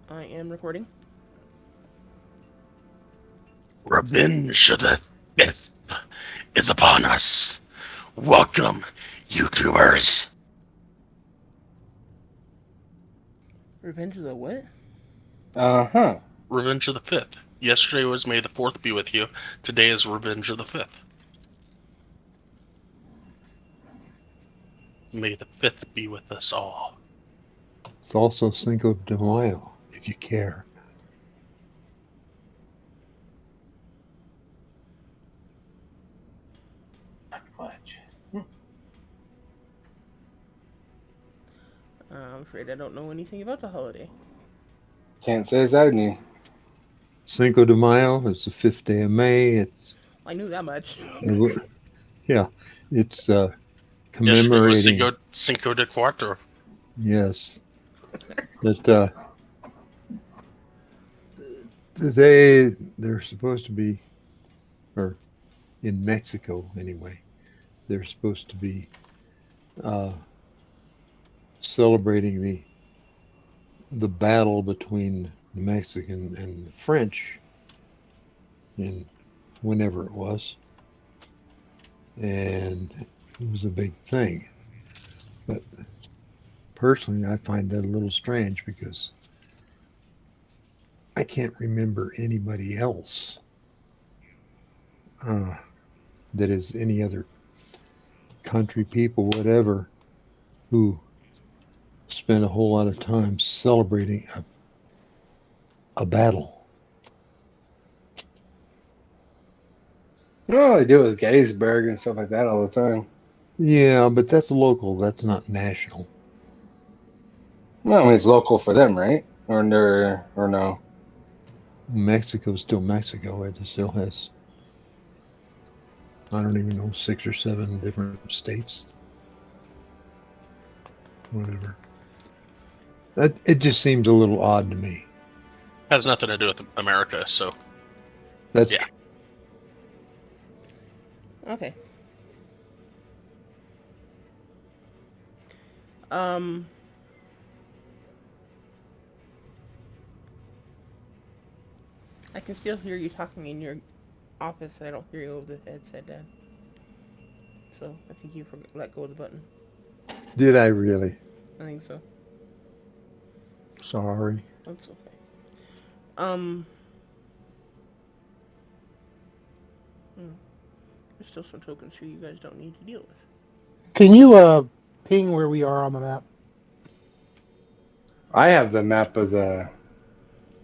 I am recording. Revenge of the Fifth is upon us. Welcome, YouTubers. Revenge of the what? Uh-huh. Revenge of the Fifth. Yesterday was May the 4th be with you. Today is Revenge of the Fifth. May the 5th be with us all. It's also Cinco de Mayo, if you care. Much. I'm afraid I don't know anything about the holiday. Can't say as I knew. Cinco de Mayo is the fifth day of May. I knew that much. Yeah, it's Yesterday was commemorating. Cinco de Cuatro. Yes, that today they're supposed to be, or in Mexico anyway, they're supposed to be uh, celebrating the battle between the Mexican and the French in whenever it was, and it was a big thing. But personally, I find that a little strange because I can't remember anybody else uh, that is any other country, people, whatever, who spend a whole lot of time celebrating a battle. No, they do it with Gettysburg and stuff like that all the time. Yeah, but that's local. That's not national. No, I mean it's local for them, right? Or no. Mexico's still Mexico. It still has, I don't even know, 6 or 7 different states, whatever. It just seems a little odd to me. Has nothing to do with America, so That's yeah. true. Okay. Um, I can still hear you talking in your office. I don't hear you over the headset, Dad. So I think you let go of the button. Did I really? I think so. Sorry. That's okay. Um, hmm, there's still some tokens here you guys don't need to deal with. Can you ping where we are on the map? I have the map of the.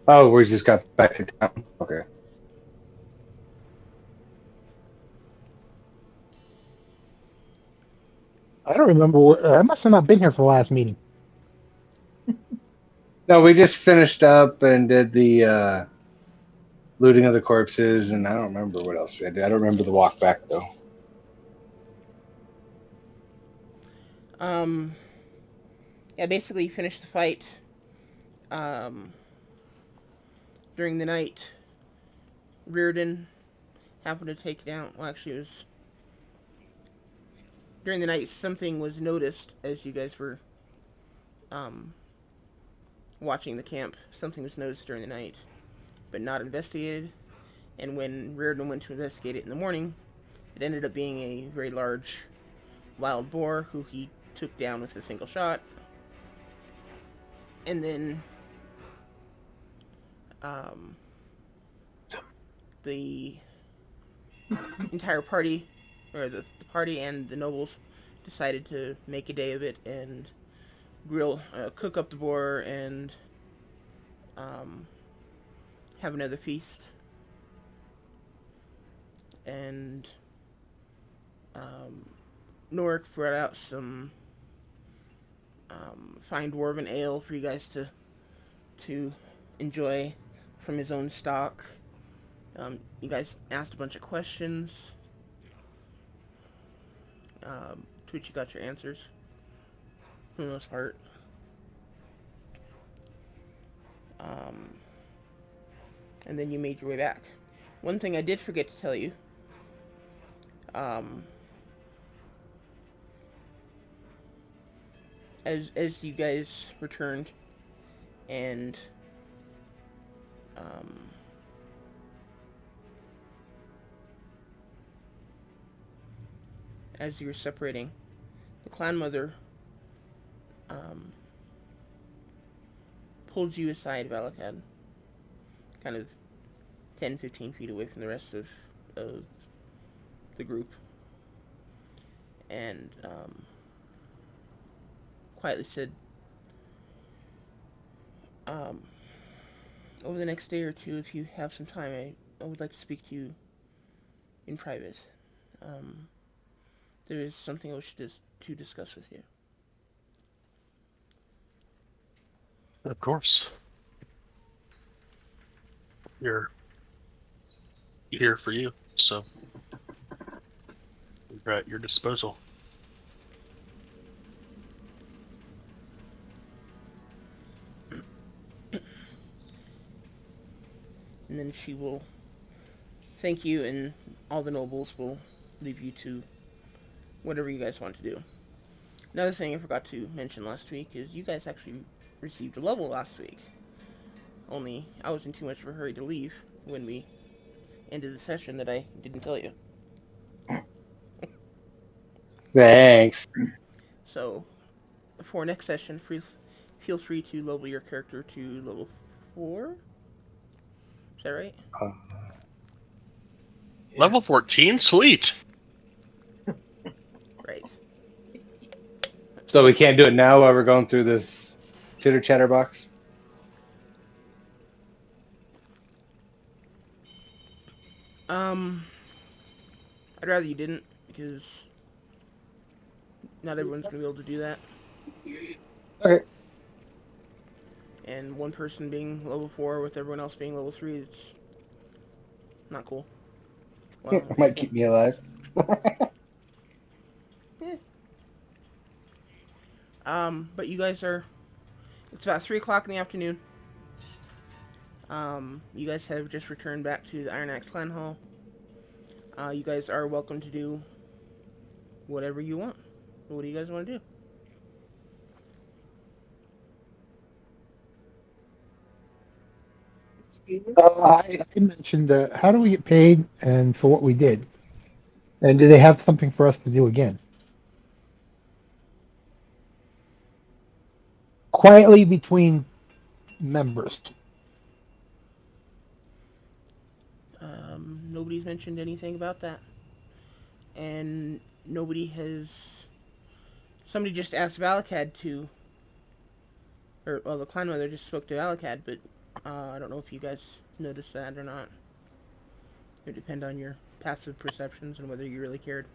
Oh, we just got back to town. Okay. I don't remember. I must have not been here for the last meeting. No, we just finished up and did the looting of the corpses, and I don't remember what else we did. I don't remember the walk back though. Um, yeah, basically you finished the fight. Um, during the night, Reardon happened to take down. Well, actually, it was during the night. Something was noticed as you guys were um watching the camp. Something was noticed during the night, but not investigated. And when Reardon went to investigate it in the morning, it ended up being a very large wild boar who he took down with a single shot. And then um, the entire party, or the party and the nobles, decided to make a day of it and cook up the boar, and um, have another feast. And um, Norik brought out some fine dwarven ale for you guys to enjoy from his own stock. You guys asked a bunch of questions, to which you got your answers for the most part. Um, and then you made your way back. One thing I did forget to tell you, um, as you guys returned and Um, as you were separating, the clan mother um, pulled you aside, Valakad, kind of 10, 15 feet away from the rest of the group, and quietly said, um, over the next day or two, if you have some time, I would like to speak to you in private. Um, there is something I wish to discuss with you. Of course. You're here for you, so we're at your disposal. And then she will thank you, and all the nobles will leave you to whatever you guys want to do. Another thing I forgot to mention last week is you guys actually received a level last week. Only I was in too much of a hurry to leave when we ended the session that I didn't tell you. Thanks. So, for next session, feel free to level your character to level 4. Is that right? Uh, Level 14? Sweet! Right. so we can't do it now while we're going through this chitter chatter box. Um, I'd rather you didn't, because not everyone's going to be able to do that. Okay. And one person being level 4 with everyone else being level 3, it's not cool. Well, Might keep me alive. yeah. But you guys are... It's about 3 o'clock in the afternoon. You guys have just returned back to the Iron Axe Clan Hall. You guys are welcome to do whatever you want. What do you guys want to do? I mentioned how do we get paid and for what we did? And do they have something for us to do again? Quietly between members. Nobody's mentioned anything about that. And nobody has... Somebody just asked Valakad to... Or, well, the clan mother just spoke to Valakad, but I don't know if you guys noticed that or not. It would depend on your passive perceptions and whether you really cared.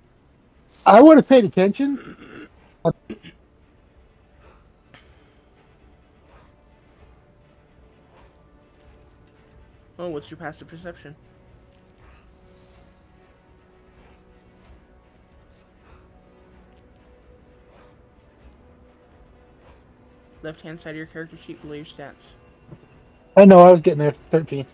I would have paid attention. Oh, what's your passive perception? Left-hand side of your character sheet below your stats. I know I was getting there. 13.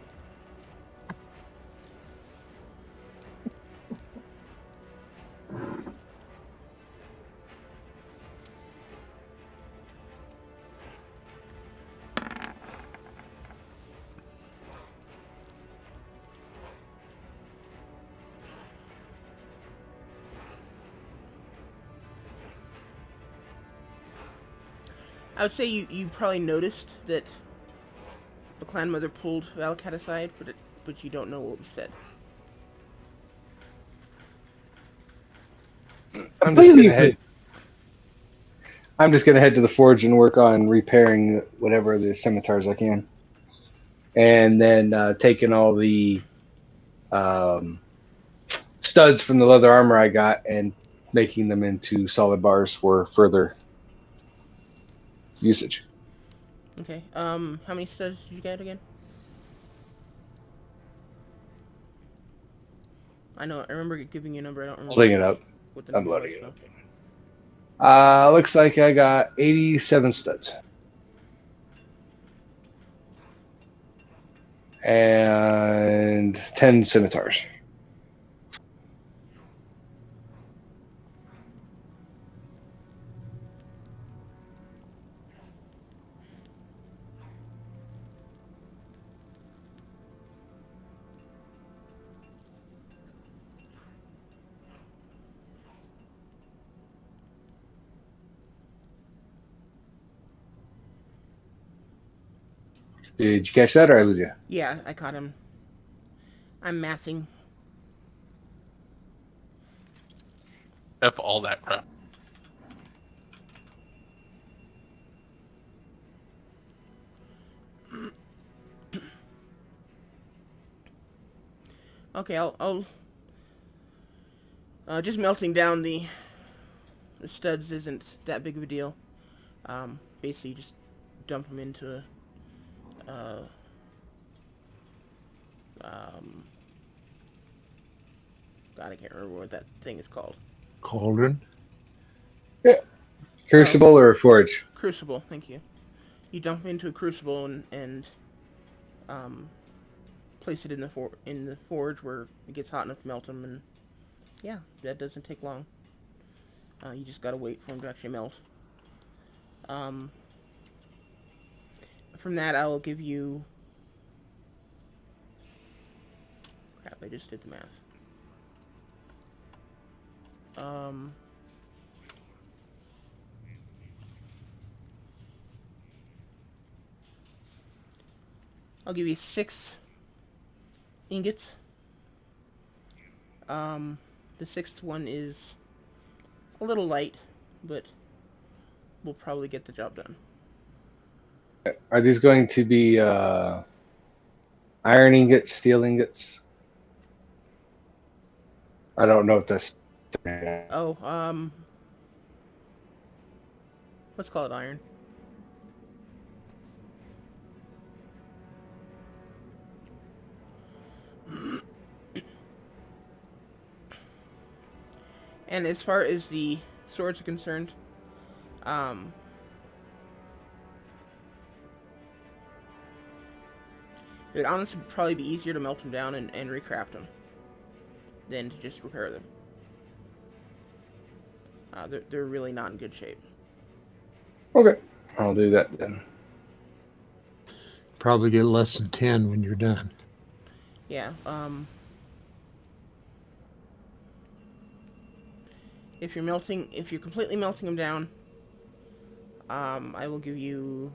I would say you probably noticed that the clan mother pulled Valakad aside, but you don't know what was said. I'm just Completely gonna agree. head. I'm just gonna head to the forge and work on repairing whatever the scimitars I can, and then taking all the um, studs from the leather armor I got and making them into solid bars for further usage. Okay. How many studs did you get again? I know. I remember giving you a number. I don't remember Loading it up. what the I'm number loading was it though. up. Looks like I got 87 studs and 10 scimitars. Did you catch that, or I lose you? Yeah, I caught him. I'm mathing. F all that crap. Okay, I'll just melting down the studs isn't that big of a deal. Basically, just dump them into a God, I can't remember what that thing is called. Cauldron. Yeah. Oh, Crucible or forge? crucible. Thank you. You dump them into a crucible and um, place it in the forge where it gets hot enough to melt them, and yeah, that doesn't take long. You just gotta wait for them to actually melt. Um, from that, I'll give you. Crap! I just did the math. Um, I'll give you 6 ingots. The 6th one is a little light, but we'll probably get the job done. Are these going to be iron ingots, steel ingots? I don't know if that's. Oh, let's call it iron. And as far as the swords are concerned, um, it would honestly probably be easier to melt them down and recraft them than to just repair them. They're really not in good shape. Okay, I'll do that then. Probably get less than 10 when you're done. Yeah. If you're completely melting them down, I will give you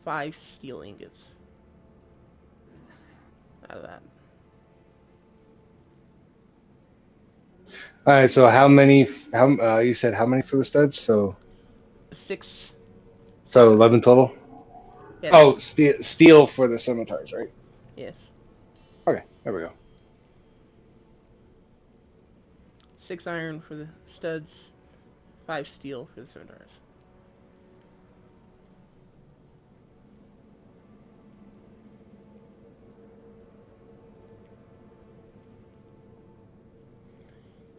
5 steel ingots out of that. All right. So how many? How you said how many for the studs? So 6. so 6. 11 total. Oh, Yes. steel for the scimitars, right? Yes. Okay, there we go. 6 iron for the studs, 5 steel for the scimitars.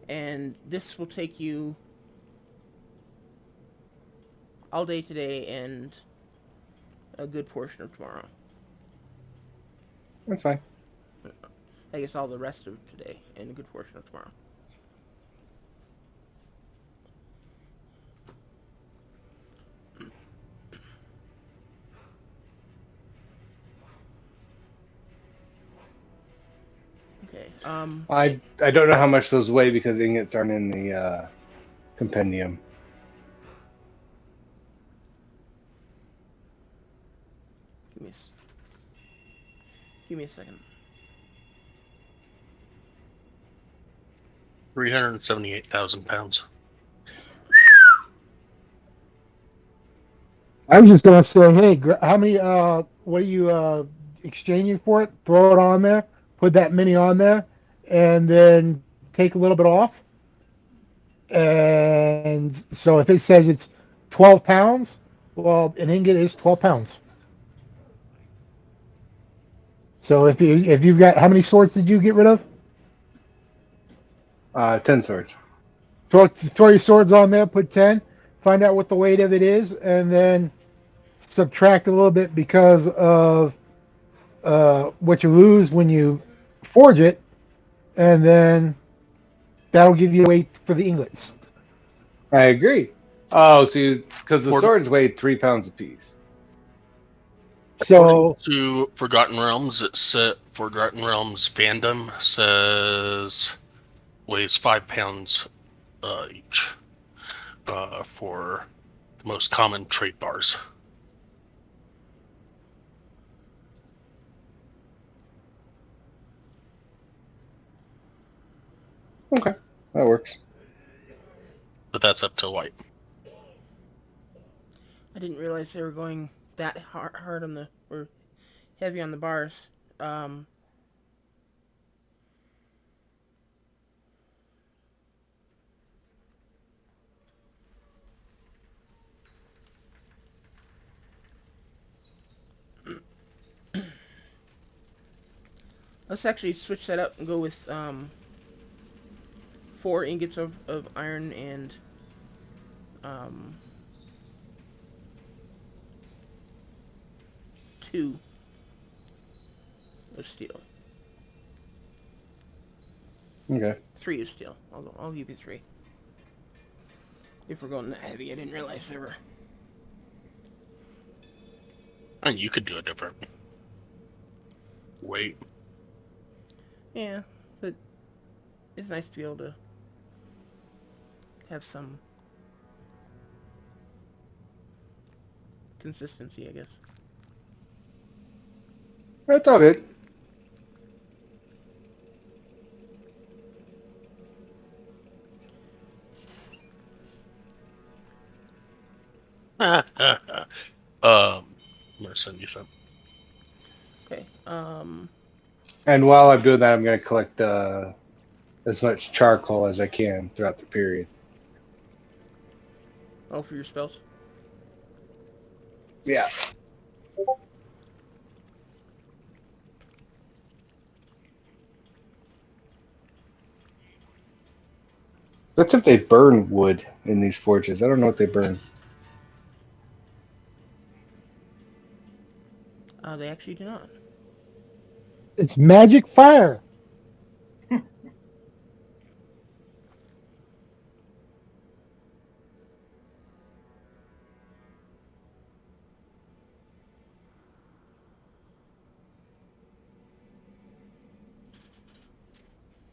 And this will take you all day today and a good portion of tomorrow. That's fine. I guess all the rest of today and a good portion of tomorrow. Okay. I don't know how much those weigh because ingots aren't in the compendium. Give me a second. 378,000 pounds. I was just gonna say, hey, how many? What are you exchanging for it? Throw it on there. Put that many on there, and then take a little bit off. And so if it says it's 12 pounds, well, an ingot is 12 pounds. So if you've got how many swords did you get rid of? 10 swords. Throw your swords on there. Put 10. Find out what the weight of it is, and then subtract a little bit because of what you lose when you forge it, and then that'll give you weight for the ingots. I agree. Oh, so because the According, swords weighed 3 pounds apiece. according So to Forgotten Realms, Forgotten Realms fandom says weighs 5 pounds each. for the most common trait bars. Okay, that works. But that's up to White. I didn't realize they were going that hard on the, or heavy on the bars. Um, let's actually switch that up and go with 4 ingots of iron and um, 2 of steel. Okay. 3 of steel. I'll give you 3. If we're going that heavy, I didn't realize there were. And you could do a different weight. Yeah, but it's nice to be able to have some consistency, I guess. That's all good. I'm gonna send you some. Okay. And while I'm doing that, I'm going to collect as much charcoal as I can throughout the period. Oh, for your spells. Yeah. That's if they burn wood in these forges. I don't know what they burn. They actually do not. It's magic fire.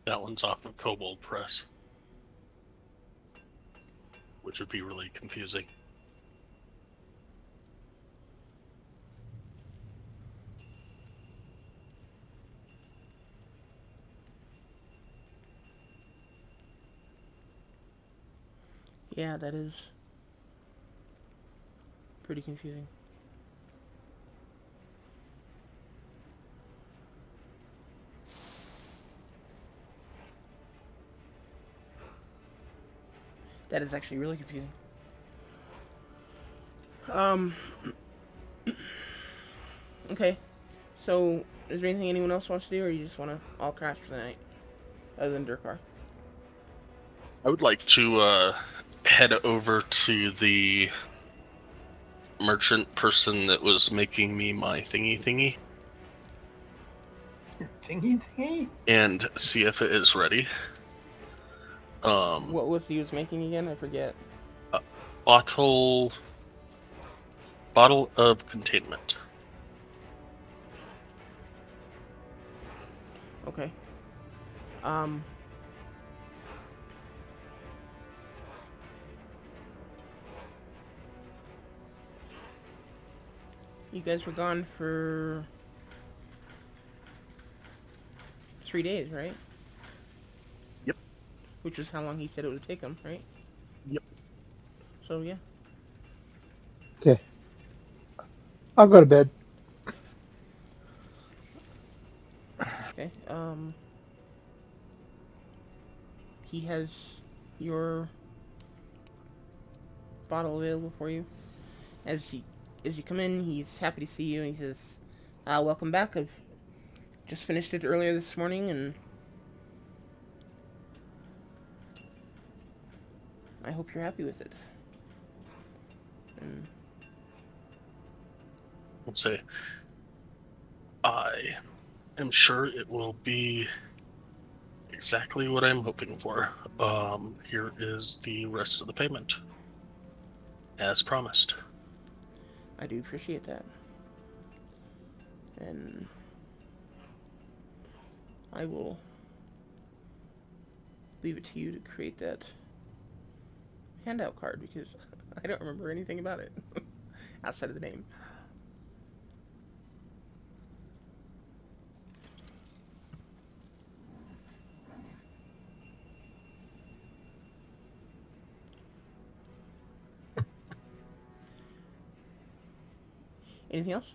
That one's off of Kobold Press, which would be really confusing. Yeah, that is pretty confusing. That is actually really confusing. Um. Okay. So, is there anything anyone else wants to do, or you just want to all crash for the night, other than Durkar? I would like to head over to the merchant person that was making me my thingy Thingy? and see if it is ready. What was he was making again? I forget. Bottle of containment. Okay. Um. You guys were gone for 3 days, right? Yep. Which is how long he said it would take him, right? Yep. So yeah. Okay. I'll go to bed. Okay. He has your bottle available for you. As you come in, he's happy to see you, and he says, "Welcome back. I've just finished it earlier this morning, and I hope you're happy with it." And Let's say I am sure it will be exactly what I'm hoping for. Here is the rest of the payment, as promised. I do appreciate that. And I will leave it to you to create that handout card because I don't remember anything about it outside of the name. Anything else?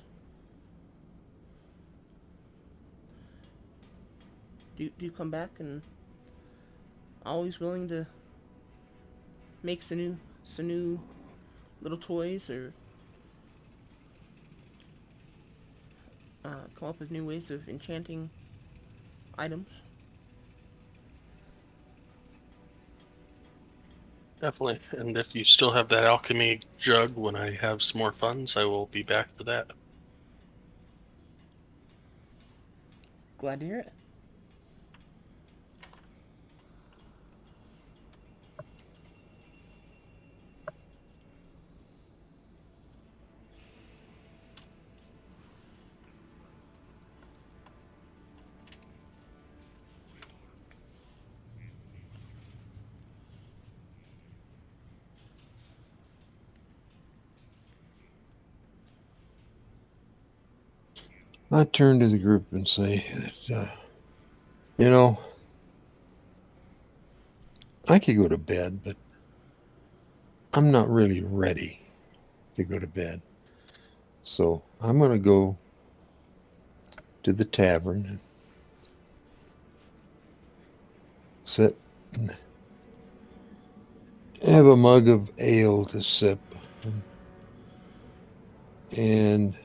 Do come back and always willing to make some new little toys or come up with new ways of enchanting items. Definitely. And if you still have that alchemy jug when I have some more funds, I will be back for that. Glad to hear it. I turn to the group and say that, you know, I could go to bed, but I'm not really ready to go to bed. So I'm going to go to the tavern and sit and have a mug of ale to sip and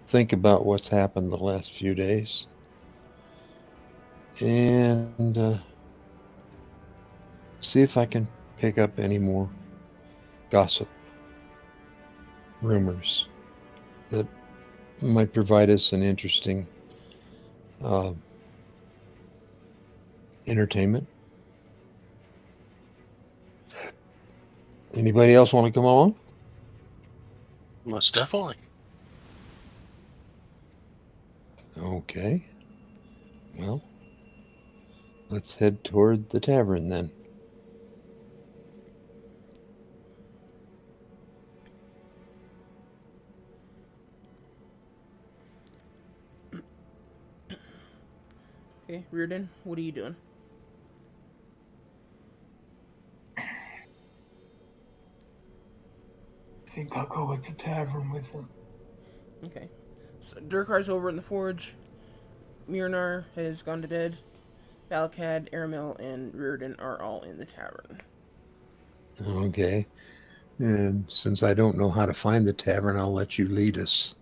think about what's happened the last few days and see if I can pick up any more gossip, rumors that might provide us an interesting uh, entertainment. Anybody else want to come along? Most definitely. Okay. Well, let's head toward the tavern then. Okay, Reardon, what are you doing? I think I'll go with the tavern with him. Okay. So Durkar's over in the forge. Myrnar has gone to bed. Valakad, Aramil, and Reardon are all in the tavern. Okay. And since I don't know how to find the tavern, I'll let you lead us.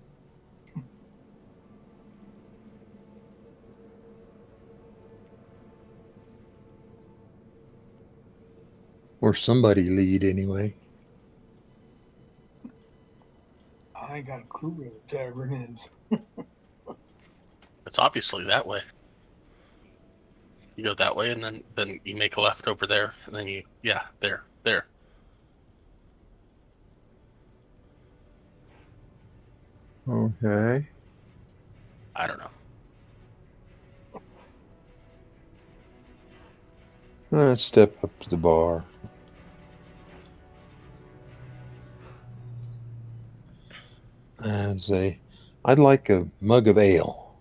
Or somebody lead anyway. I ain't got a clue where the tavern is. It's obviously that way. You go that way, and then you make a left over there, and then there. Okay. I don't know. Let's step up to the bar. And say, I'd like a mug of ale.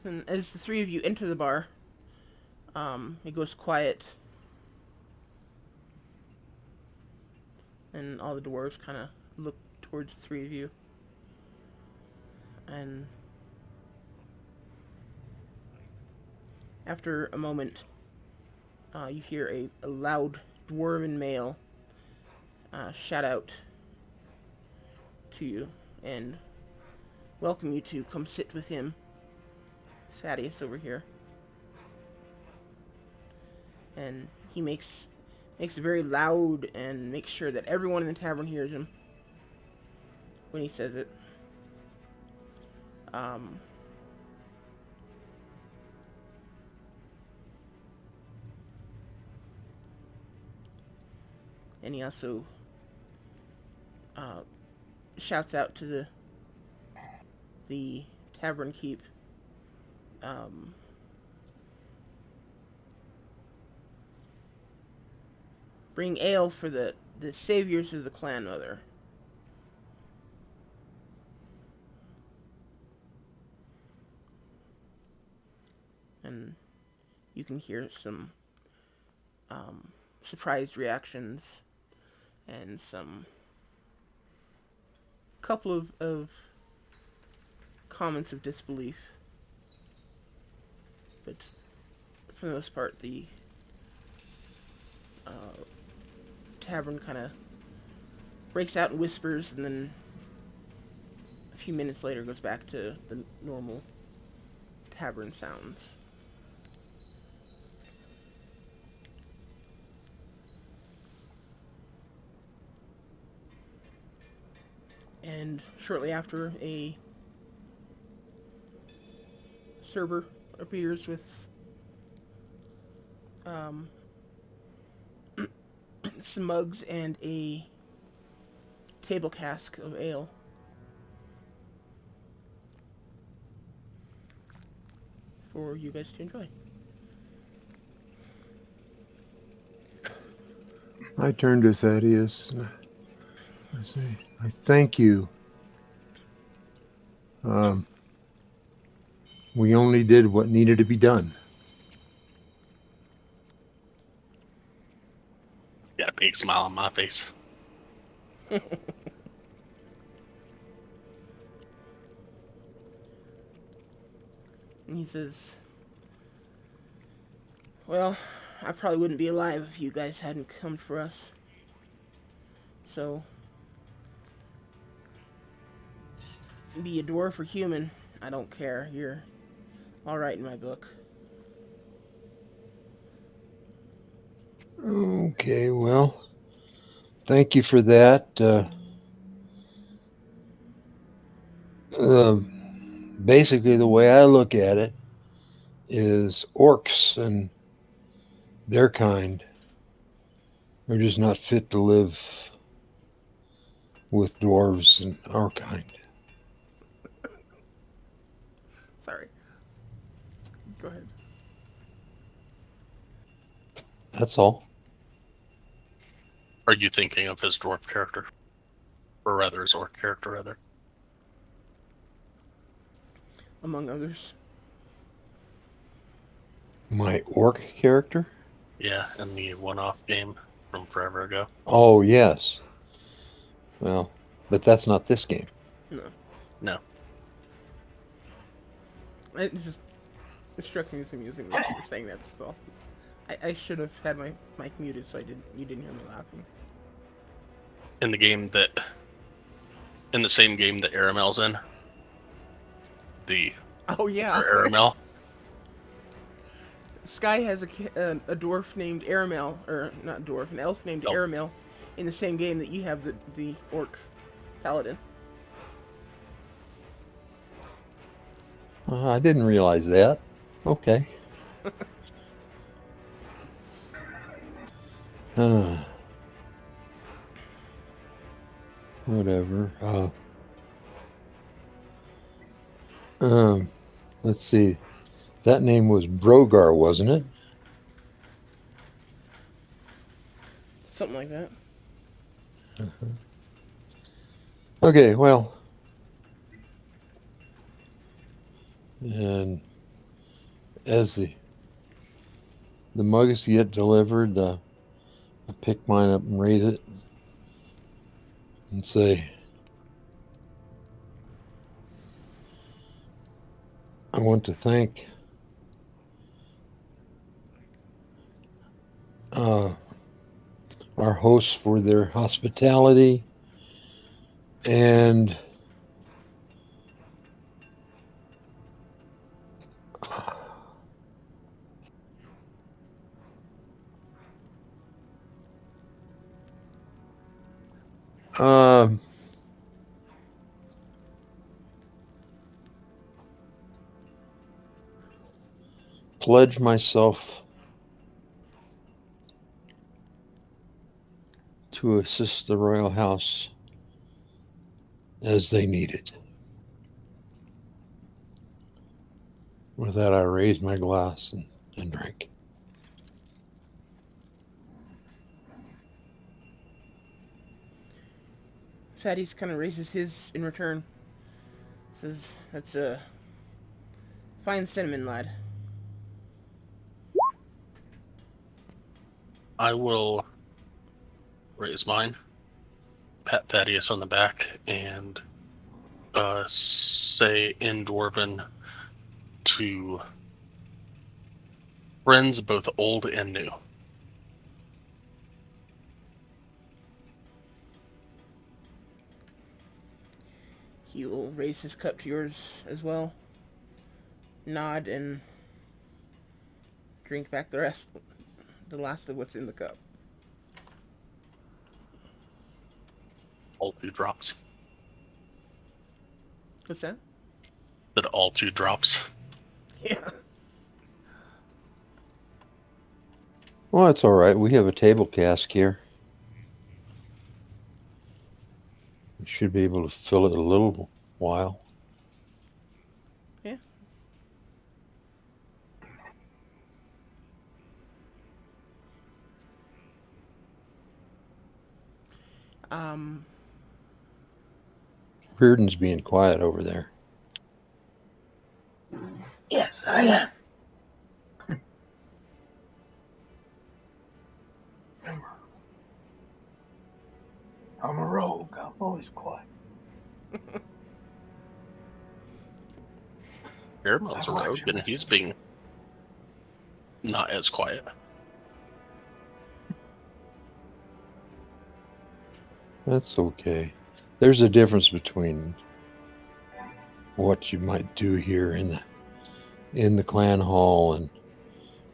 And as the three of you enter the bar, it goes quiet, and all the dwarves kind of look towards the three of you. And after a moment, you hear a loud dwarven male shout out to you and welcome you to come sit with him. Thaddeus over here. And he makes it very loud and makes sure that everyone in the tavern hears him when he says it. And he also shouts out to the tavern keep. Um, Bring ale for the saviors of the clan mother. And you can hear some surprised reactions and some couple of comments of disbelief. But for the most part, the tavern kind of breaks out in whispers, and then a few minutes later goes back to the normal tavern sounds. And shortly after, a server appears with um, some mugs and a table cask of ale. For you guys to enjoy. I turn to Thaddeus and I say, I thank you. We only did what needed to be done. Got a big smile on my face. And he says, well, I probably wouldn't be alive if you guys hadn't come for us. So, be a dwarf or human, I don't care. You're alright in my book. Okay, well, thank you for that. Basically, the way I look at it is orcs and their kind are just not fit to live with dwarves and our kind. Sorry. Go ahead. That's all. Are you thinking of his dwarf character? Or rather, his orc character, rather. Among others. My orc character? Yeah, in the one-off game from forever ago. Oh, yes. Well, but that's not this game. No. No. It just struck me as amusing that you were saying that still. I should have had my mic muted so you didn't hear me laughing. In the same game that Aramel's in. Oh yeah. Aramel. Sky has a dwarf named Aramel, or not dwarf, an elf named Aramel, in the same game that you have the orc paladin. I didn't realize that. Okay. Whatever. Let's see. That name was Brogar, wasn't it? Something like that. Okay, well. And as the mugs get delivered, I pick mine up and raise it and say, I want to thank our hosts for their hospitality and pledge myself to assist the royal house as they need it. With that, I raise my glass and drink. Thaddeus kind of raises his in return. Says, "That's a fine cinnamon, lad." I will raise mine, pat Thaddeus on the back, and say in Dwarven to friends both old and new. He will raise his cup to yours as well, nod, and drink back the last of what's in the cup. All 2 drops. What's that? That all 2 drops. Yeah. Well, that's all right. We have a table cask here. We should be able to fill it a little while. Yeah. Um, Reardon's being quiet over there. Yes, I am. Remember, I'm a rogue. I'm always quiet. Caramel's a rogue, and he's being not as quiet. That's okay. There's a difference between what you might do here in the clan hall and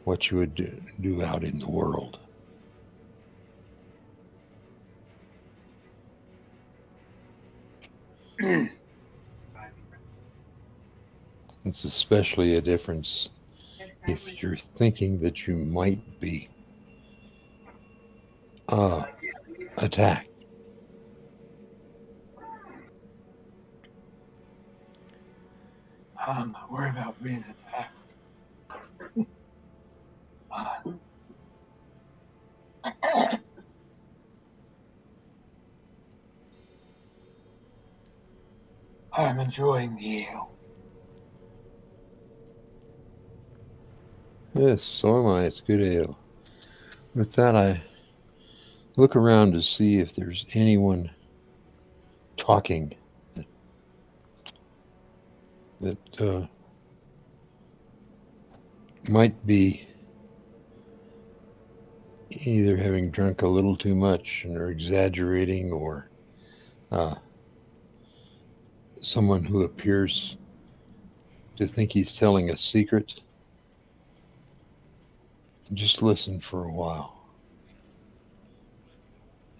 what you would do out in the world. It's especially a difference if you're thinking that you might be attacked. I'm not worried about being attacked. I'm enjoying the ale. Yes, so am I. It's good ale. With that, I look around to see if there's anyone talking that might be either having drunk a little too much and are exaggerating, or uh, someone who appears to think he's telling a secret. Just listen for a while.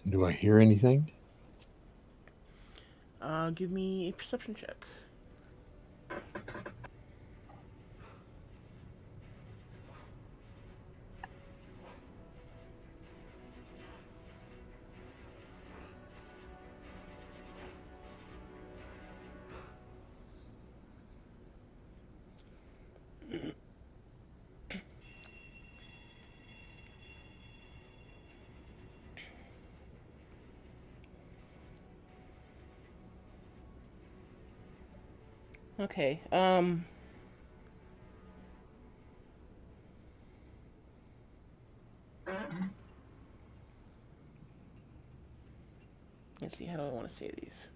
Do I hear anything? give me a perception check. Okay. Let's see. How do I want to say these?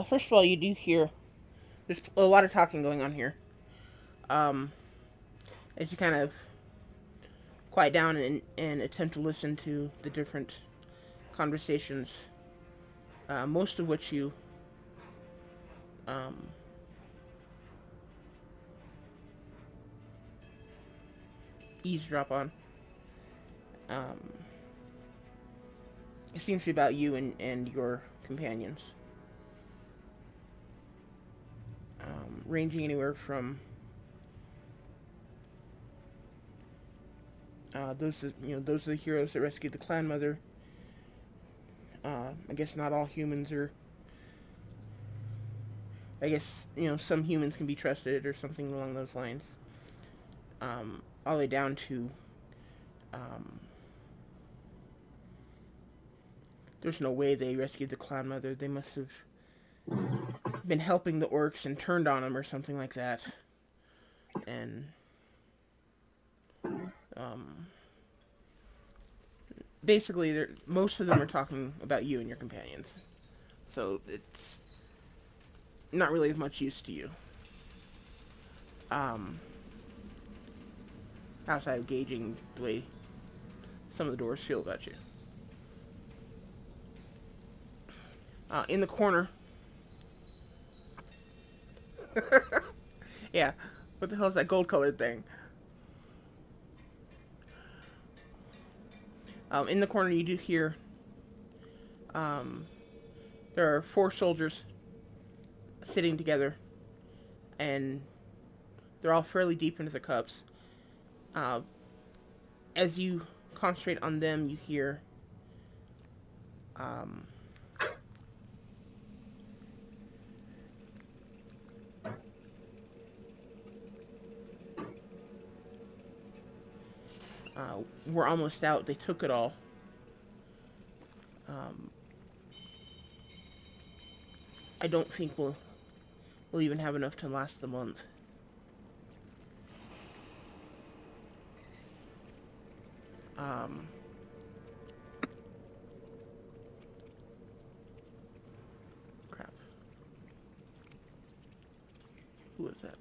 First of all, you do hear there's a lot of talking going on here. Um, as you kind of quiet down and attempt to listen to the different conversations, most of which you um, eavesdrop on. Um, it seems to be about you and your companions, ranging anywhere from those are the heroes that rescued the clan mother. I guess not all humans are. I guess some humans can be trusted or something along those lines. All the way down to um, there's no way they rescued the clan mother. They must have been helping the orcs and turned on them or something like that. And um, basically, most of them are talking about you and your companions. So it's not really of much use to you. Um, Outside of gauging the way some of the doors feel about you. In the corner. Yeah. What the hell is that gold colored thing? In the corner, you do hear um, there are 4 soldiers sitting together, and they're all fairly deep into their cups. As you concentrate on them, you hear um, we're almost out. They took it all. Um, I don't think we'll even have enough to last the month. Um, Crap. Who was that?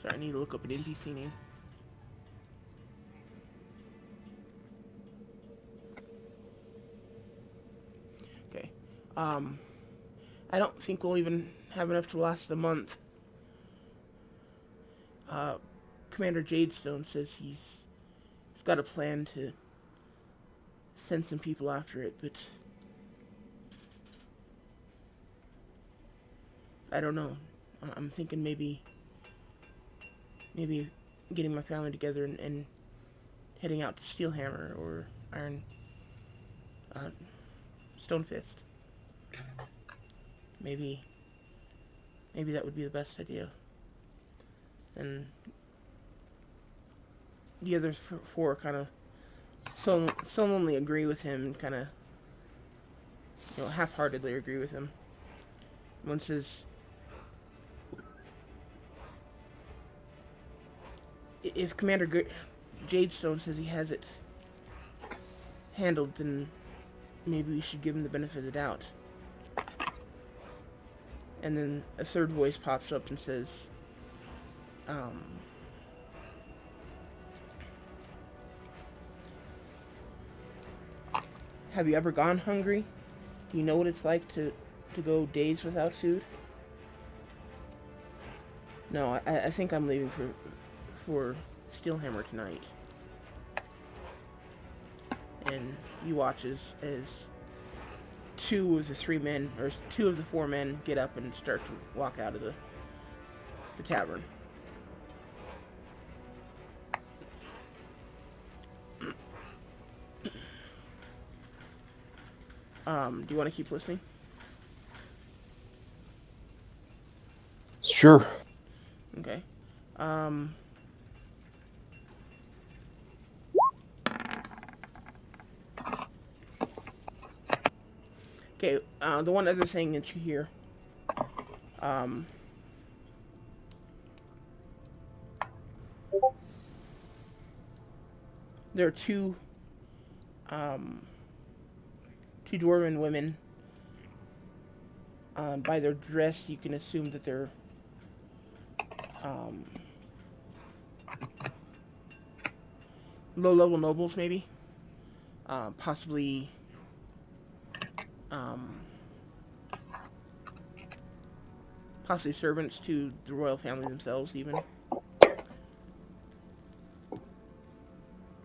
Sorry, I need to look up an NPC name. Okay. I don't think we'll even have enough to last the month. Commander Jadestone says he's got a plan to send some people after it, but I don't know. I'm thinking maybe getting my family together and heading out to Steelhammer or Iron Stonefist. Maybe that would be the best idea. And the other 4 kind of sullenly agree with him, kind of half-heartedly agree with him. One says, if Commander Jadestone says he has it handled, then maybe we should give him the benefit of the doubt. And then a third voice pops up and says, have you ever gone hungry? Do you know what it's like to go days without food? No, I think I'm leaving for Steelhammer tonight. And you watch as 2 of the 3 men, or 2 of the 4 men, get up and start to walk out of the tavern. Do you want to keep listening? Sure. Okay. Okay, the one other thing that you hear, there are 2 dwarven women. By their dress, you can assume that they're low-level nobles, maybe. Possibly servants to the royal family themselves, even.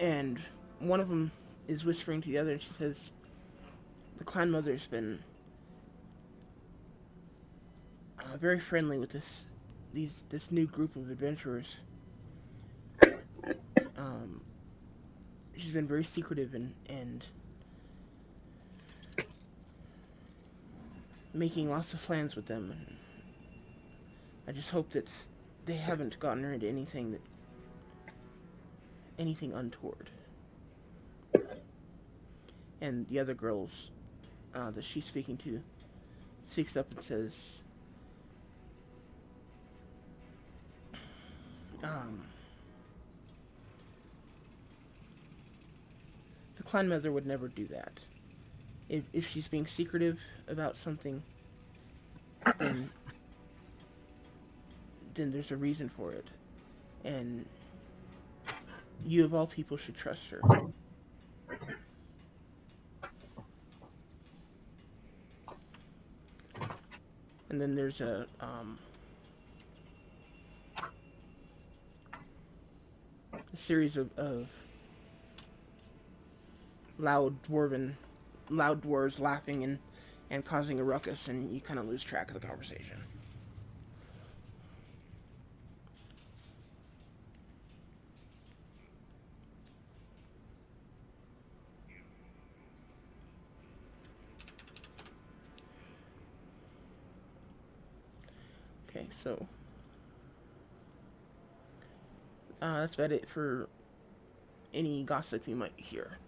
And one of them is whispering to the other, and she says, the clan mother's been very friendly with this this new group of adventurers. Um, she's been very secretive and making lots of plans with them. And I just hope that they haven't gotten her into anything untoward. And the other girls that she's speaking to speaks up and says, um, the clan mother would never do that. If she's being secretive about something, then there's a reason for it, and you of all people should trust her. And then there's a series of loud dwarves laughing and causing a ruckus, and you kind of lose track of the conversation. Okay, so that's about it for any gossip you might hear.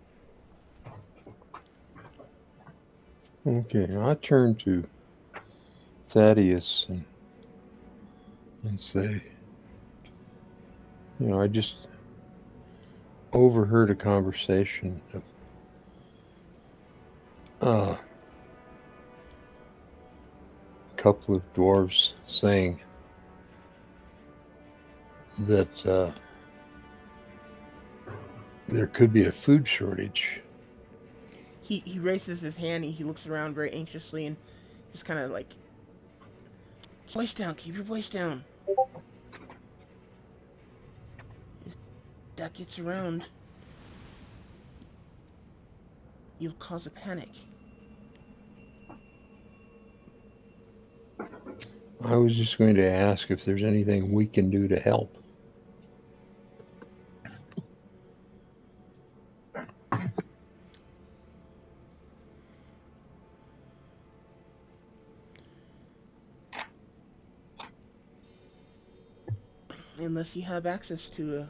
Okay, I turn to Thaddeus and say, I just overheard a conversation of a couple of dwarves saying that there could be a food shortage. He raises his hand, he looks around very anxiously, and just kind of like, keep your voice down. If that gets around, you'll cause a panic. I was just going to ask if there's anything we can do to help. Unless you have access to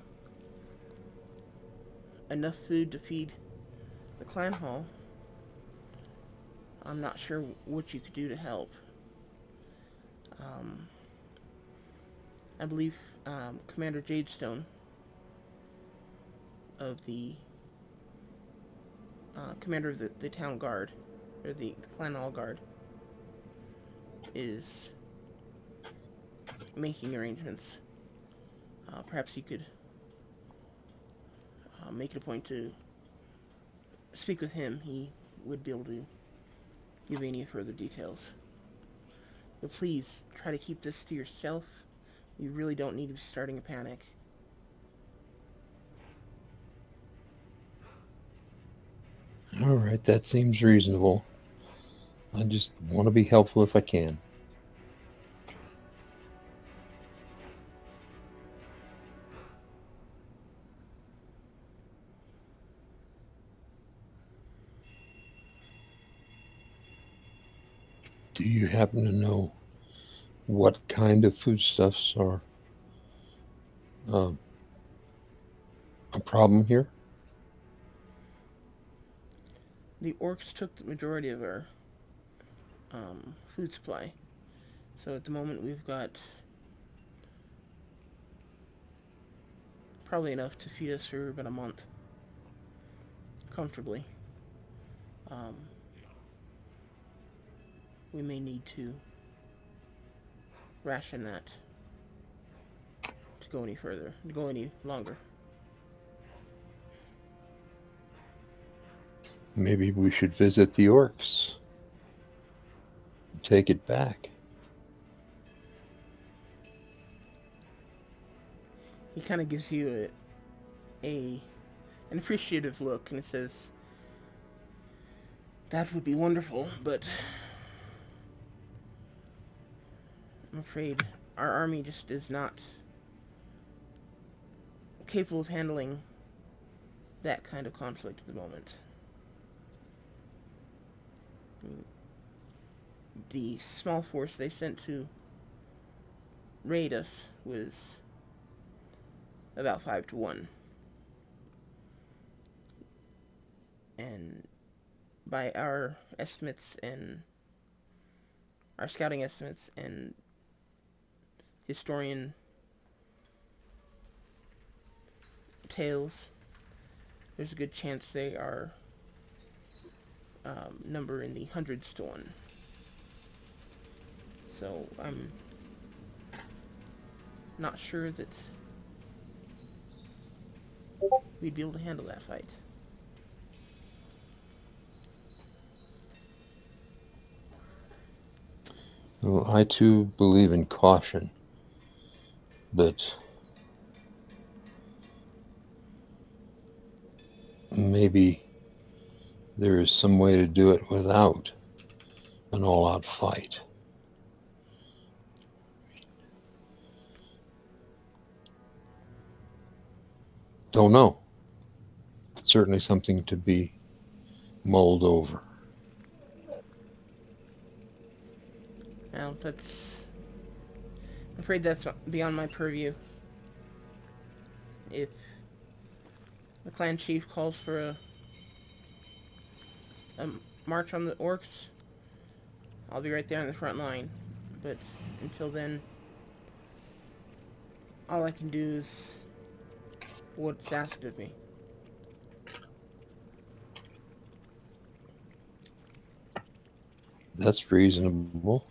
enough food to feed the clan hall, I'm not sure what you could do to help. I believe Commander Jadestone of the commander of the town guard, or the clan hall guard, is making arrangements. Perhaps you could make it a point to speak with him. He would be able to give any further details. But please, try to keep this to yourself. You really don't need to be starting a panic. All right, that seems reasonable. I just want to be helpful if I can. Do you happen to know what kind of foodstuffs are a problem here? The orcs took the majority of our food supply. So at the moment we've got probably enough to feed us for about a month. Comfortably. We may need to ration that to go any longer. Maybe we should visit the orcs and take it back. He kind of gives you an appreciative look, and it says, "That would be wonderful, but I'm afraid our army just is not capable of handling that kind of conflict at the moment. The small force they sent to raid us was about 5-1. And by our estimates and our scouting estimates and historian tales, there's a good chance they are number in the hundreds to 1. So I'm not sure that we'd be able to handle that fight. Well, I too believe in caution, but maybe there is some way to do it without an all-out fight. Don't know. Certainly something to be mulled over. Now, I'm afraid that's beyond my purview. If the clan chief calls for a march on the orcs, I'll be right there on the front line. But until then, all I can do is what's asked of me. That's reasonable.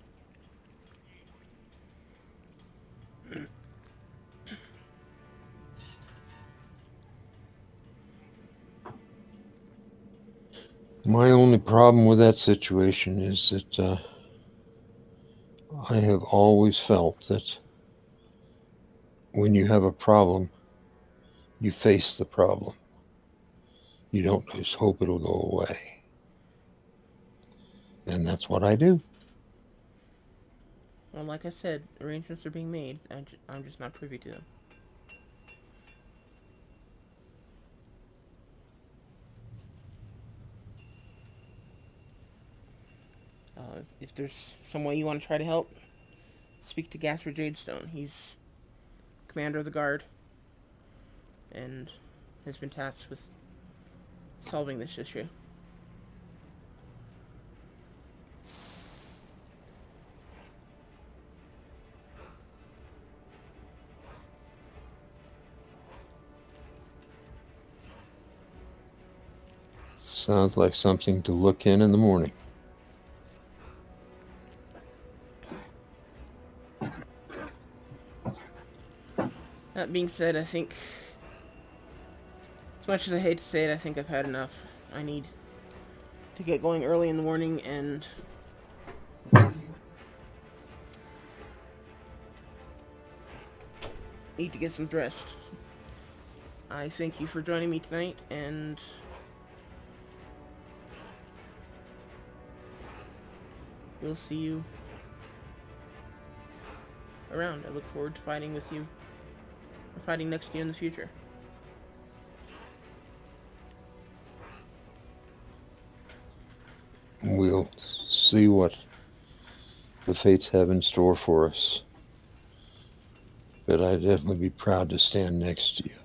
My only problem with that situation is that I have always felt that when you have a problem, you face the problem. You don't just hope it'll go away. And that's what I do. Well, like I said, arrangements are being made. I'm just not privy to them. If there's some way you want to try to help, speak to Gasper Jadestone. He's commander of the guard and has been tasked with solving this issue. Sounds like something to look in the morning. That being said, I think, as much as I hate to say it, I think I've had enough. I need to get going early in the morning and need to get some rest. I thank you for joining me tonight, and we'll see you around. I look forward to fighting with you, or fighting next to you in the future. We'll see what the fates have in store for us. But I'd definitely be proud to stand next to you.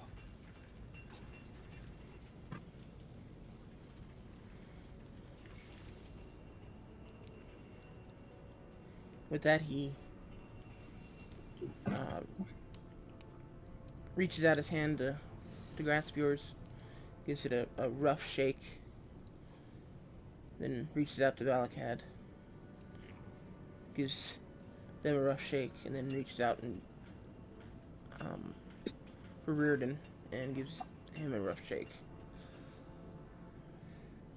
With that, he reaches out his hand to grasp yours, gives it a rough shake, then reaches out to Valakad, gives them a rough shake, and then reaches out and for Reardon and gives him a rough shake.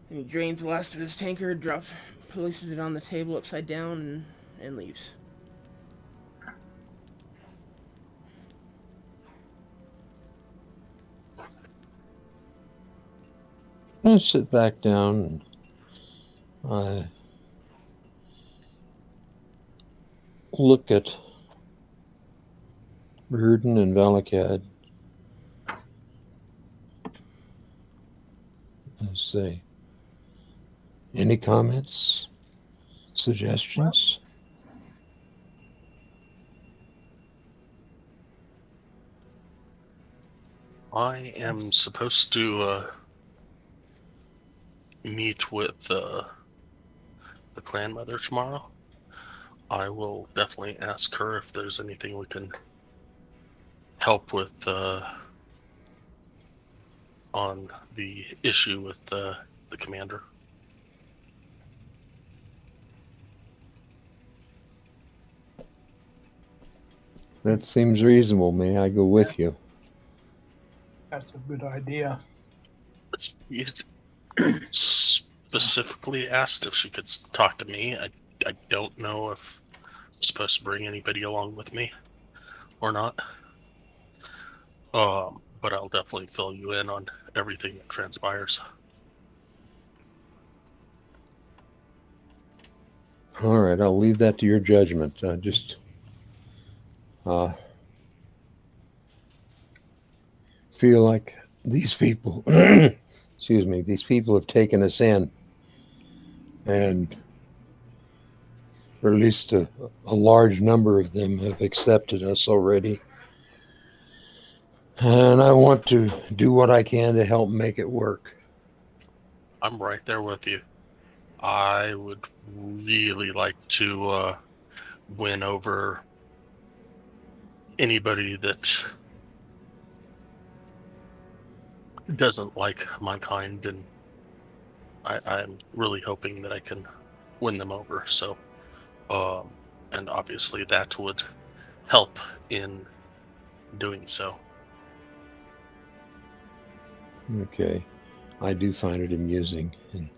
And he drains the last of his tankard, places it on the table upside down, and leaves. I sit back down and I look at Reardon and Valakad. Let's see. Any comments? Suggestions? I am supposed to meet with the clan mother tomorrow. I will definitely ask her if there's anything we can help with on the issue with the commander. That seems reasonable. May I go with you? That's a good idea. You specifically asked if she could talk to me. I don't know if I'm supposed to bring anybody along with me or not. But I'll definitely fill you in on everything that transpires. All right, I'll leave that to your judgment. Just feel like these people, excuse me, these people have taken us in, and or at least a large number of them have accepted us already. And I want to do what I can to help make it work. I'm right there with you. I would really like to win over anybody that doesn't like my kind, and I'm really hoping that I can win them over. So, and obviously that would help in doing so. Okay. I do find it amusing in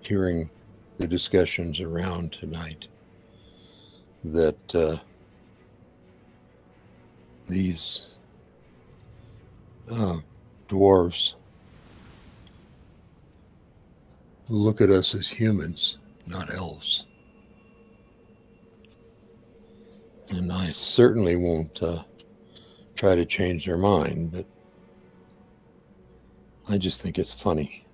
hearing the discussions around tonight that these dwarves look at us as humans, not elves. And I certainly won't try to change their mind, but I just think it's funny.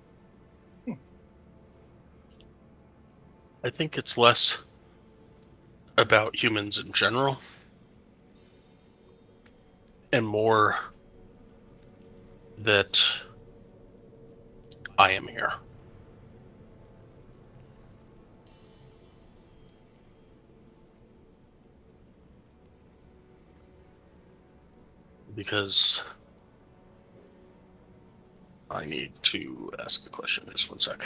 I think it's less about humans in general and more that I am here. Because I need to ask a question. Just one sec.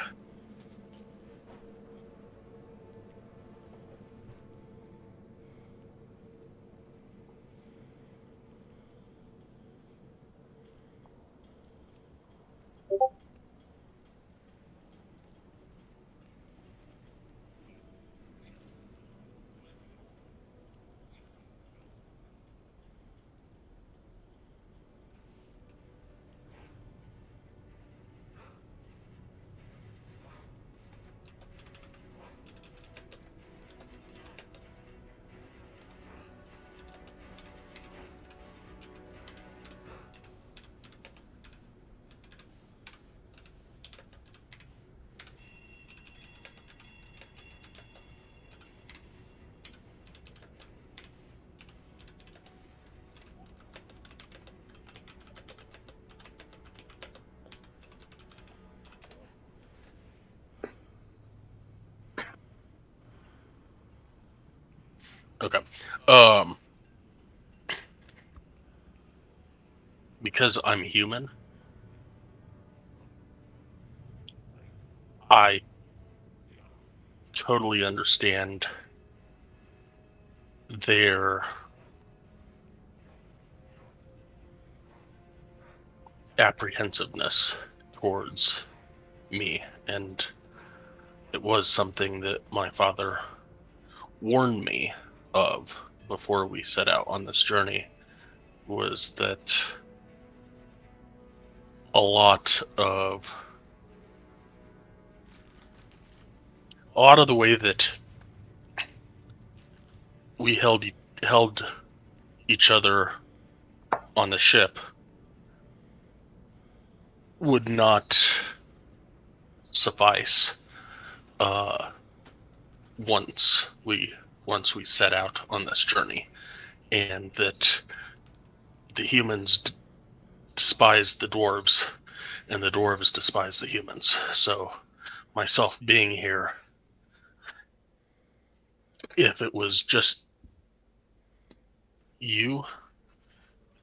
Okay. Because I'm human, I totally understand their apprehensiveness towards me, and it was something that my father warned me of before we set out on this journey, was that a lot of the way that we held each other on the ship would not suffice once we set out on this journey, and that the humans despise the dwarves and the dwarves despise the humans. So myself being here, if it was just you,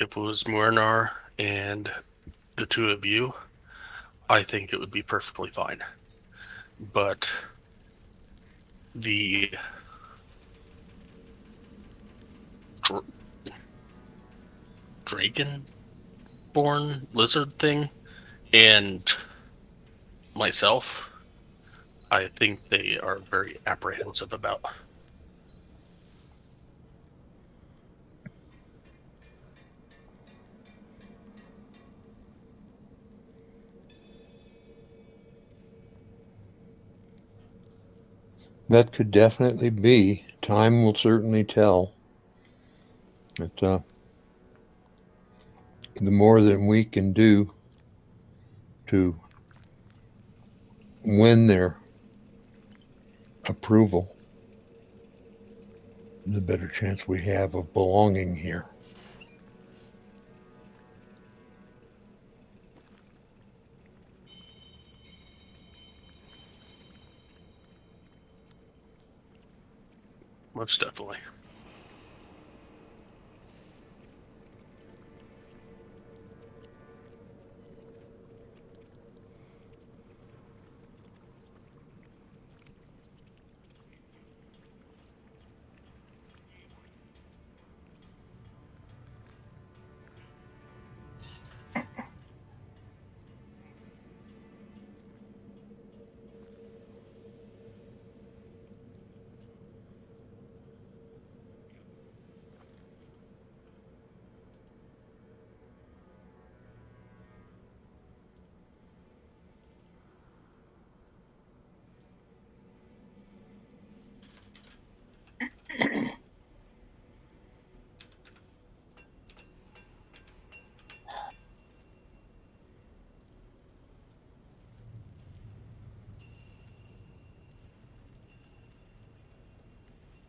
if it was Murnar and the two of you, I think it would be perfectly fine. But the dragon-born lizard thing and myself, I think they are very apprehensive about. That could definitely be. Time will certainly tell. But the more that we can do to win their approval, the better chance we have of belonging here. Most definitely.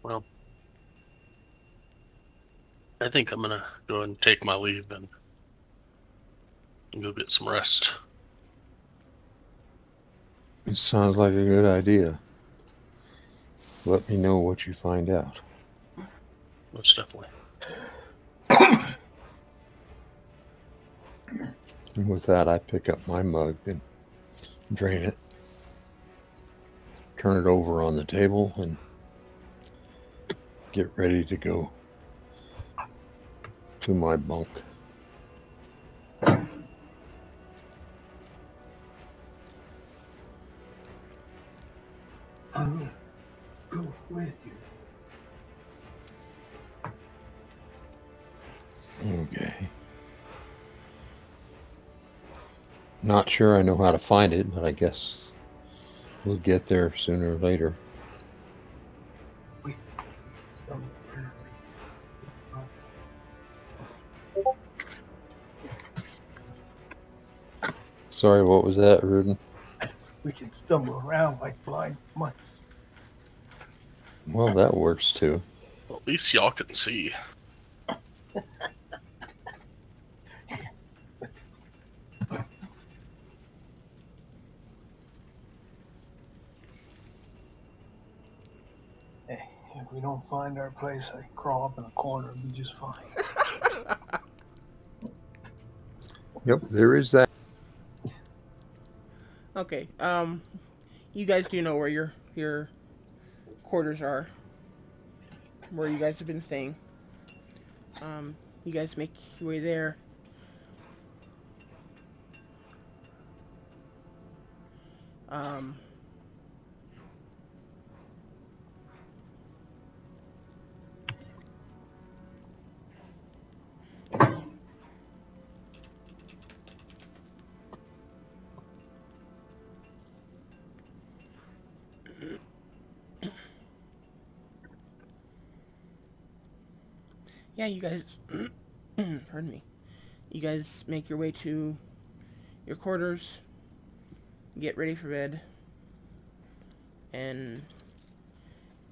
Well, I think I'm gonna go and take my leave and go get some rest. It sounds like a good idea. Let me know what you find out. Most definitely. And with that, I pick up my mug and drain it, turn it over on the table, and get ready to go to my bunk. I'll go with you. Okay. Not sure I know how to find it, but I guess we'll get there sooner or later. Somewhere. Sorry, what was that, Rudin? We can stumble around like blind mice. Well, that works too. Well, at least y'all can see. Hey, if we don't find our place, I crawl up in a corner and be just fine. Yep, there is that. Okay. You guys do know where your quarters are, where you guys have been staying. You guys make your way there. Um, yeah, you guys, pardon me. You guys make your way to your quarters, get ready for bed, and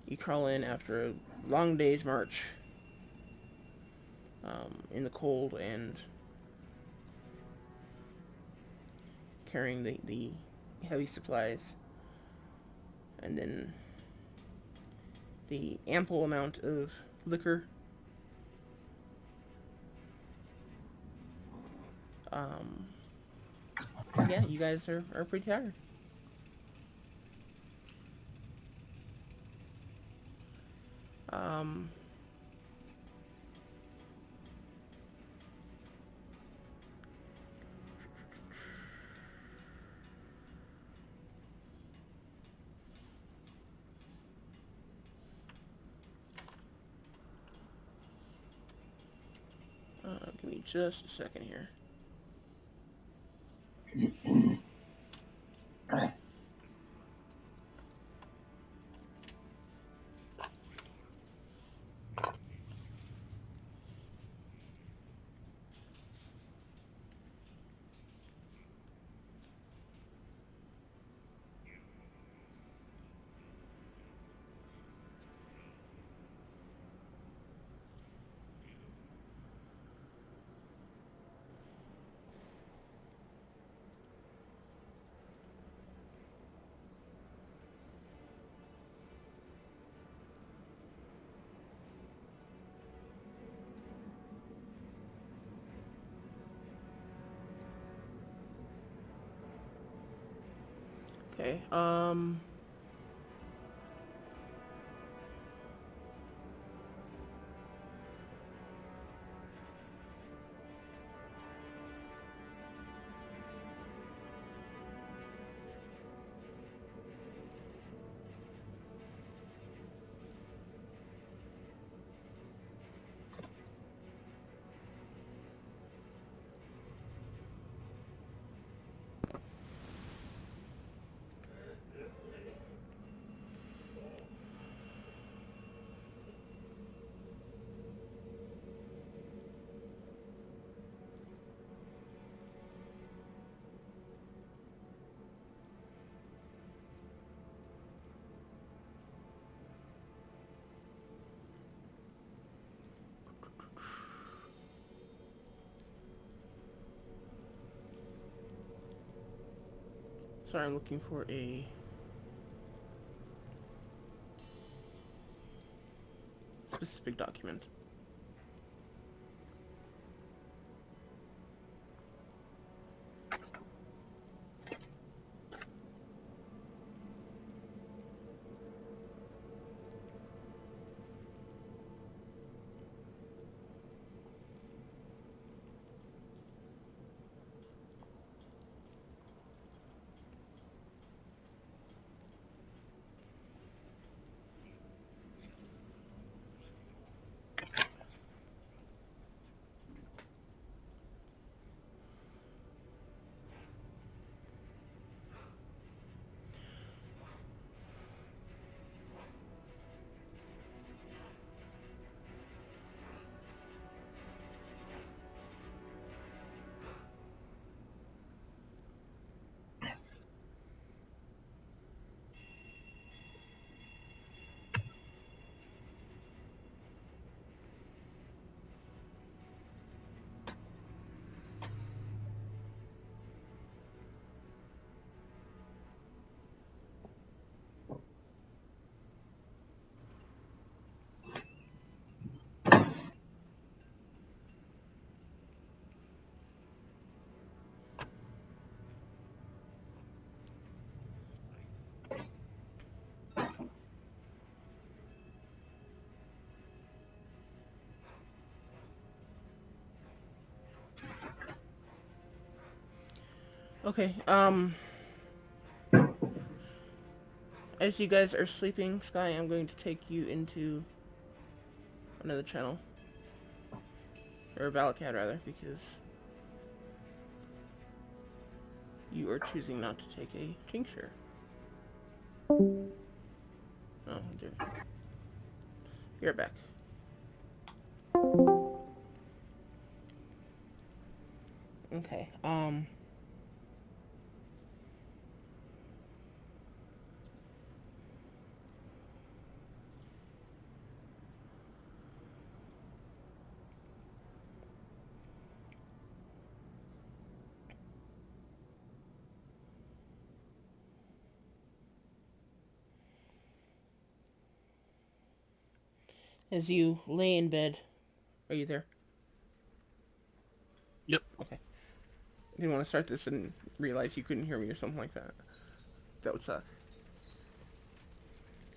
you crawl in after a long day's march in the cold and carrying the heavy supplies, and then the ample amount of liquor. Um, yeah, you guys are pretty tired. Um, give me just a second here. Okay. Sorry, I'm looking for a specific document. Okay. As you guys are sleeping, Sky, I'm going to take you into another channel. Or Valakad, rather, because you are choosing not to take a tincture. Oh, dear. Be right back. Okay. As you lay in bed, are you there? Yep. Okay. I didn't want to start this and realize you couldn't hear me or something like that. That would suck.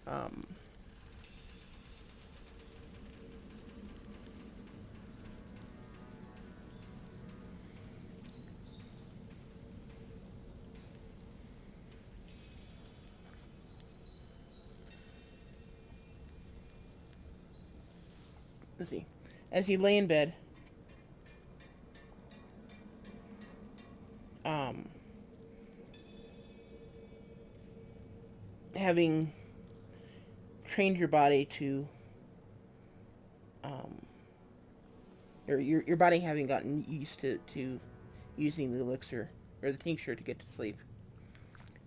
Um, let's see. As you lay in bed, um, having trained your body to, um, or your body having gotten used to using the elixir or the tincture to get to sleep,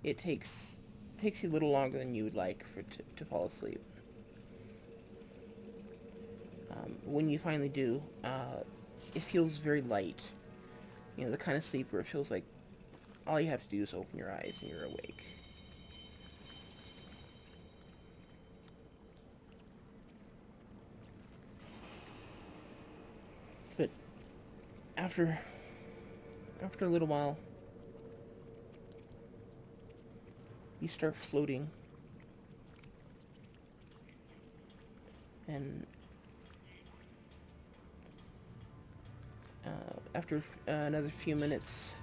it takes you a little longer than you would like to fall asleep. When you finally do, it feels very light. You know, the kind of sleep where it feels like all you have to do is open your eyes and you're awake. But after after a little while, you start floating, and after another few minutes,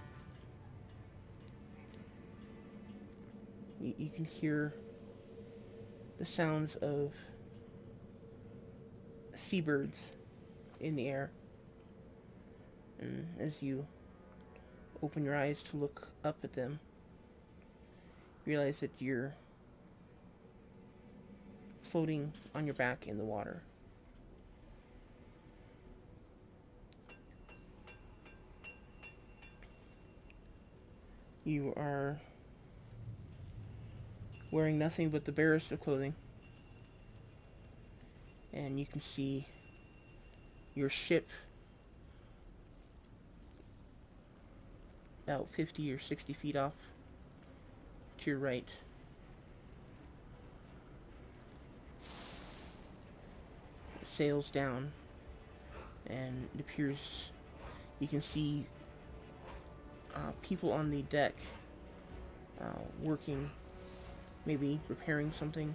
you can hear the sounds of seabirds in the air. And as you open your eyes to look up at them, you realize that you're floating on your back in the water. You are wearing nothing but the barest of clothing, and you can see your ship about 50 or 60 feet off to your right. It sails down, and it appears you can see people on the deck working, maybe repairing something.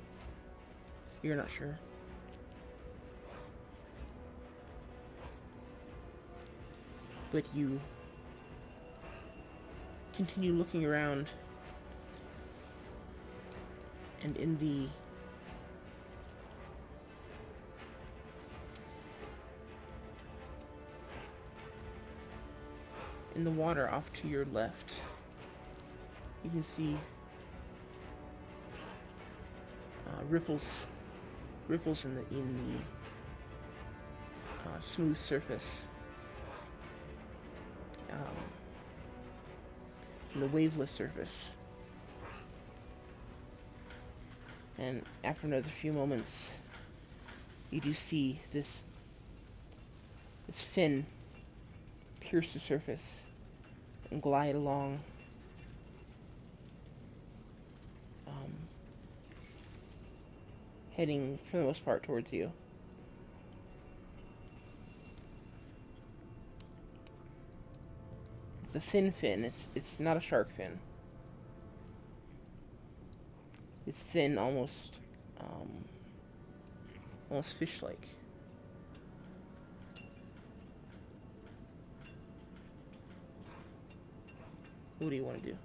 You're not sure. But you continue looking around, and in the water off to your left, you can see ripples in the smooth surface, um, in the waveless surface. And after another few moments, you do see this fin pierce the surface and glide along, um, heading for the most part towards you. It's a thin fin. It's not a shark fin. It's thin, um, almost fish-like. What do you want to do?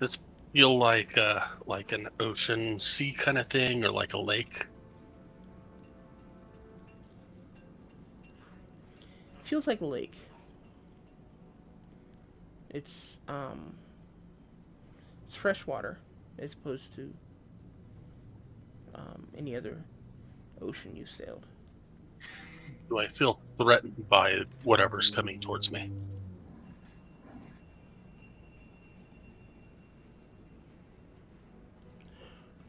Does it feel like an ocean sea kind of thing, or like a lake? Feels like a lake. It's it's fresh water as opposed to any other ocean you sailed. Do I feel threatened by whatever's coming towards me?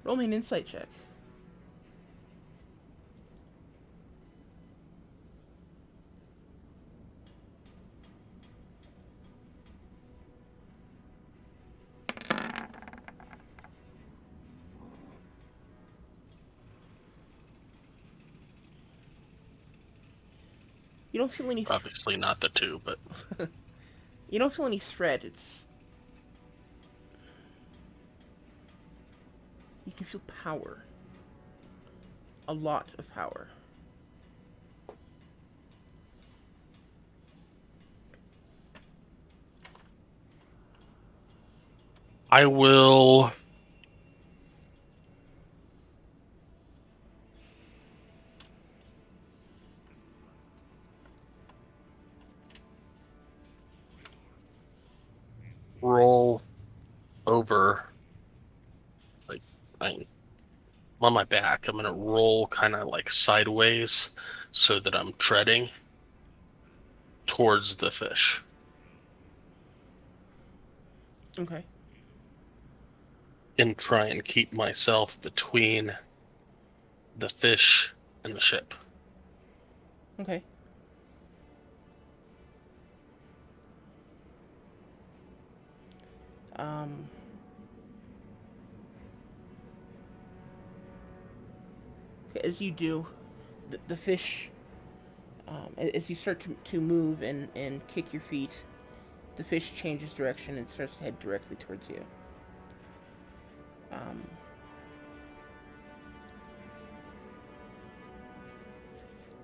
Roll me an insight check. You don't feel any. Obviously not the 2, but You don't feel any threat. You can feel power. A lot of power. I will roll over, like, I'm on my back. I'm gonna roll kind of like sideways so that I'm treading towards the fish. Okay. And try and keep myself between the fish and the ship. Okay. As you do, the fish, as you start to move and kick your feet, the fish changes direction and starts to head directly towards you.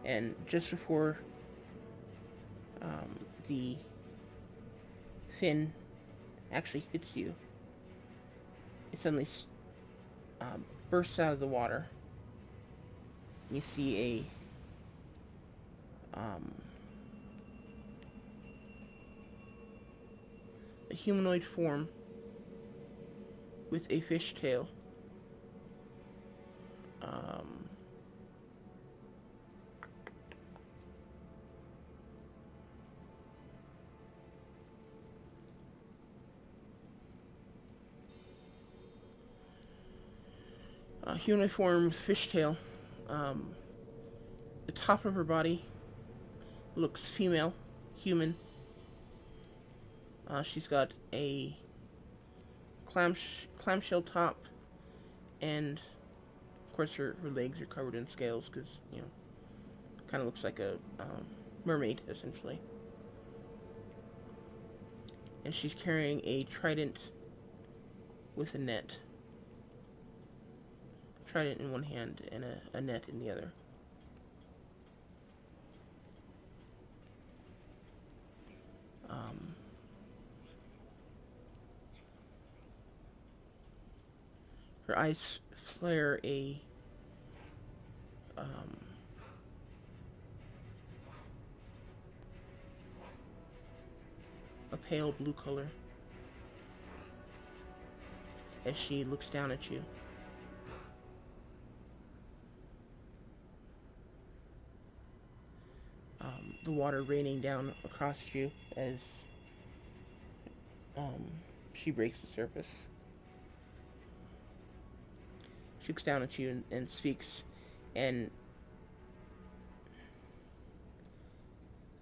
And just before the fin actually hits you, it suddenly bursts out of the water. You see a humanoid form with a fish tail. Humanoid form with fish tail. The top of her body looks female, human. She's got a clamshell top, and of course her legs are covered in scales because, kind of looks like a mermaid, essentially. And she's carrying a trident with a net. Trident in one hand and a net in the other. Her eyes flare a pale blue color as she looks down at you. The water raining down across you as she breaks the surface. She looks down at you and speaks, and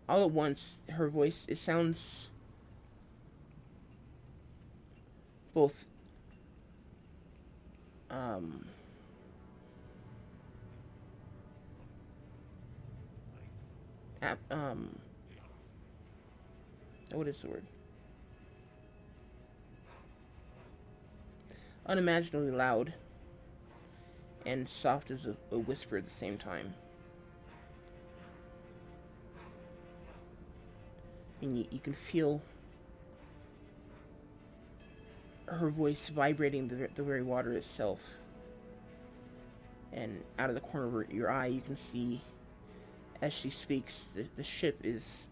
all at once, her voice, it sounds both ap- what is the word? Unimaginably loud and soft as a whisper at the same time. And you can feel her voice vibrating the very water itself. And out of the corner of your eye, you can see, as she speaks, the ship is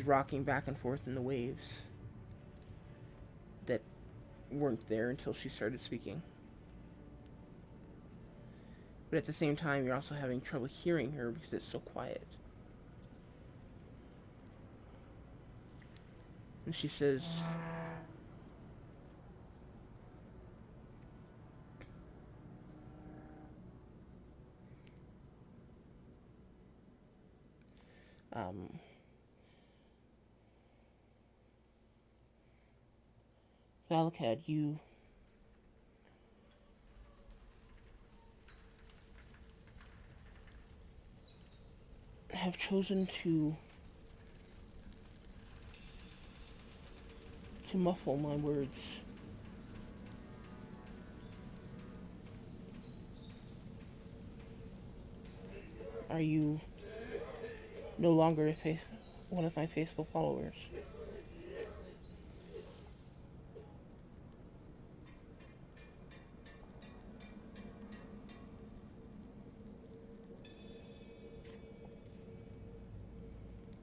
rocking back and forth in the waves that weren't there until she started speaking. but at the same time, you're also having trouble hearing her because it's so quiet. And she says, um, Valakad, you have chosen to muffle my words. Are you no longer one of my faithful followers?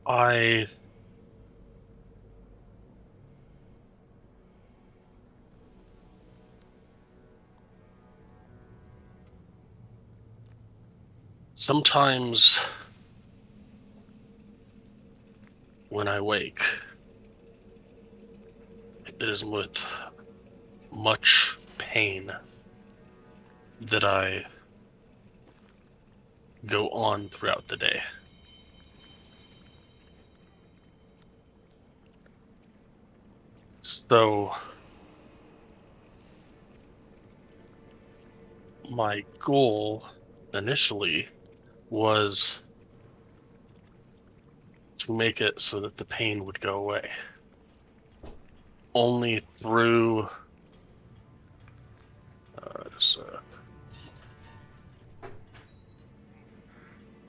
I sometimes when I wake, it is with much pain that I go on throughout the day. So my goal initially was to make it so that the pain would go away. Only through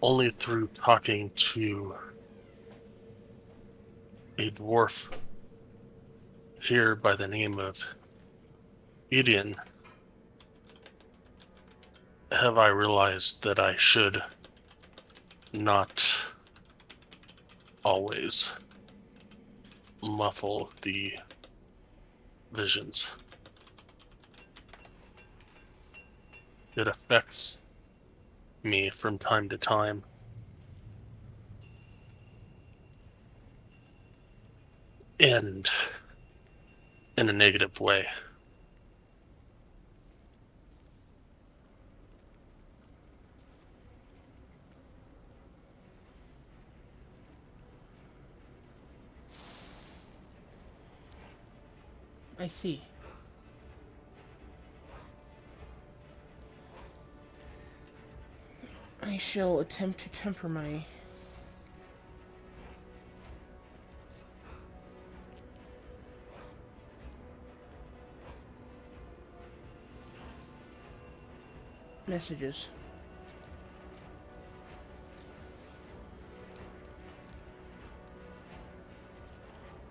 only through talking to a dwarf here by the name of Edian have I realized that I should not always muffle the visions. It affects me from time to time. And in a negative way. I see. I shall attempt to temper my messages.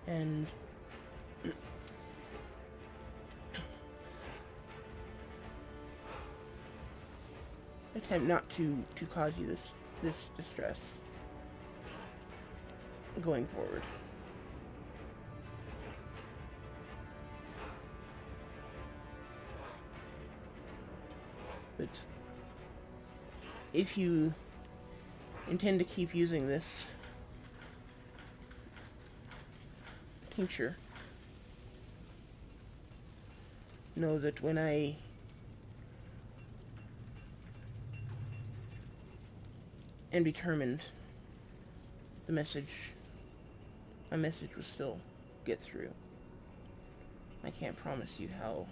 And attempt not to cause you this distress going forward. But if you intend to keep using this tincture, know that when I am determined, my message will still get through. I can't promise you how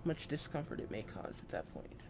much discomfort it may cause at that point.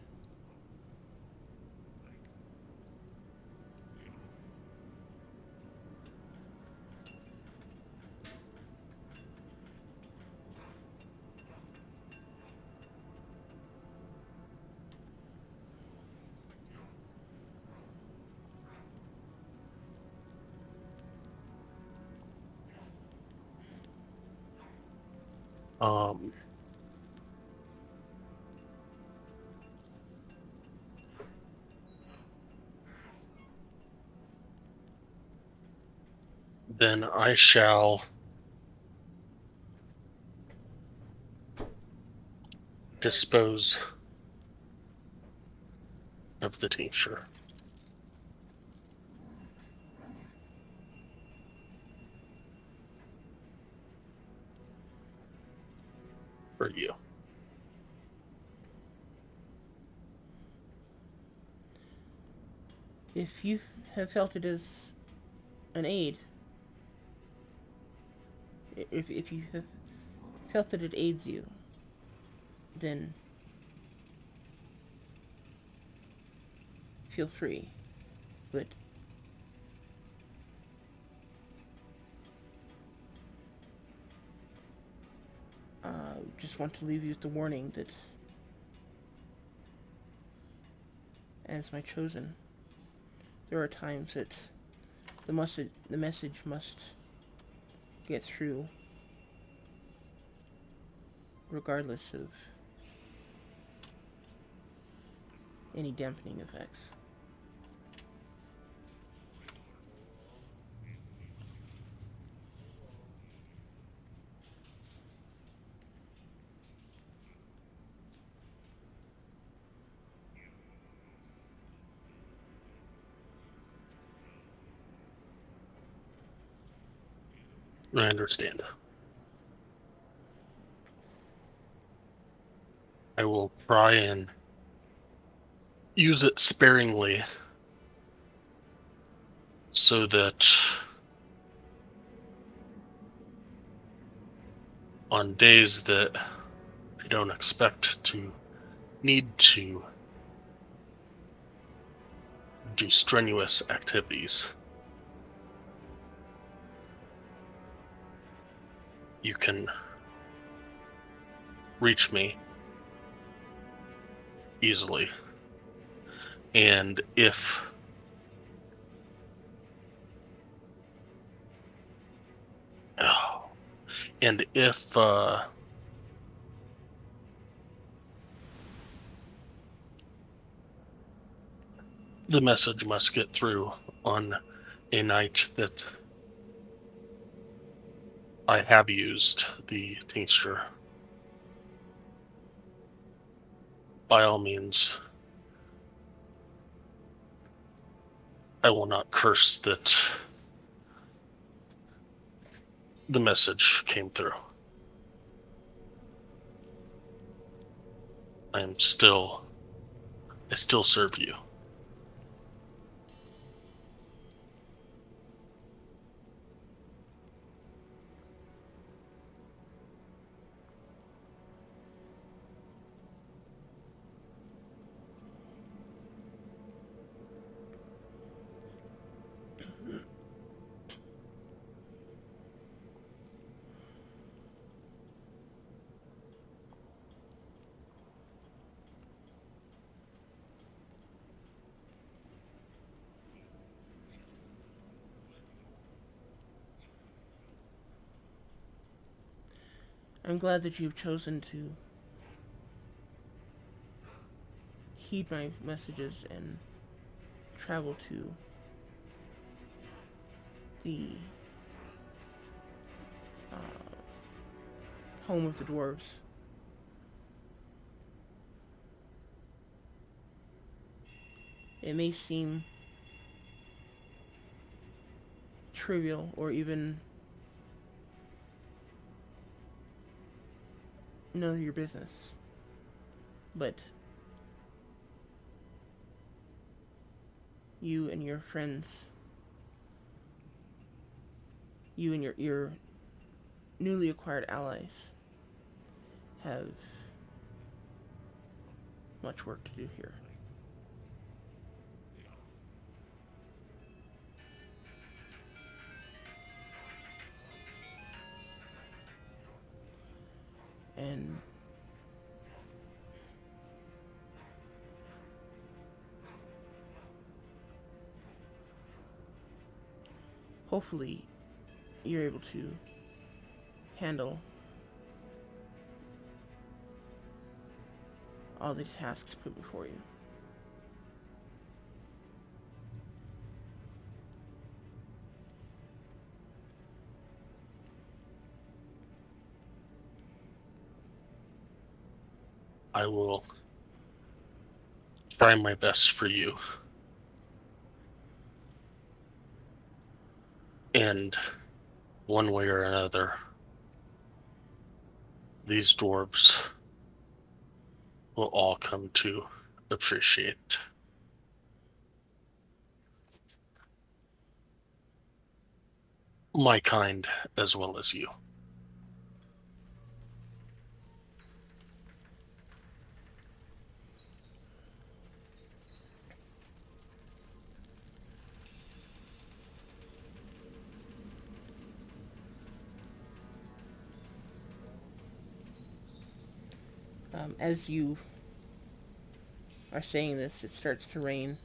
Then I shall dispose of the tincture. For you. If you have felt it as an aid, if you have felt that it aids you, then feel free. But just want to leave you with the warning that, as my chosen, there are times that the message must get through, regardless of any dampening effects. I understand. I will try and use it sparingly so that on days that I don't expect to need to do strenuous activities, you can reach me easily. And if the message must get through on a night that I have used the tincture, by all means, I will not curse that the message came through. I still serve you. I'm glad that you've chosen to heed my messages and travel to the home of the dwarves. It may seem trivial or even none of your business, but you and your friends, you and your newly acquired allies have much work to do here. And hopefully you're able to handle all the tasks put before you. I will try my best for you. And one way or another, these dwarves will all come to appreciate my kind as well as you. As you are saying this, it starts to rain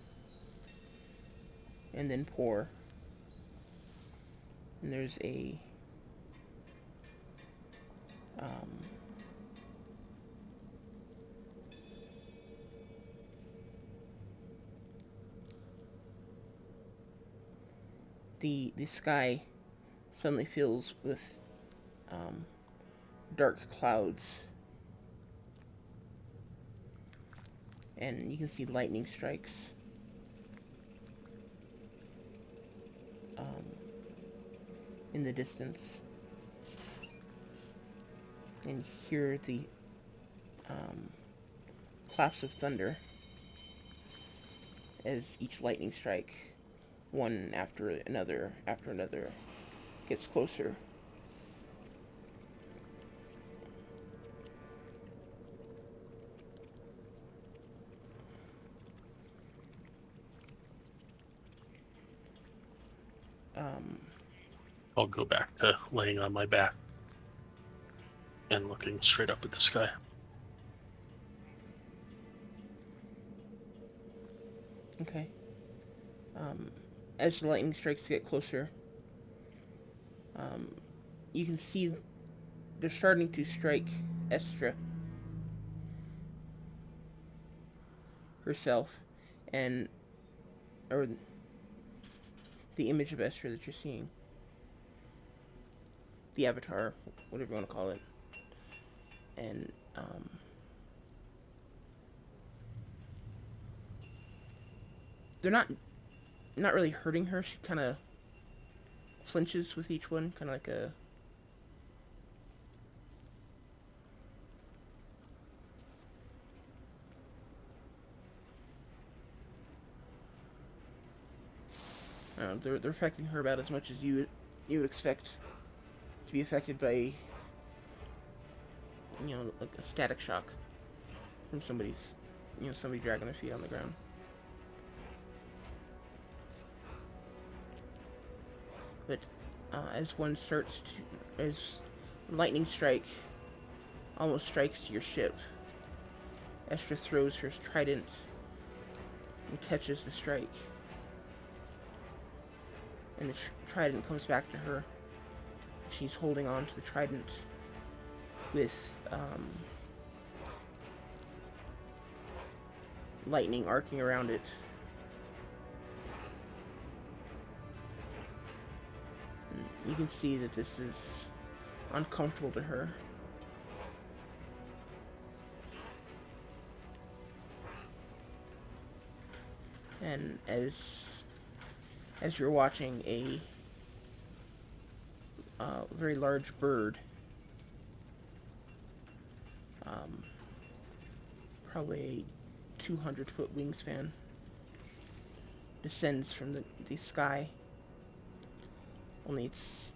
and then pour. And there's um, the sky suddenly fills with um, dark clouds, and you can see lightning strikes um, in the distance, and you hear the um, claps of thunder as each lightning strike, one after another, gets closer. Um, I'll go back to laying on my back and looking straight up at the sky. okay. Um, as the lightning strikes get closer, um, you can see they're starting to strike Estra herself, and or the image of Estra that you're seeing, the avatar, whatever you want to call it, and they're not really hurting her. She kind of flinches with each one, kind of like a I don't know, they're affecting her about as much as you would expect to be affected by like a static shock from somebody dragging their feet on the ground. But as one starts to as lightning strike almost strikes your ship, Estra throws her trident and catches the strike, and the trident comes back to her. She's holding on to the trident with lightning arcing around it. And you can see that this is uncomfortable to her. And as you're watching, a very large bird, probably a 200-foot wingspan, descends from the sky. Only it's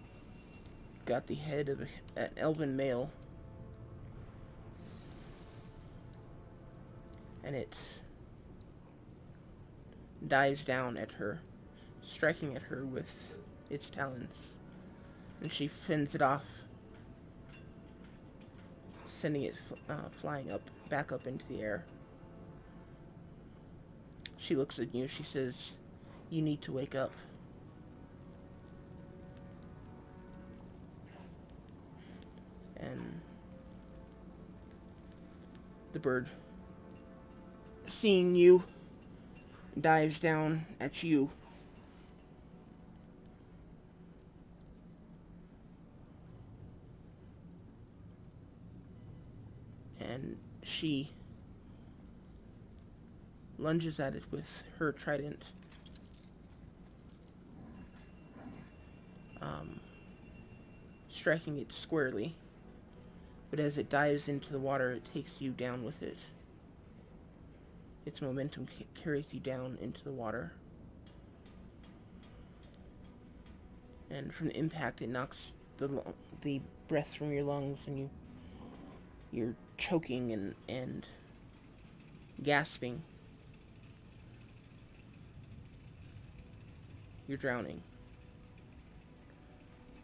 got the head of an elven male, and it dives down at her, striking at her with its talons, and she fends it off, sending it flying back up into the air. She looks at you. She says, "You need to wake up." And the bird, seeing you, dives down at you. And she lunges at it with her trident. Striking it squarely. But as it dives into the water, it takes you down with it. Its momentum carries you down into the water. And from the impact, it knocks the breath from your lungs, and you're choking and gasping. You're drowning.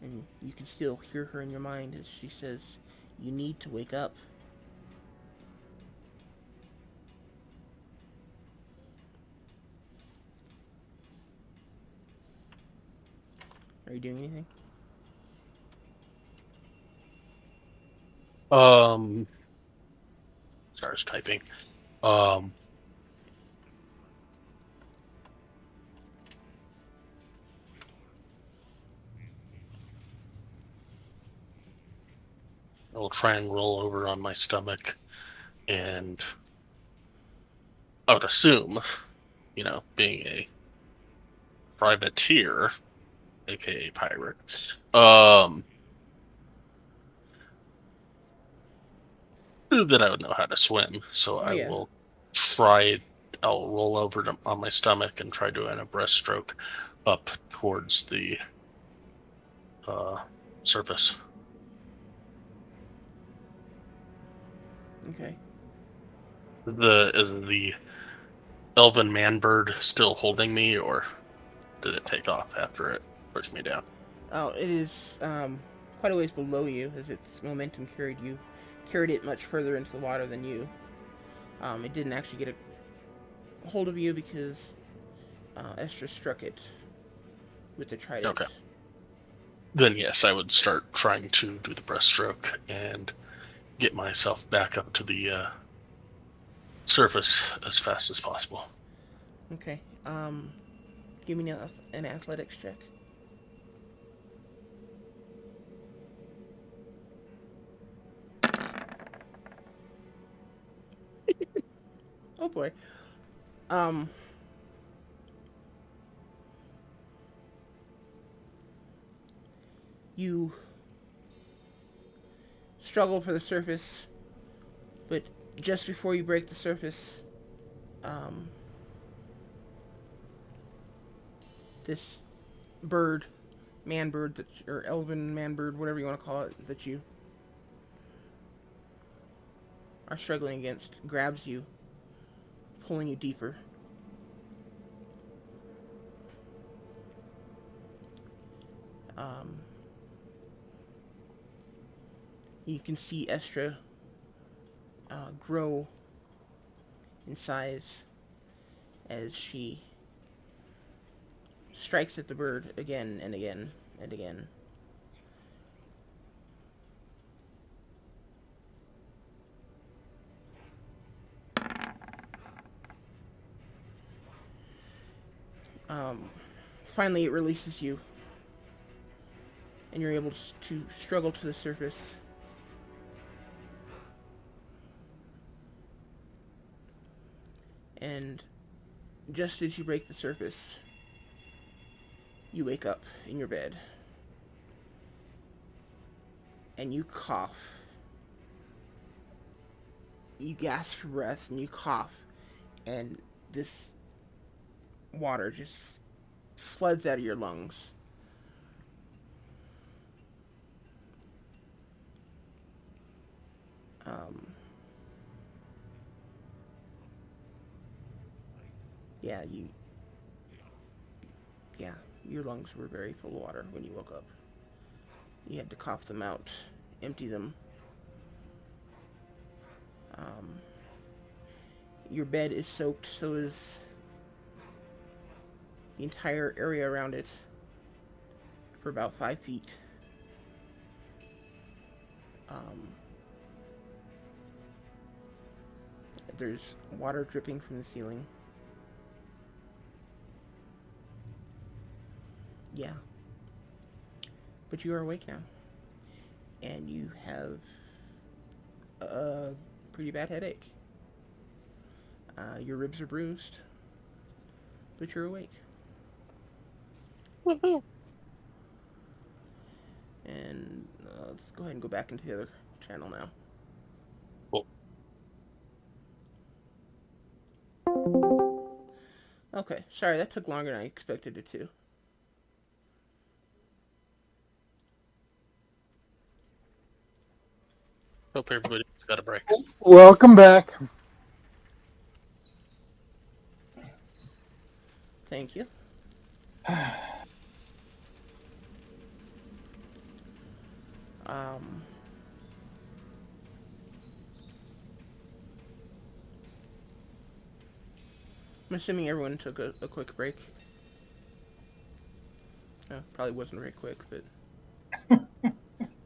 And you can still hear her in your mind as she says, "You need to wake up." Are you doing anything? Sorry, I was typing. Um, I'll try and roll over on my stomach, and I would assume, being a privateer, aka pirate, that I would know how to swim. So Oh, I yeah. will try. I'll roll over on my stomach and try doing a breaststroke up towards the surface. Okay. Is the elven man bird still holding me, or did it take off after it pushed me down? Oh, it is quite a ways below you as its momentum carried it much further into the water than you. It didn't actually get a hold of you because Estra struck it with the Okay. trident. Then yes, I would start trying to do the breaststroke and get myself back up to the surface as fast as possible. Okay. Give me an athletics check. Oh boy. Um, you struggle for the surface, but just before you break the surface, um, this bird, man bird, or elven man bird, whatever you want to call it, that you are struggling against, grabs you, pulling you deeper. Um, you can see Estra grow in size as she strikes at the bird again and again and again. Finally, it releases you, and you're able to struggle to the surface. And just as you break the surface, you wake up in your bed, and you cough. You gasp for breath, and you cough, and this water just floods out of your lungs. Um, yeah, yeah, your lungs were very full of water when you woke up. You had to cough them out, empty them. Um, your bed is soaked, so is the entire area around it for about 5 feet. Um, there's water dripping from the ceiling. Yeah, but you are awake now, and you have a pretty bad headache. Your ribs are bruised, but you're awake. Woohoo. And let's go ahead and go back into the other channel now. Cool. Okay, sorry, that took longer than I expected it to. Hope everybody's got a break. Welcome back. Thank you. Um, I'm assuming everyone took a quick break. Probably wasn't very quick, but I'm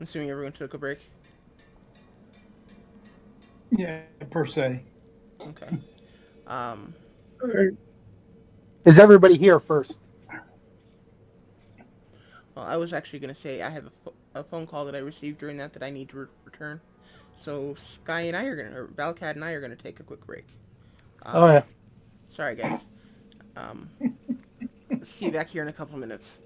assuming everyone took a break. Yeah, per se. Okay. Um, Is everybody here first? well, I was actually going to say I have a phone call that I received during that I need to return. So Sky and I are going to, or Balcat and I are going to take a quick break. Oh yeah. Sorry, guys. Um, see you back here in a couple minutes.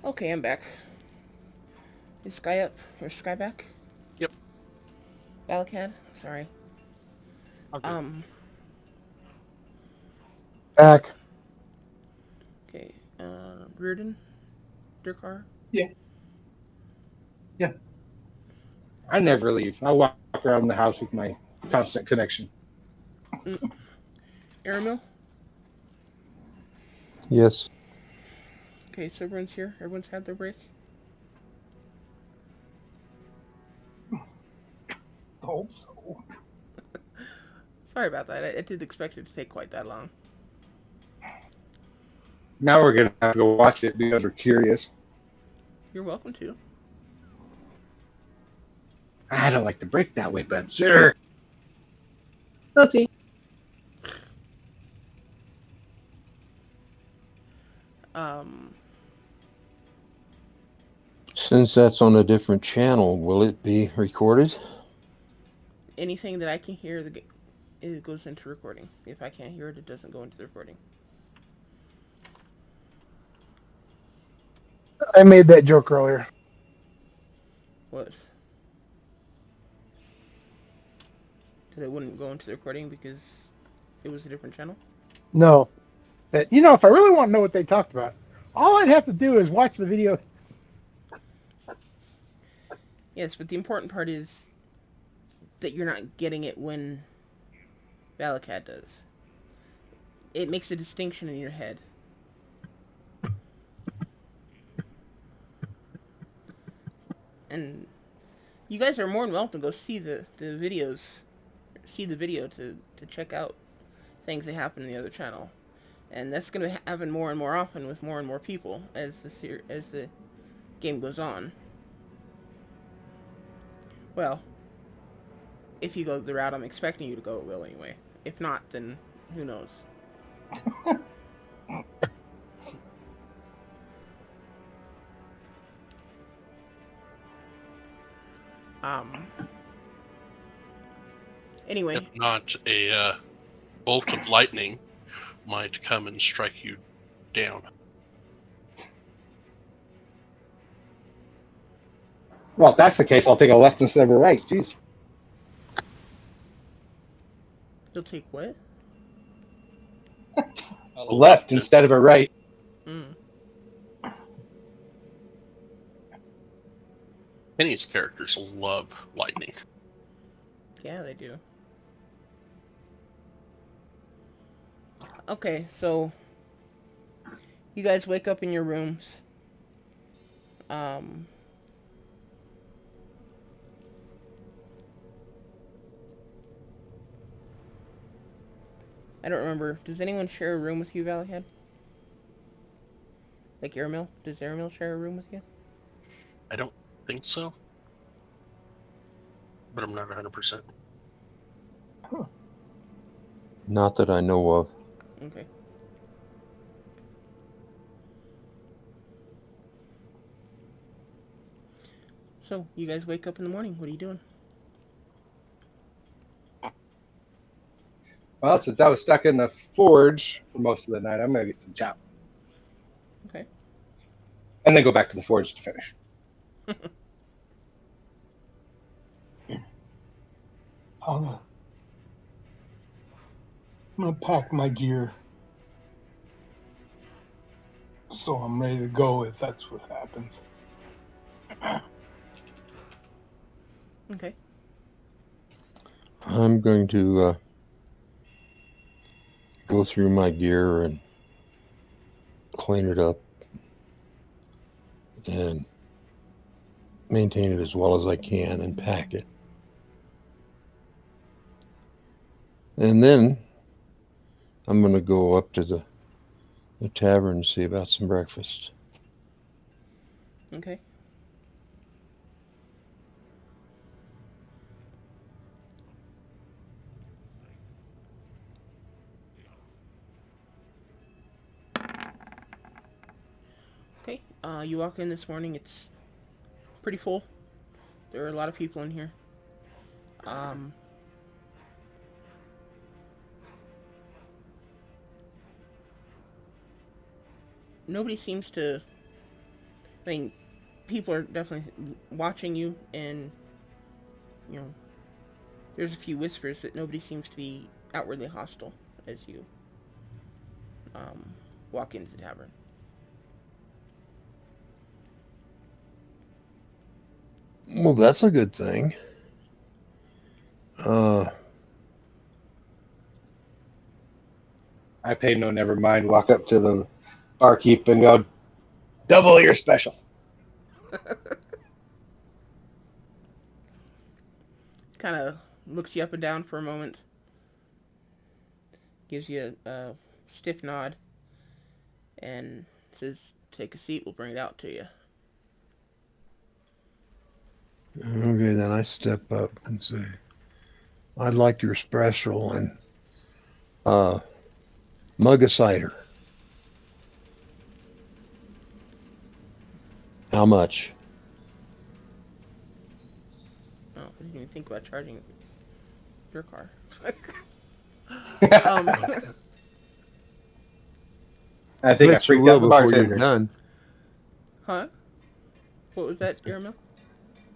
Okay, I'm back. Is Sky up? Or Sky back? Yep. Balcat? Sorry. I'll do. Um, Back. okay. Reardon? Durkar? Yeah. Yeah. I never leave. I walk walk around the house with my constant connection. Aramil? Yes. Okay, so everyone's here. Everyone's had their break. Hope so. Sorry about that. I didn't expect it to take quite that long. Now we're gonna have to go watch it because we're curious. You're welcome to. I don't like to break that way, but sure. Nothing. Um, Since that's on a different channel, will it be recorded? anything that I can hear, it goes into recording. If I can't hear it, it doesn't go into the recording. I made that joke earlier. What? That it wouldn't go into the recording because it was a different channel? No. If I really want to know what they talked about, all I'd have to do is watch the video. Yes, but the important part is that you're not getting it when Valakat does. It makes a distinction in your head. And you guys are more than welcome to go see the videos, see the video to check out things that happen in the other channel. And that's going to happen more and more often with more and more people as the game goes on. Well, if you go the route I'm expecting you to go, it will anyway. If not, then who knows? Um. Anyway, If not, a bolt of lightning might come and strike you down. Well, if that's the case, I'll take a left instead of a right. Jeez. you'll take what? A left instead of a right. Mm. Penny's characters love lightning. Yeah, they do. Okay, so you guys wake up in your rooms. Um, I don't remember. Does anyone share a room with you, Valleyhead? Like Aramil? Does Aramil share a room with you? I don't think so, but I'm not 100%. Not that I know of. Okay. So, you guys wake up in the morning. What are you doing? Well, since I was stuck in the forge for most of the night, I'm gonna get some chow Okay. and then go back to the forge to finish. I'm gonna pack my gear so I'm ready to go if that's what happens. Okay. I'm going to go through my gear and clean it up and maintain it as well as I can and pack it. And then I'm going to go up to the tavern and see about some breakfast. Okay. Okay. You walk in this morning. It's pretty full. There are a lot of people in here. Nobody seems to. I mean, people are definitely watching you, and you know, there's a few whispers, but nobody seems to be outwardly hostile as you walk into the tavern. Well, that's a good thing. Uh, I pay no never mind. Walk up to the barkeep and go, double your special. Kind of looks you up and down for a moment, gives you a stiff nod, and says, "Take a seat. We'll bring it out to you." okay, then I step up and say, I'd like your special and uh, mug of cider. How much? Oh, I didn't even think about charging your car. I um, think I Bet you freaked will out the before you're bartender. done. huh? What was that, Jeremiah?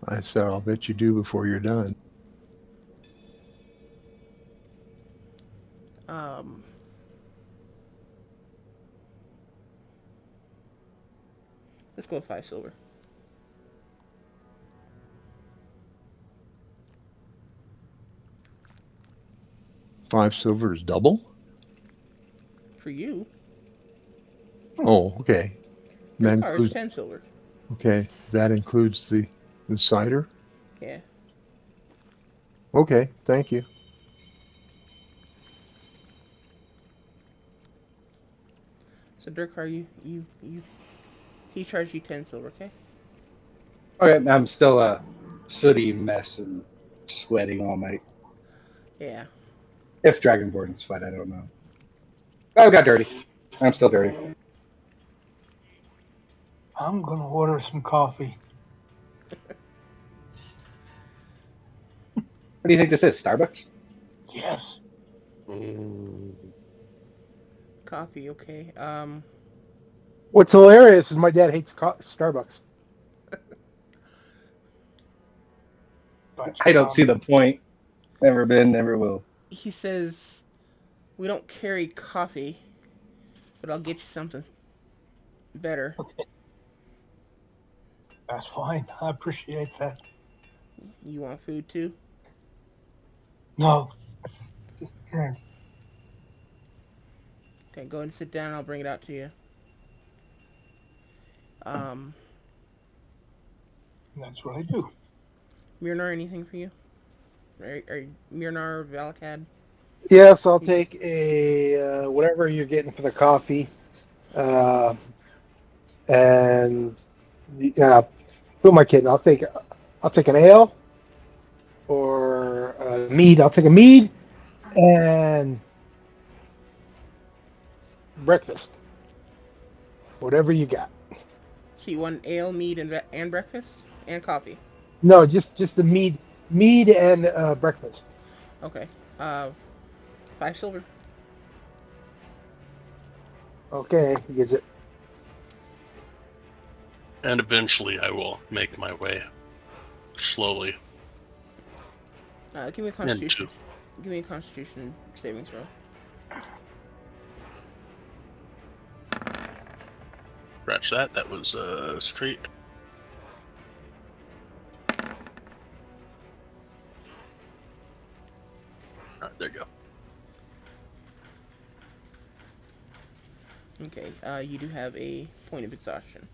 I said, I'll bet you do before you're done. Um, let's go with 5 silver. 5 silver is double? For you, Oh, okay. your That car is includes, 10 silver. okay. That includes the cider? Yeah. Okay, thank you. So Dirk, he charged you 10 silver, okay? Okay, I'm still a sooty mess and sweating all night. Yeah. If Dragonborn sweat, I don't know. I got dirty. I'm still dirty. What I'm gonna order some coffee. do you think this is? Starbucks? Yes. Mm, Coffee, okay. What's hilarious is my dad hates Starbucks. Bunch of I don't see coffee. the point. Never been, never will. He says we don't carry coffee, but I'll get you something better. Okay, that's fine. I appreciate that. You want food too? No, just drink. Okay, go ahead and sit down. I'll bring it out to you. Um, That's what I do. Mirnar, anything for you? Or Mirnar, Valakad? Yes, I'll take a whatever you're getting for the coffee, uh, and who am I kidding? I'll take an ale or a mead. I'll take a mead and breakfast. Whatever you got. So you want ale, mead, and breakfast and coffee? No, just the mead and breakfast. Okay. Uh, 5 silver. Okay, he gets it. and eventually I will make my way slowly Give me a into. Constitution. Give me a Constitution savings throw. Scratch that. That was straight. There you go. Okay. You do have a point of exhaustion.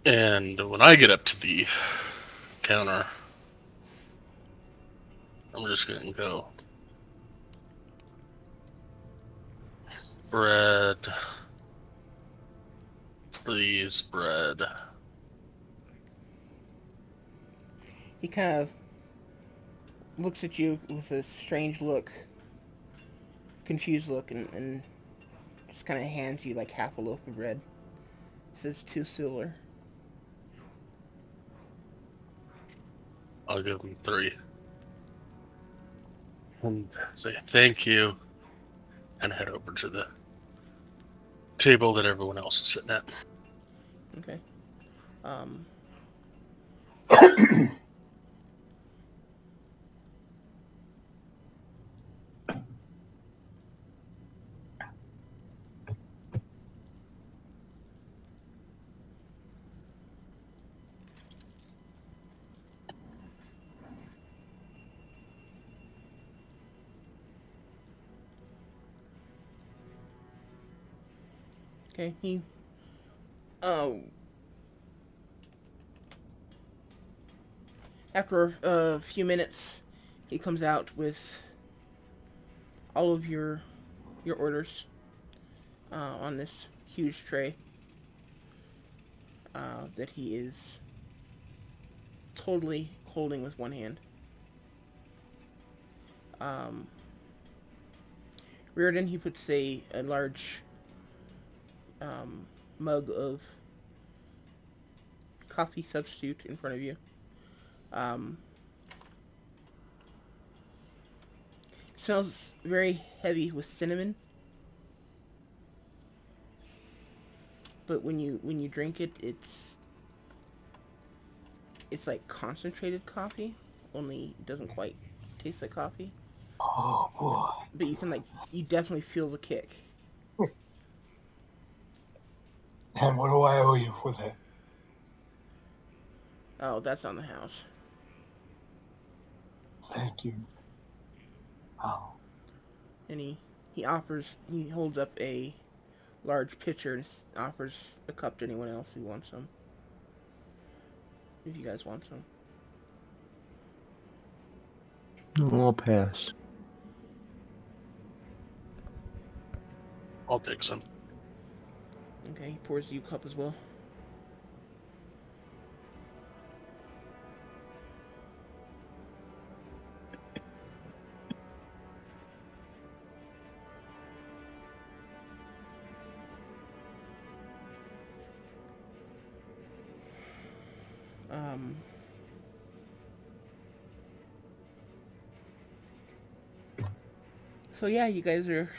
And when I get up to the counter, I'm just gonna go bread, please, bread. He kind of looks at you with a strange look, confused look, and just kind of hands you like half a loaf of bread. Says 2 silver. I'll give him 3 and say thank you and head over to the table that everyone else is sitting at. Okay. Um, Okay, uh, after a few minutes, he comes out with all of your orders on this huge tray that he is totally holding with one hand. Um, Reardon, he puts a large mug of coffee substitute in front of you. Um, it smells very heavy with cinnamon, but when you drink it, it's like concentrated coffee, only it doesn't quite taste like coffee. Oh boy. But you definitely feel the kick. And what do I owe you for that? Oh, that's on the house. Thank you. Oh, And he holds up a large pitcher and offers a cup to anyone else who wants some. If you guys want some. No, I'll pass. I'll take some. Okay, he pours you a cup as well. Um, so yeah, you guys are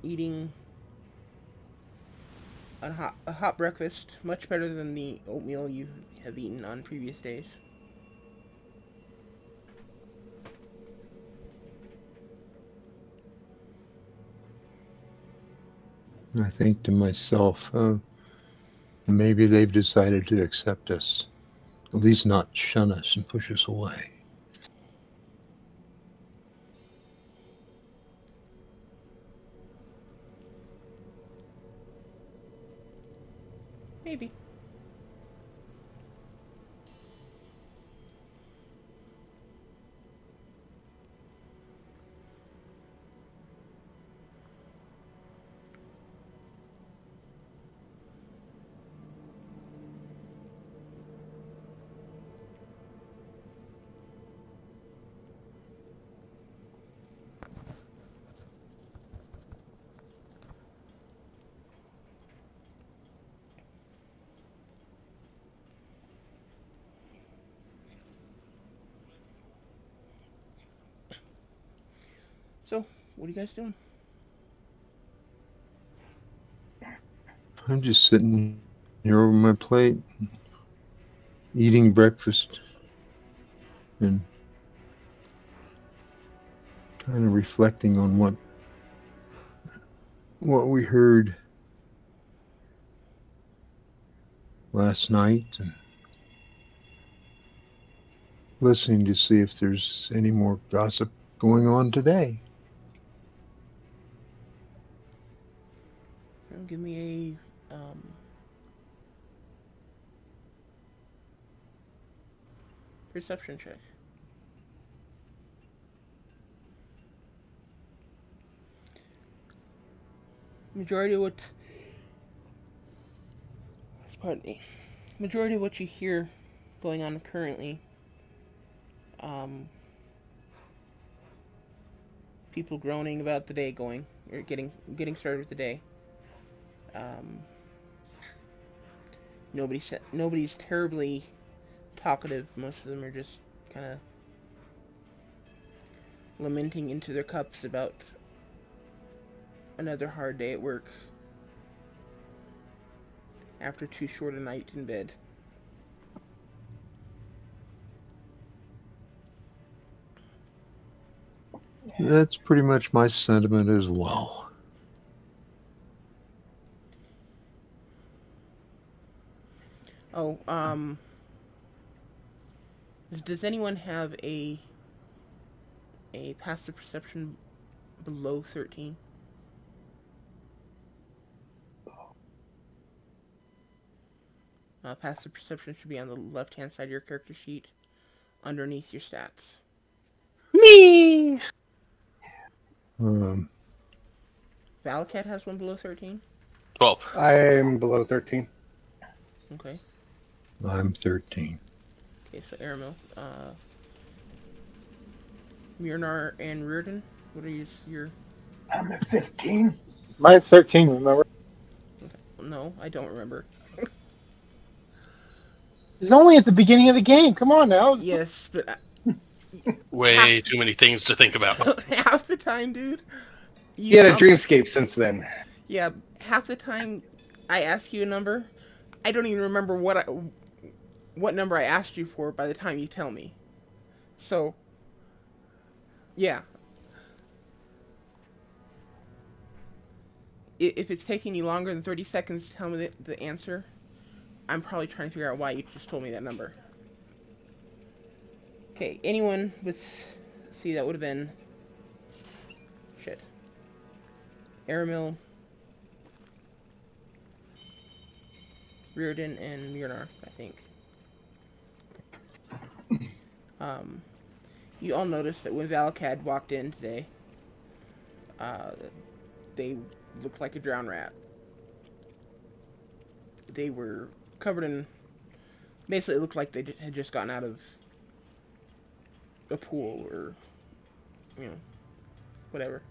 eating a hot breakfast, much better than the oatmeal you have eaten on previous days. I think to myself, maybe they've decided to accept us, at least not shun us and push us away. Maybe. So, what are you guys doing? I'm just sitting here over my plate, eating breakfast, and kind of reflecting on what we heard last night, and listening to see if there's any more gossip going on today. Give me a perception check. Majority of what pardon me. Majority of what you hear going on currently, um, people groaning about the day going or getting started with the day. Um, nobody's terribly talkative. Most of them are just kind of lamenting into their cups about another hard day at work after too short a night in bed. That's pretty much my sentiment as well. Oh, does anyone have a passive perception below 13? Passive perception should be on the left-hand side of your character sheet, underneath your stats. Me. Um, Valcat has one below 13. 12. I'm below 13. Okay. I'm 13. Okay, so Aramil, Myrnar, and Reardon. What are your? I'm at 15. Mine's 13, remember? Okay. No, I don't remember. It's only at the beginning of the game. Come on now. Yes, but Way too many things to think about. half the time, dude, He you had a tell dreamscape since then. yeah, half the time I ask you a number, I don't even remember what number I asked you for by the time you tell me. So, yeah, if it's taking you longer than 30 seconds to tell me the answer, I'm probably trying to figure out why you just told me that number. Okay, anyone with... See, that would have been... Shit. Aramil, Reardon, and Myrnar, I think. You all noticed that when Valakad walked in today, they looked like a drowned rat. They were covered in... Basically, it looked like they had just gotten out of a pool or, whatever.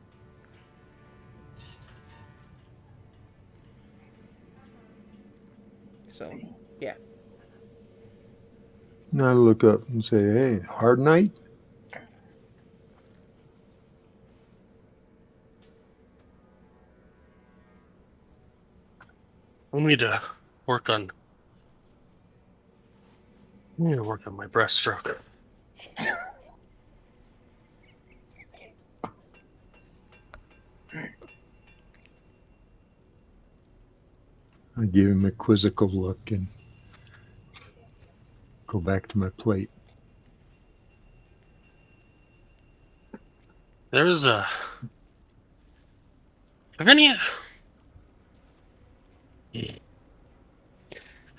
So, yeah. Now I look up and say, hey, hard night? I need to work on. I need to work on my breaststroke. I give him a quizzical look and go back to my plate. There's a. Have any?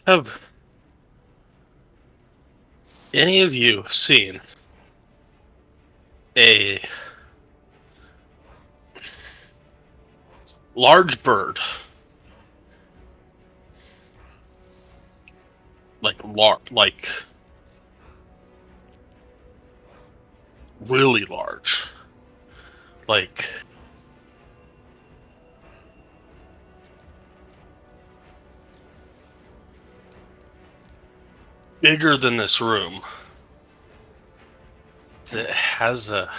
Have any of you seen a large bird? Like really large. Like bigger than this room. That has a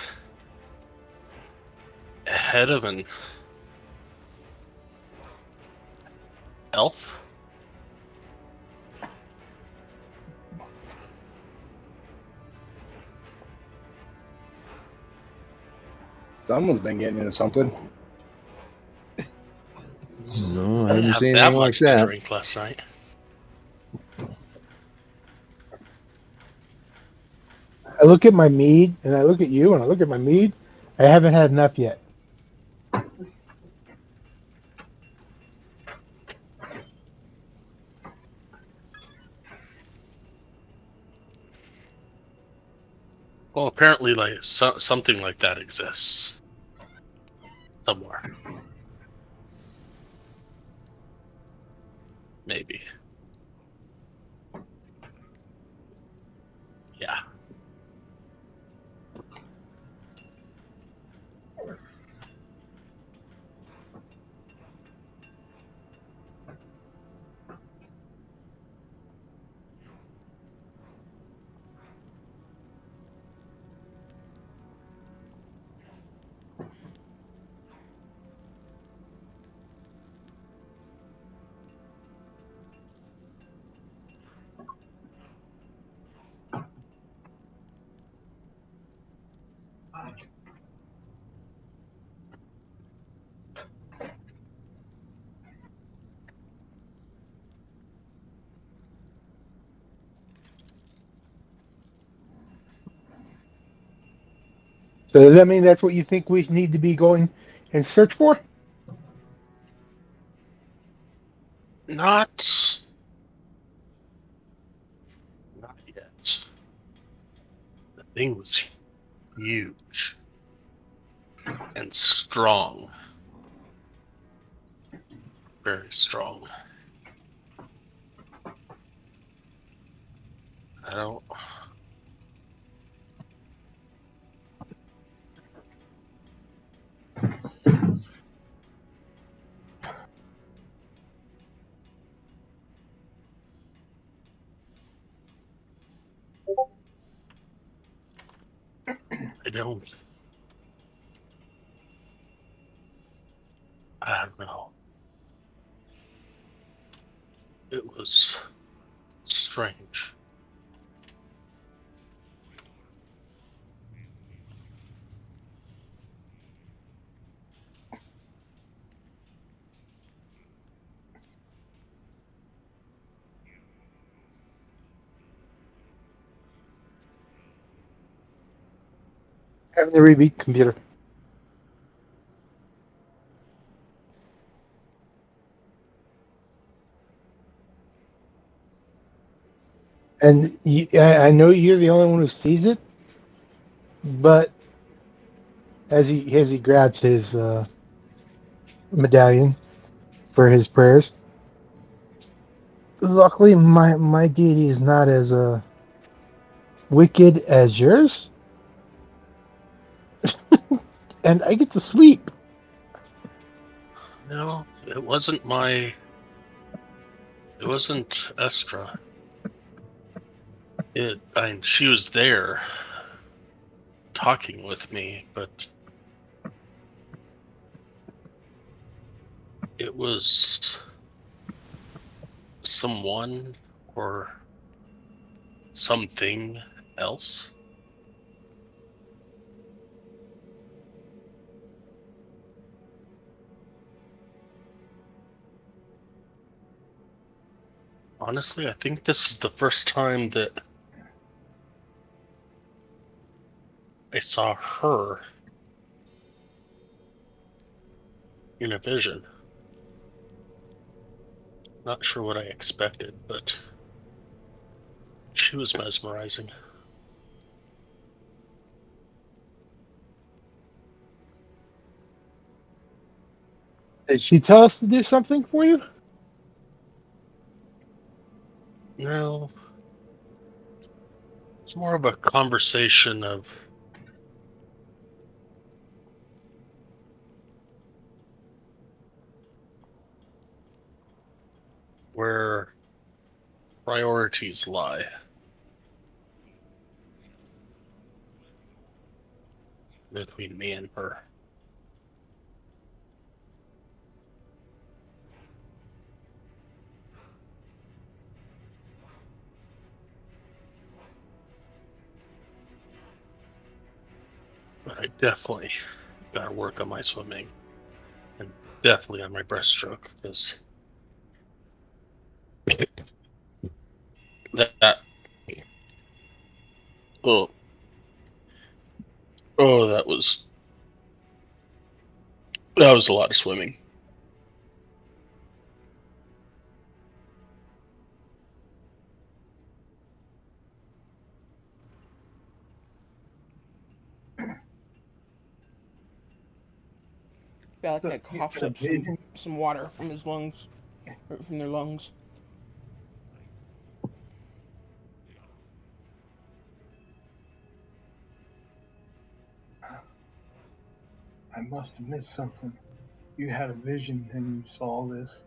head of an elf. Someone's been getting into something. No, I I didn't haven't have seen that anything like much to that. drink last night. I look at my mead, and I look at you, and I look at my mead. I haven't had enough yet. Well, apparently, like something like that exists somewhere. Maybe. Yeah. So does that mean that's what you think we need to be going and search for? Not thing was huge and strong. Very strong. I don't. I don't. I don't know. It was strange. Having the reboot computer. And I know you're the only one who sees it, but as he grabs his medallion for his prayers, luckily my deity is not as wicked as yours, and I get to sleep. No, it wasn't my. It wasn't Estra. She was there talking with me, but it was someone or something else. Honestly, I think this is the first time that I saw her in a vision. Not sure what I expected, but she was mesmerizing. Did she tell us to do something for you? No, it's more of a conversation of where priorities lie between me and her. But I definitely gotta work on my swimming and definitely on my breaststroke because that oh oh that was a lot of swimming. Balak So kind of you coughs had a up vision. some water from his lungs, or from their lungs. I must have missed something. You had a vision and you saw this,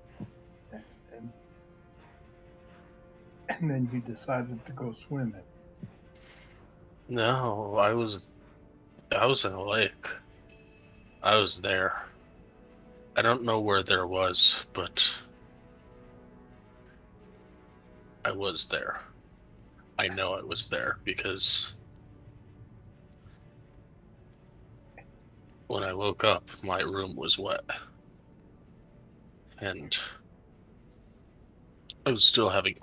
and and, and then you decided to go swimming. No, I was in a lake. I was there. I don't know where there was, but I was there. I know I was there because when I woke up, my room was wet. And I was still having.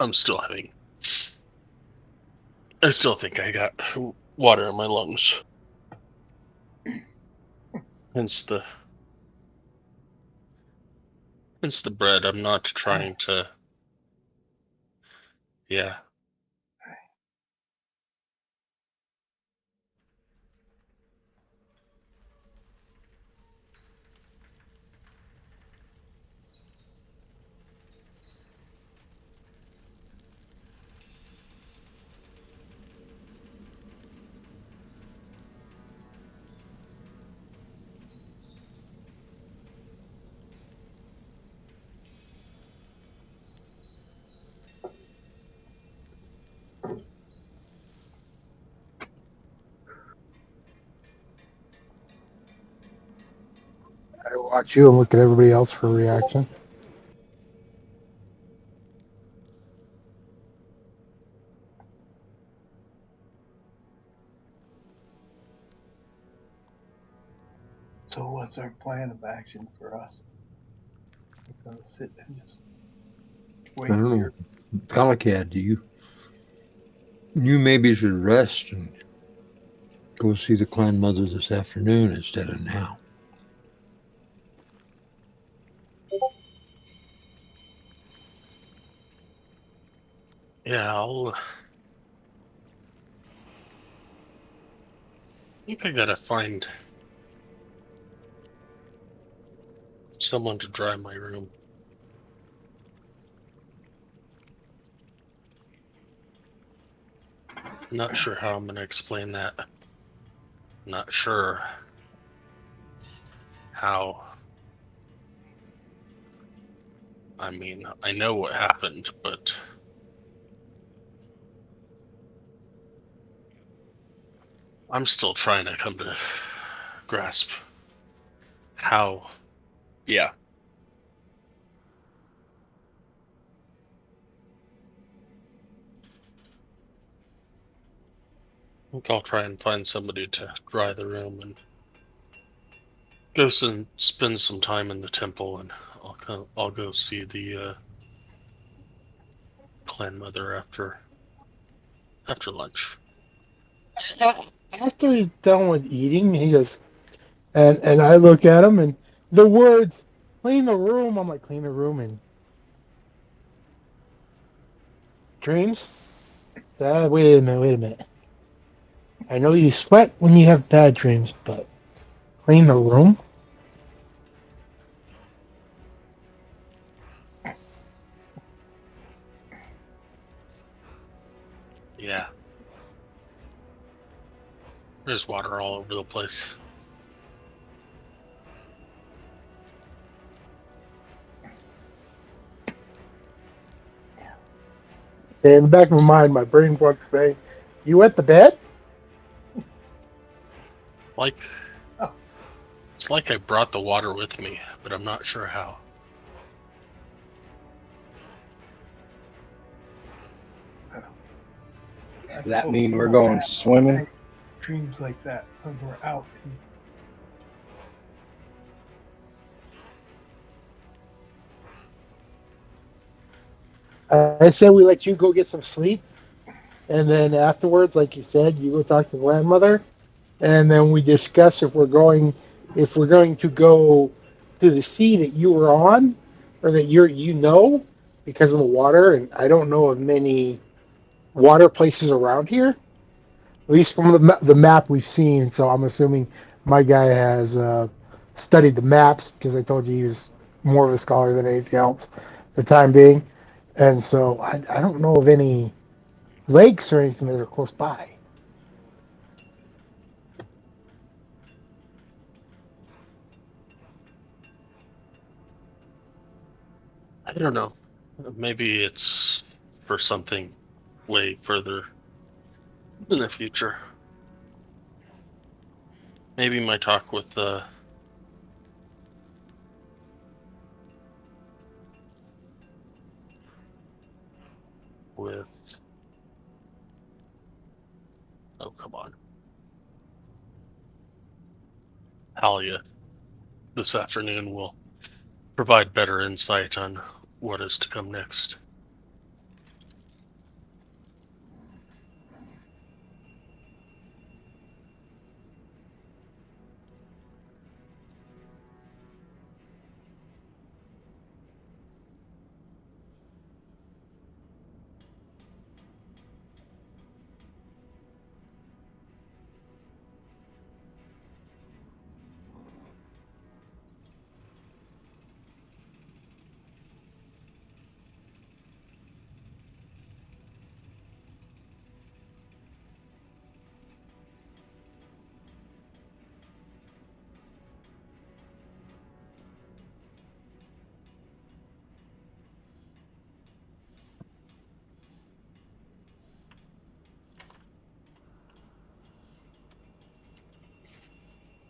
I'm still having. I still think I got water in my lungs. Hence the. Hence the bread. I'm not trying to. Yeah. I watch you and look at everybody else for a reaction. So what's our plan of action for us? We're gonna sit and just I wait don't know. here. Pelican, you maybe should rest and go see the clan mother this afternoon instead of now. Yeah, think I gotta find someone to dry my room. Not sure how I'm gonna explain that. Not sure how. I mean, I know what happened, but I'm still trying to come to grasp how. Yeah, I think I'll try and find somebody to dry the room and spend some time in the temple, and I'll go see the clan mother after lunch. After he's done with eating, he goes, and I look at him, and the words "clean the room." I'm like, clean the room and dreams. Wait a minute, wait a minute. I know you sweat when you have bad dreams, but clean the room? Yeah, there's water all over the place. And in the back of my mind, my brain wants to say, "You wet the bed?" Like Oh, it's like I brought the water with me, but I'm not sure how. I Does that hope mean we we're don't going have swimming? dreams like that when we're out. I said we let you go get some sleep, and then afterwards, like you said, you go talk to the grandmother, and then we discuss if we're going to go to the sea that you were on, or that you know because of the water. And I don't know of many water places around here, at least from the map we've seen. So I'm assuming my guy has studied the maps because I told you he was more of a scholar than anything else, for the time being. And so I don't know of any lakes or anything that are close by. I don't know. Maybe it's for something way further in the future. Maybe my talk with oh come on, Halia this afternoon will provide better insight on what is to come next.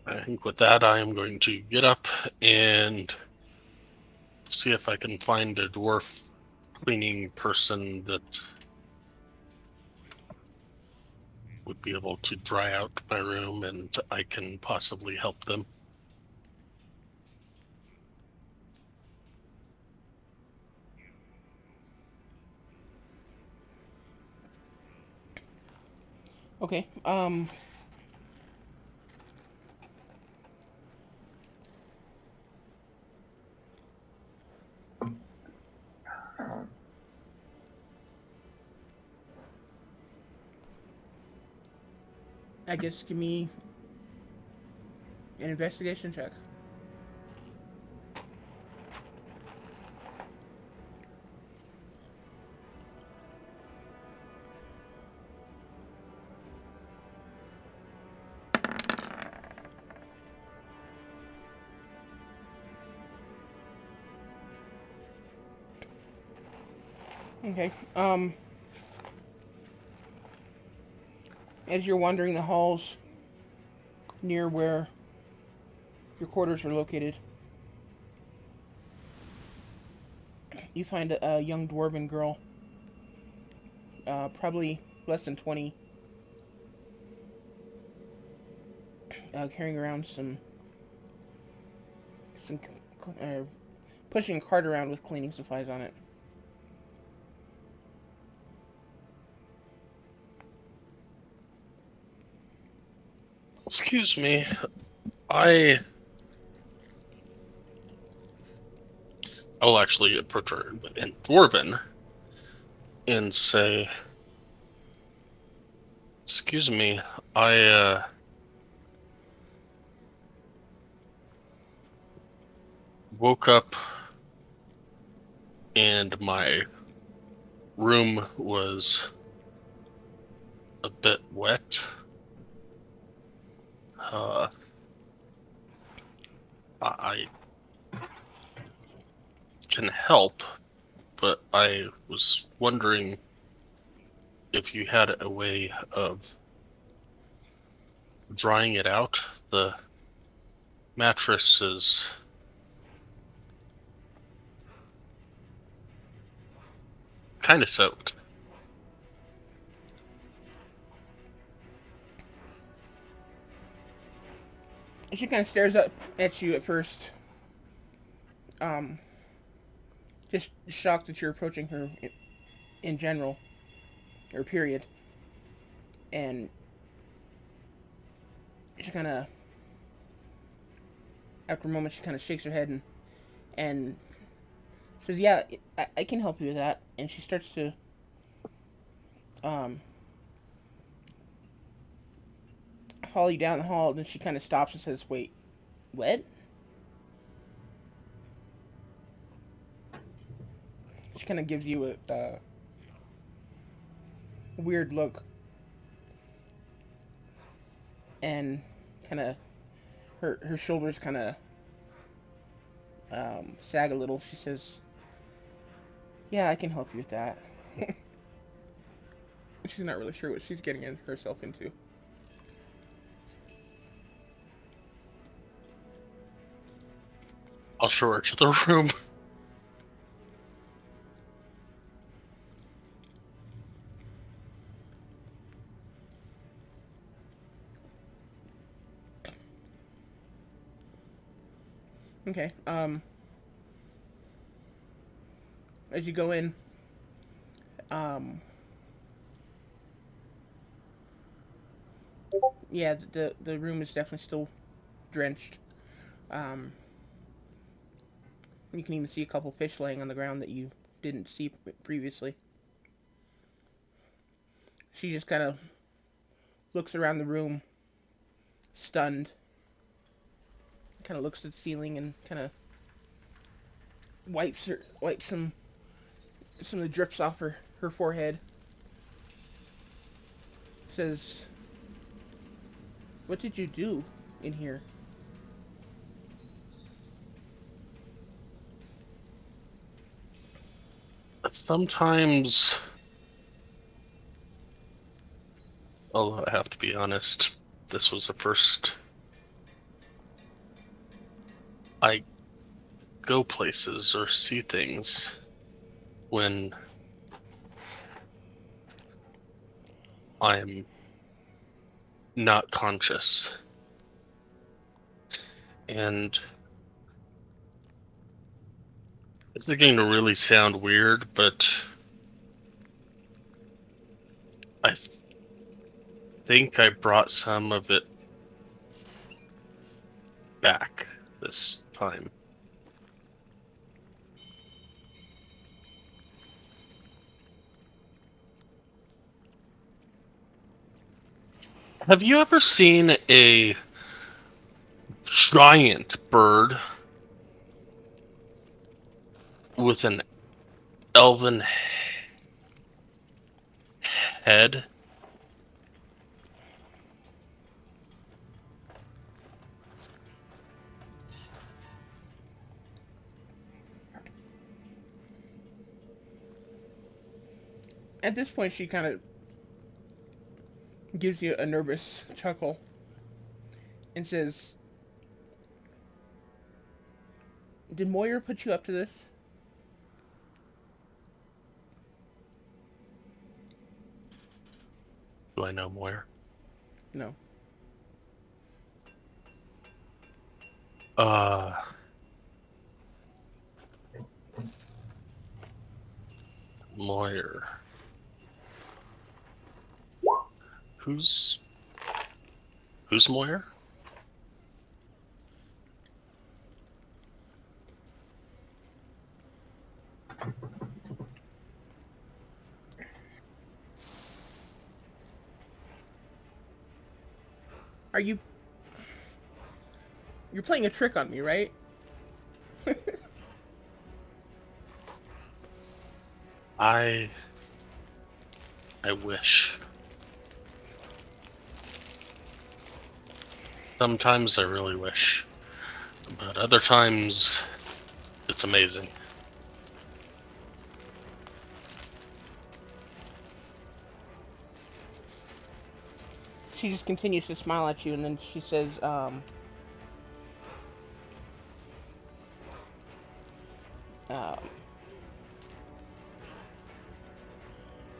I think with that, I am going to get up and see if I can find a dwarf cleaning person that would be able to dry out my room, and I can possibly help them. Okay. I guess give me an investigation check. Okay. As you're wandering the halls near where your quarters are located, you find a young dwarven girl, probably less than 20, carrying around some pushing a cart around with cleaning supplies on it. Excuse me, I will actually approach her in Dwarven and say, "Excuse me, I woke up and my room was a bit wet. Uh, I can help, but I was wondering if you had a way of drying it out. The mattress is kind of soaked." She kind of stares up at you at first, um, just shocked that you're approaching her in general, or period. And she kind of, after a moment, she kind of shakes her head and says, "Yeah, I can help you with that." And she starts to um, follow you down the hall. Then she kind of stops and says, "Wait, what?" She kind of gives you a weird look and kind of her shoulders kind of sag a little. She says, "Yeah, I can help you with that." She's not really sure what she's getting herself into. I'll show her to the room. Okay. As you go in, um, yeah, the room is definitely still drenched. Um, you can even see a couple fish laying on the ground that you didn't see previously. She just kind of looks around the room, stunned. Kind of looks at the ceiling and kind of wipes some of the drips off her forehead. Says, "What did you do in here?" Sometimes, although I have to be honest, this was the first I go places or see things when I'm not conscious. And it's going to really sound weird, but I think I brought some of it back this time. Have you ever seen a giant bird with an elven head? At this point, she kind of gives you a nervous chuckle and says, "Did Moyer put you up to this?" Do I know Moyer? No. Moyer. Who's Moyer? Are you? You're playing a trick on me, right? I wish. Sometimes I really wish. But other times it's amazing. She just continues to smile at you, and then she says, um,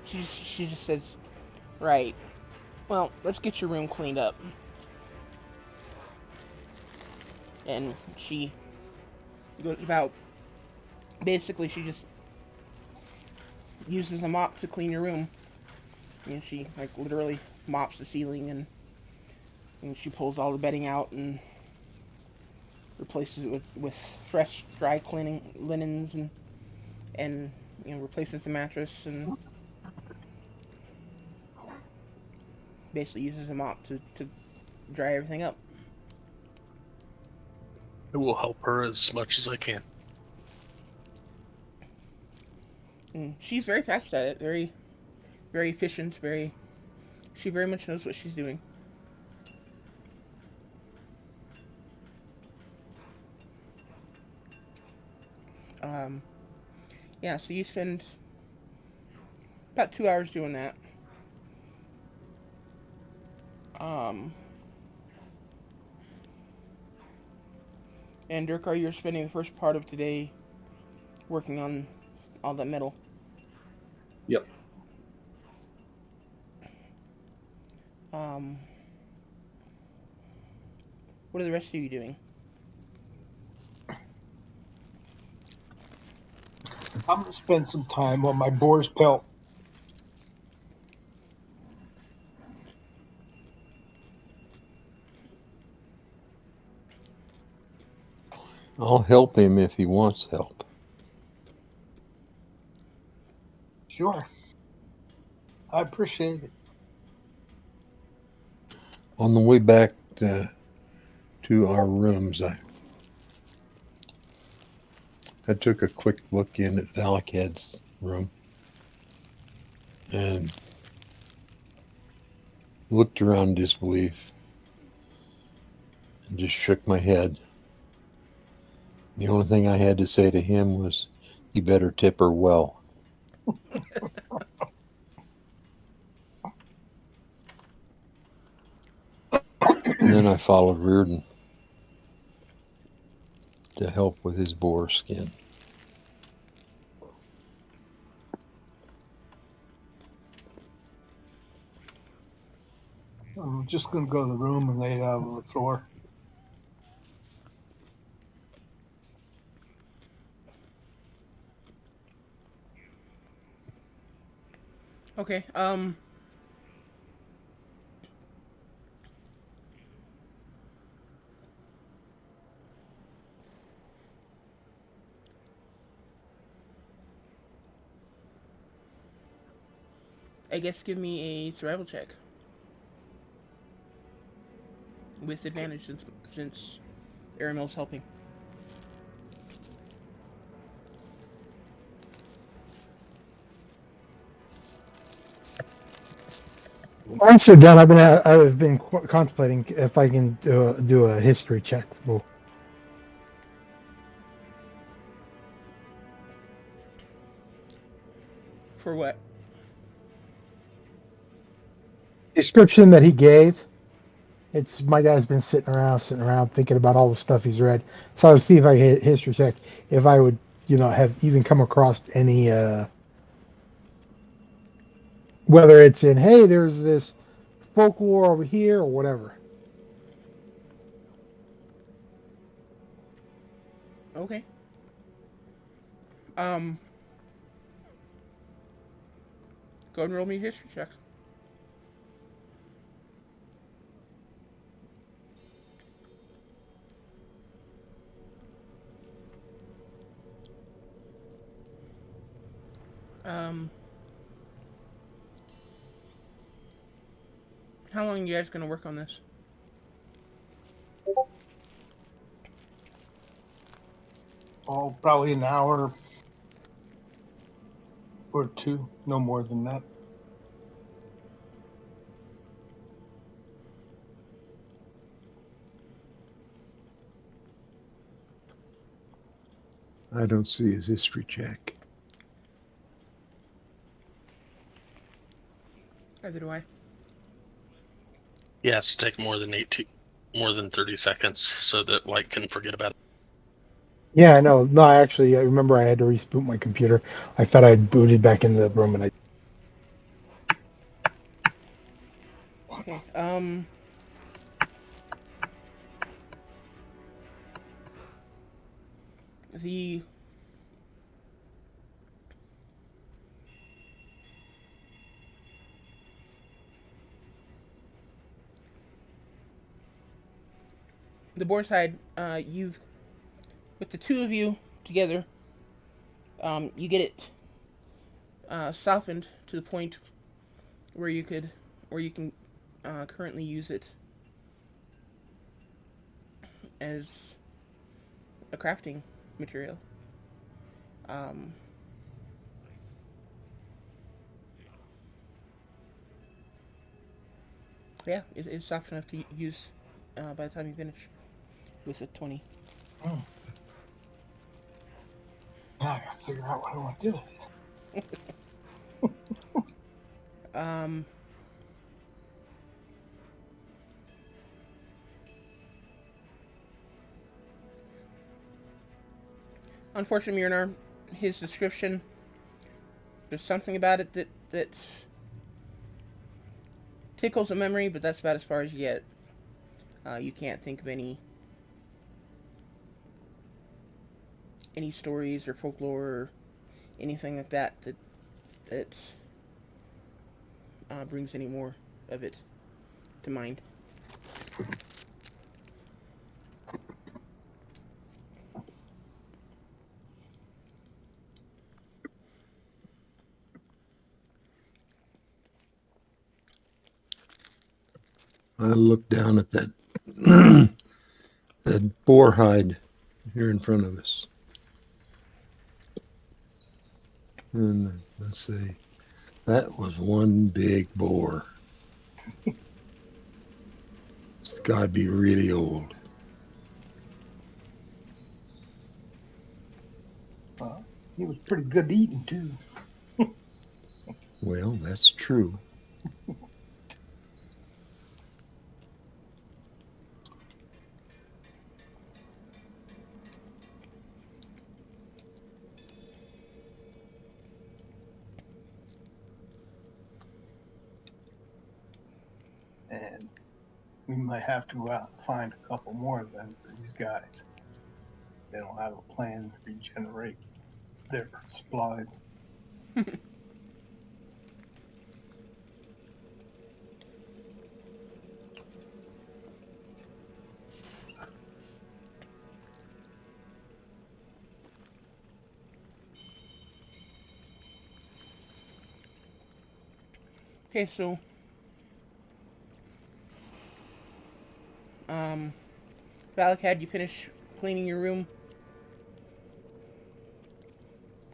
she just says, "Right. Well, let's get your room cleaned up." And she goes about. Basically, she just uses a mop to clean your room. And she like literally mops the ceiling, and she pulls all the bedding out and replaces it with fresh dry cleaning linens, and replaces the mattress, and basically uses a mop to dry everything up. I will help her as much as I can. And she's very fast at it, very very efficient, she very much knows what she's doing. Um, yeah, so you spend about 2 hours doing that. Um, and Durkar, you're spending the first part of today working on all that metal. Yep. Um, what are the rest of you doing? I'm gonna spend some time on my boar's pelt. I'll help him if he wants help. Sure. I appreciate it. On the way back to our rooms, I took a quick look in at Valakad's room and looked around in disbelief and just shook my head. The only thing I had to say to him was, "You better tip her well." And then I followed Reardon to help with his boar skin. I'm just going to go to the room and lay it out on the floor. Okay. I guess give me a survival check with advantage since Aramel's helping. Once they're done, I've been contemplating if I can do a history check. Well, For what? description that he gave. It's my guy's been sitting around thinking about all the stuff he's read. So I'll see if I hit history check if I would, have even come across any whether it's in hey, there's this folklore over here or whatever. Okay. Um. Go ahead and roll me a history check. Um. How long are you guys gonna work on this? Oh, probably an hour or two, no more than that. I don't see his history check. Neither do I. Yeah, it's to take more than 30 seconds so that Light can forget about it. Yeah, I know. No, actually, I remember I had to reboot my computer. I thought I'd booted back into the room, and I. Okay. The the boar side. You've with the two of you together. You get it softened to the point where you can currently use it as a crafting material. Um, yeah, it's soft enough to use by the time you finish with a 20. Hmm. Now I got to figure out what I want to do with it. Um, unfortunately, Myrnar, his description, there's something about it that tickles a memory, but that's about as far as you get. You can't think of any stories or folklore or anything like that brings any more of it to mind. I look down at that that boar hide here in front of us. And let's see, that was one big boar. It's got to be really old. He was pretty good eating, too. Well, that's true. we might have to go out and find a couple more then for these guys. They don't have a plan to regenerate their supplies. Okay, so Valakad, you finish cleaning your room,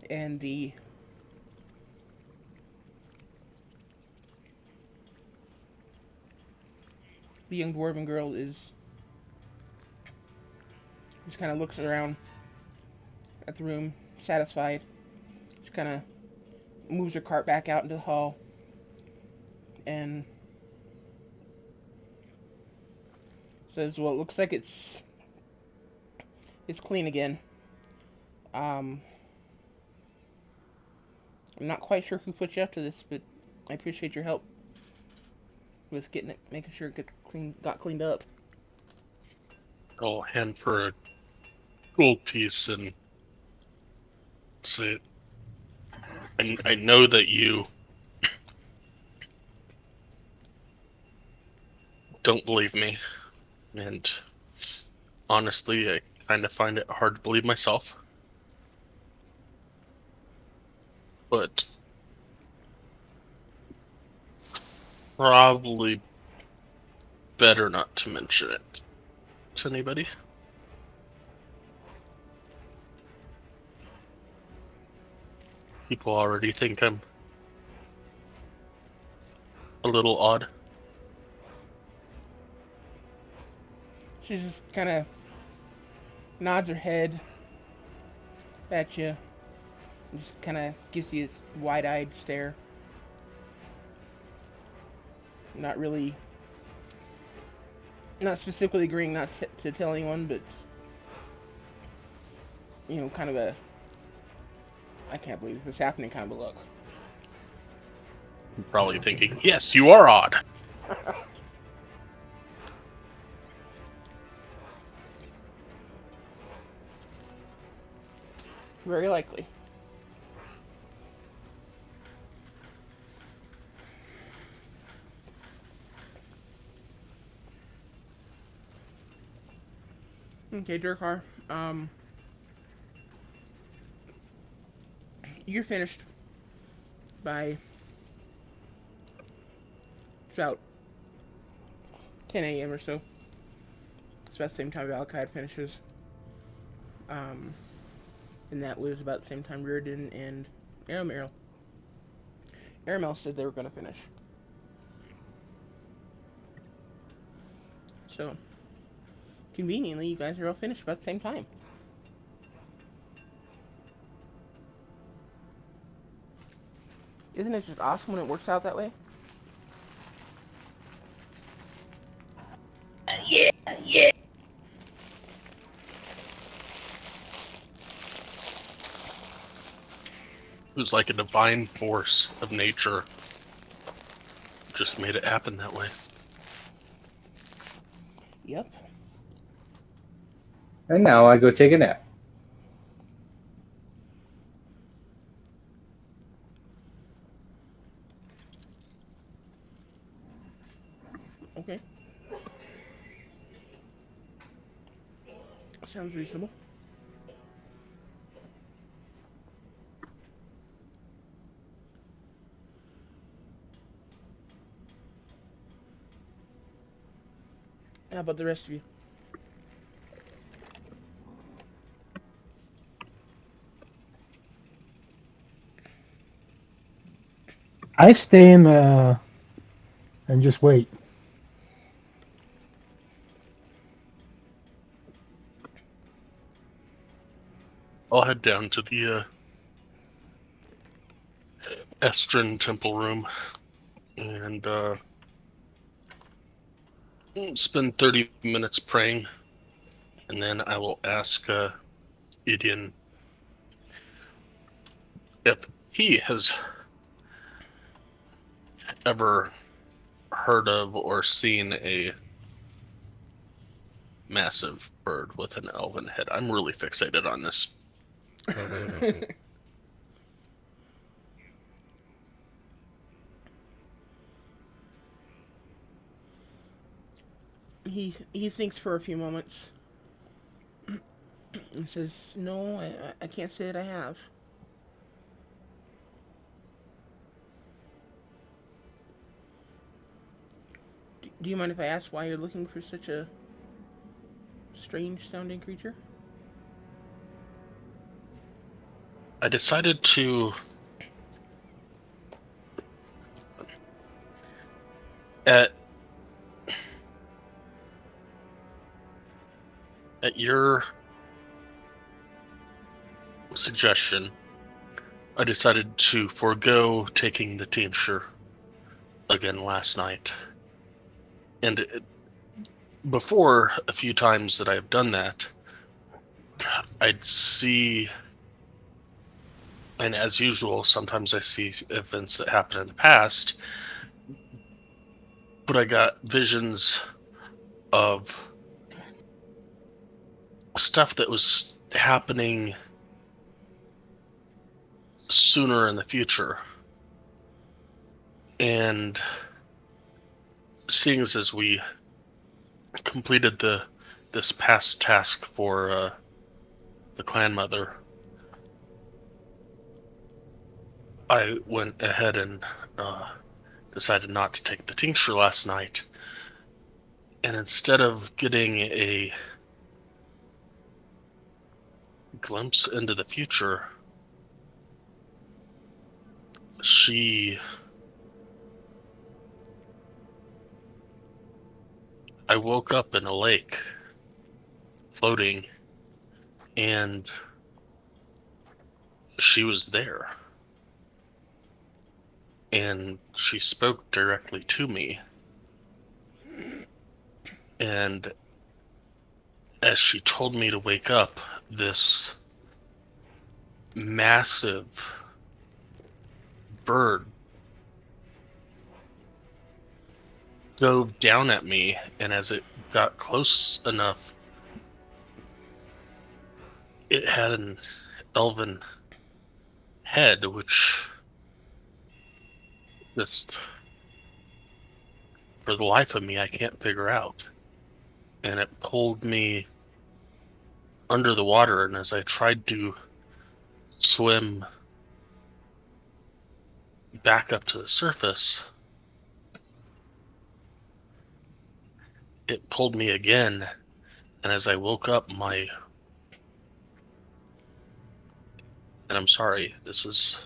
and the young dwarven girl is just kind of looks around at the room, satisfied. She kind of moves her cart back out into the hall and says, "Well, it looks like it's clean again. Um, I'm not quite sure who put you up to this, but I appreciate your help with getting it, making sure it got cleaned up." I'll hand for a gold piece and say, I know that you don't believe me, and honestly, I kind of find it hard to believe myself. But probably better not to mention it to anybody. People already think I'm a little odd. She just kind of nods her head at you and just kind of gives you this wide-eyed stare. Not really, not specifically agreeing not to tell anyone, but kind of a I can't believe this is happening kind of a look. I'm probably thinking, yes, you are odd. Very likely. Okay, Durkar. You're finished by about 10 a.m. or so. It's about the same time Valakad finishes. Um, and that was about the same time Reardon and Aramel said they were going to finish. So, conveniently, you guys are all finished about the same time. Isn't it just awesome when it works out that way? Yeah, yeah. It was like a divine force of nature just made it happen that way. Yep. And now I go take a nap. Okay. Sounds reasonable. How about the rest of you? I stay in the and just wait. I'll head down to the Estrin temple room and spend 30 minutes praying, and then I will ask Idian if he has ever heard of or seen a massive bird with an elven head. I'm really fixated on this. He thinks for a few moments and says, "No, I can't say that I have." Do you mind if I ask why you're looking for such a strange sounding creature? I decided to at your suggestion, I decided to forego taking the tincture again last night. And before, a few times that I've done that, I'd see, and as usual, sometimes I see events that happened in the past, but I got visions of stuff that was happening sooner in the future. And seeing as we completed this past task for the clan mother, I went ahead and decided not to take the tincture last night. And instead of getting a glimpse into the future, I woke up in a lake, floating, and she was there. And she spoke directly to me. And as she told me to wake up, this massive bird dove down at me, and as it got close enough, it had an elven head, which just for the life of me I can't figure out. And it pulled me under the water, and as I tried to swim back up to the surface, it pulled me again. And as I woke up, and I'm sorry, this is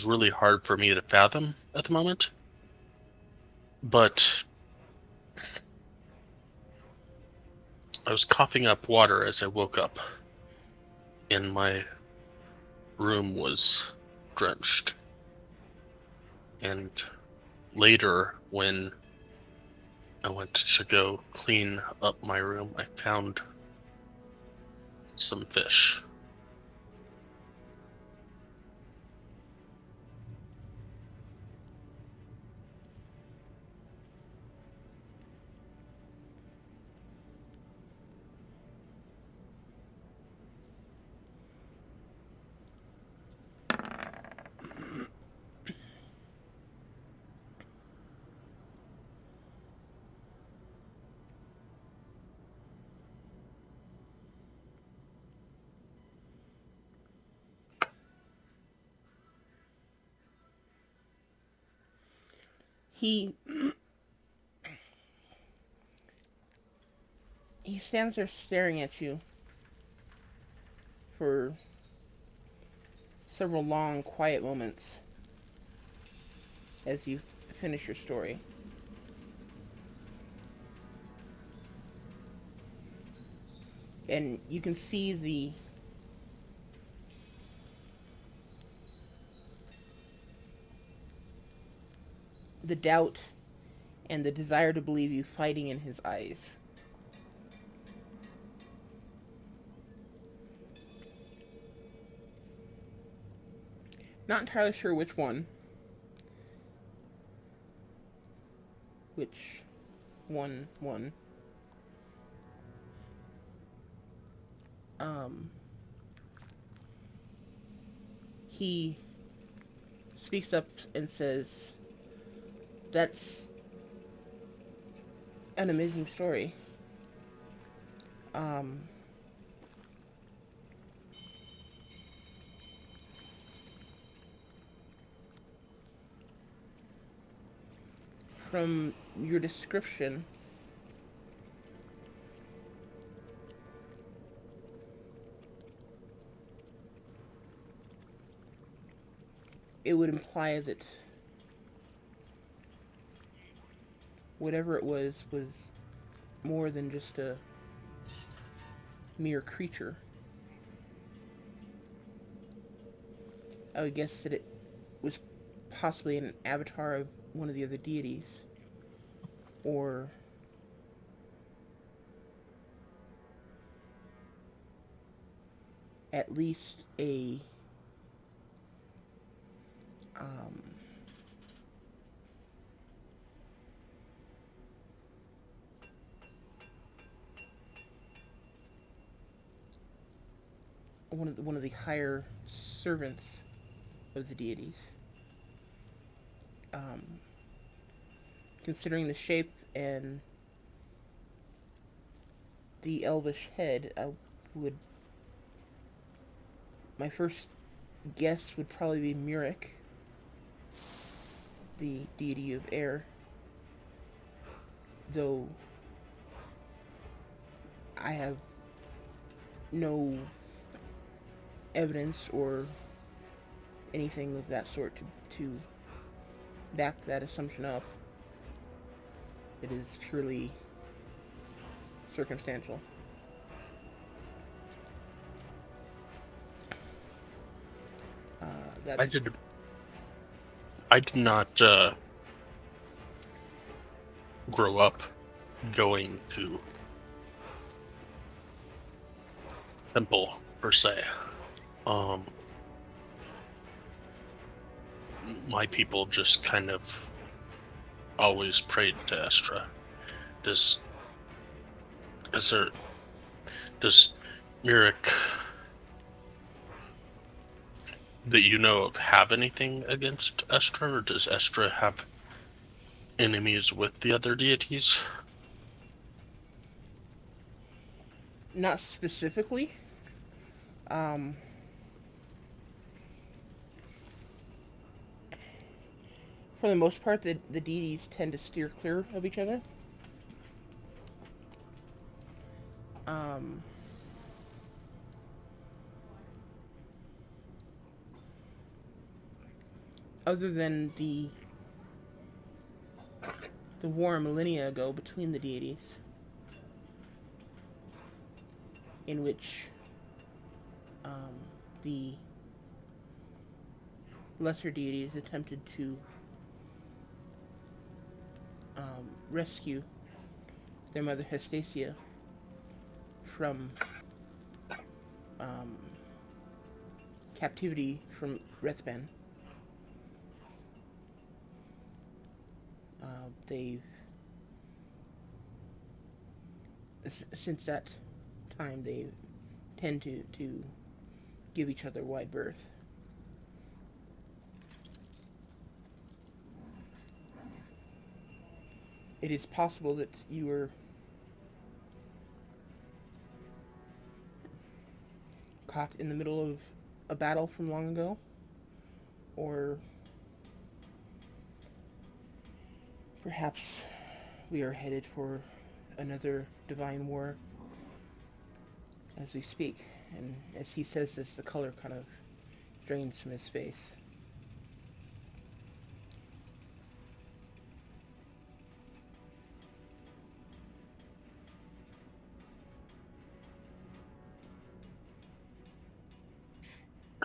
really hard for me to fathom at the moment, but I was coughing up water as I woke up, and my room was drenched. And later, when I went to go clean up my room, I found some fish. He he stands there staring at you for several long, quiet moments as you finish your story. And you can see the doubt and the desire to believe you fighting in his eyes. Not entirely sure which one. Which 1-1. He speaks up and says, "That's an amazing story. Um, from your description, it would imply that whatever it was more than just a mere creature. I would guess that it was possibly an avatar of one of the other deities, or at least a um, one of the higher servants of the deities. Um, Considering the shape and the elvish head, I would my first guess would probably be Murik, the deity of air, though I have no evidence or anything of that sort to back that assumption up. It is purely circumstantial. That I did. I did not grow up going to temple per se. My people just kind of always prayed to Estra. Does is there does Murik that you know of have anything against Estra, or does Estra have enemies with the other deities? not specifically. Um, for the most part, the deities tend to steer clear of each other. Um, Other than the war millennia ago between the deities, in which the lesser deities attempted to rescue their mother Hestasia from um, captivity from Rethban. They've since that time they tend to give each other wide berth. It is possible that you were caught in the middle of a battle from long ago, or perhaps we are headed for another divine war as we speak. And as he says this, the color kind of drains from his face.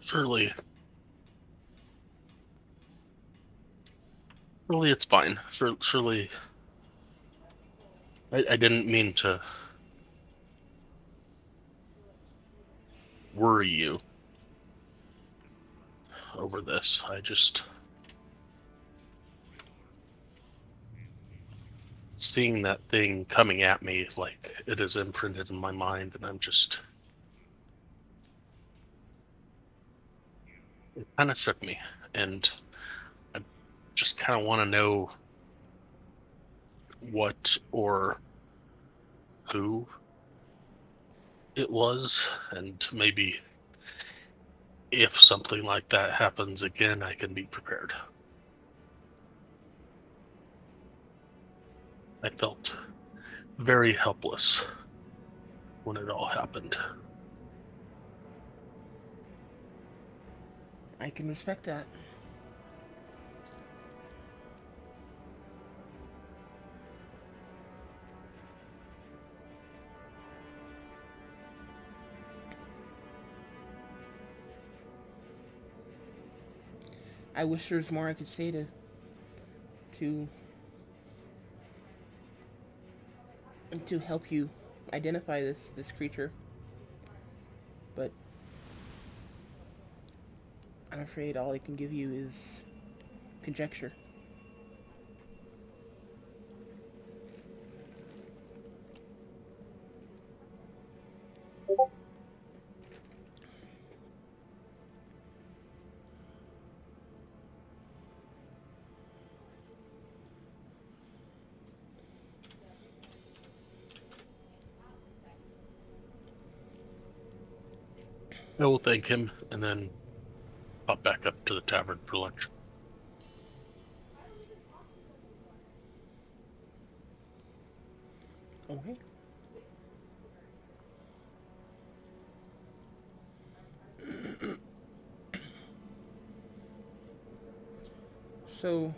Surely, surely it's fine. Surely, I didn't mean to worry you over this. seeing that thing coming at me, like it is imprinted in my mind, and it kind of shook me, and I just kind of want to know what or who it was, and maybe if something like that happens again, I can be prepared. I felt very helpless when it all happened. I can respect that. I wish there was more I could say to to help you identify this creature, but I'm afraid all I can give you is conjecture. I will thank him and then pop back up to the tavern for lunch. Okay. So,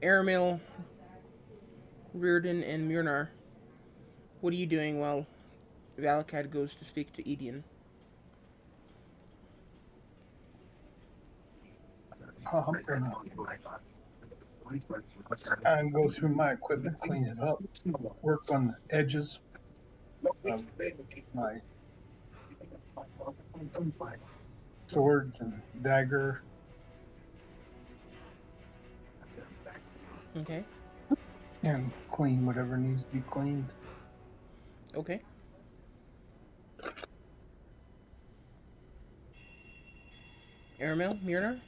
Aramil, Reardon, and Myrnar, what are you doing while Valakad goes to speak to Edian? I'm gonna and go through my equipment, clean it up, work on the edges of my swords and dagger, Okay. and clean whatever needs to be cleaned. Okay. Aramil, Myrnar?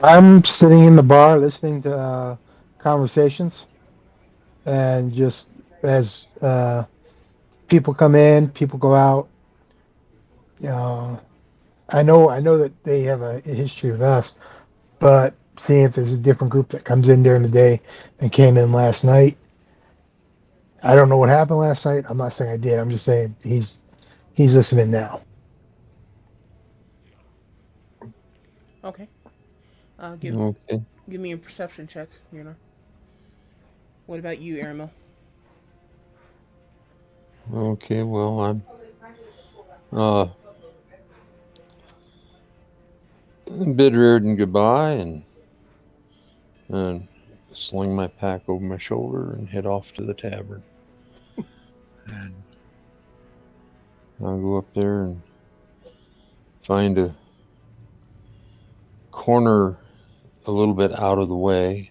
I'm sitting in the bar listening to conversations, and just as people come in, people go out. Uh, I know that they have a history with us, but seeing if there's a different group that comes in during the day and came in last night. I don't know what happened last night. I'm not saying I did. I'm just saying he's listening now. Okay. Okay. Give me a perception check, Myrnar. What about you, Aramil? Okay. Well, I'm uh bid Reardon goodbye and sling my pack over my shoulder and head off to the tavern. And I'll go up there and find a corner a little bit out of the way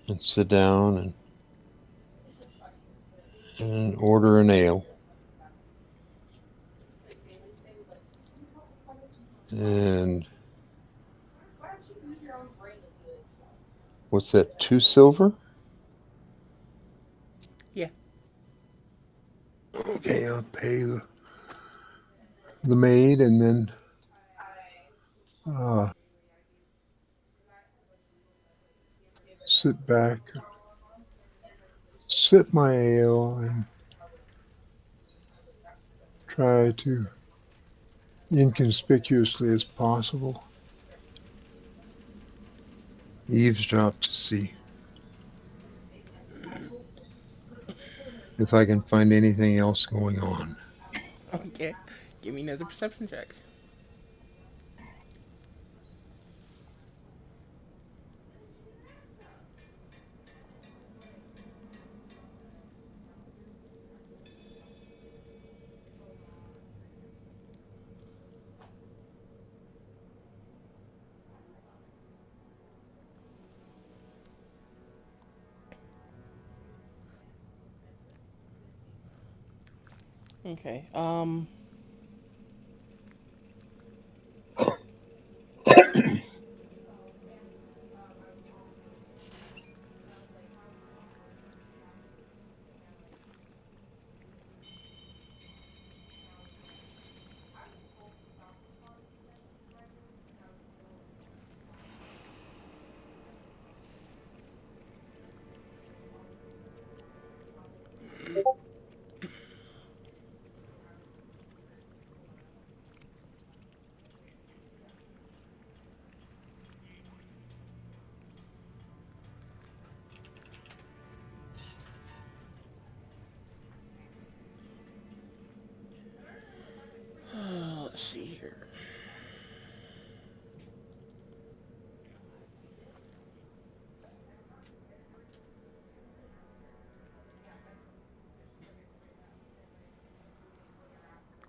and sit down and order an ale. And what's that? 2 silver? Yeah. Okay, I'll pay the maid and then sit back, sip my ale, and try to, inconspicuously as possible, eavesdrop to see if I can find anything else going on. Okay. Give me another perception check. Okay. Let's see here.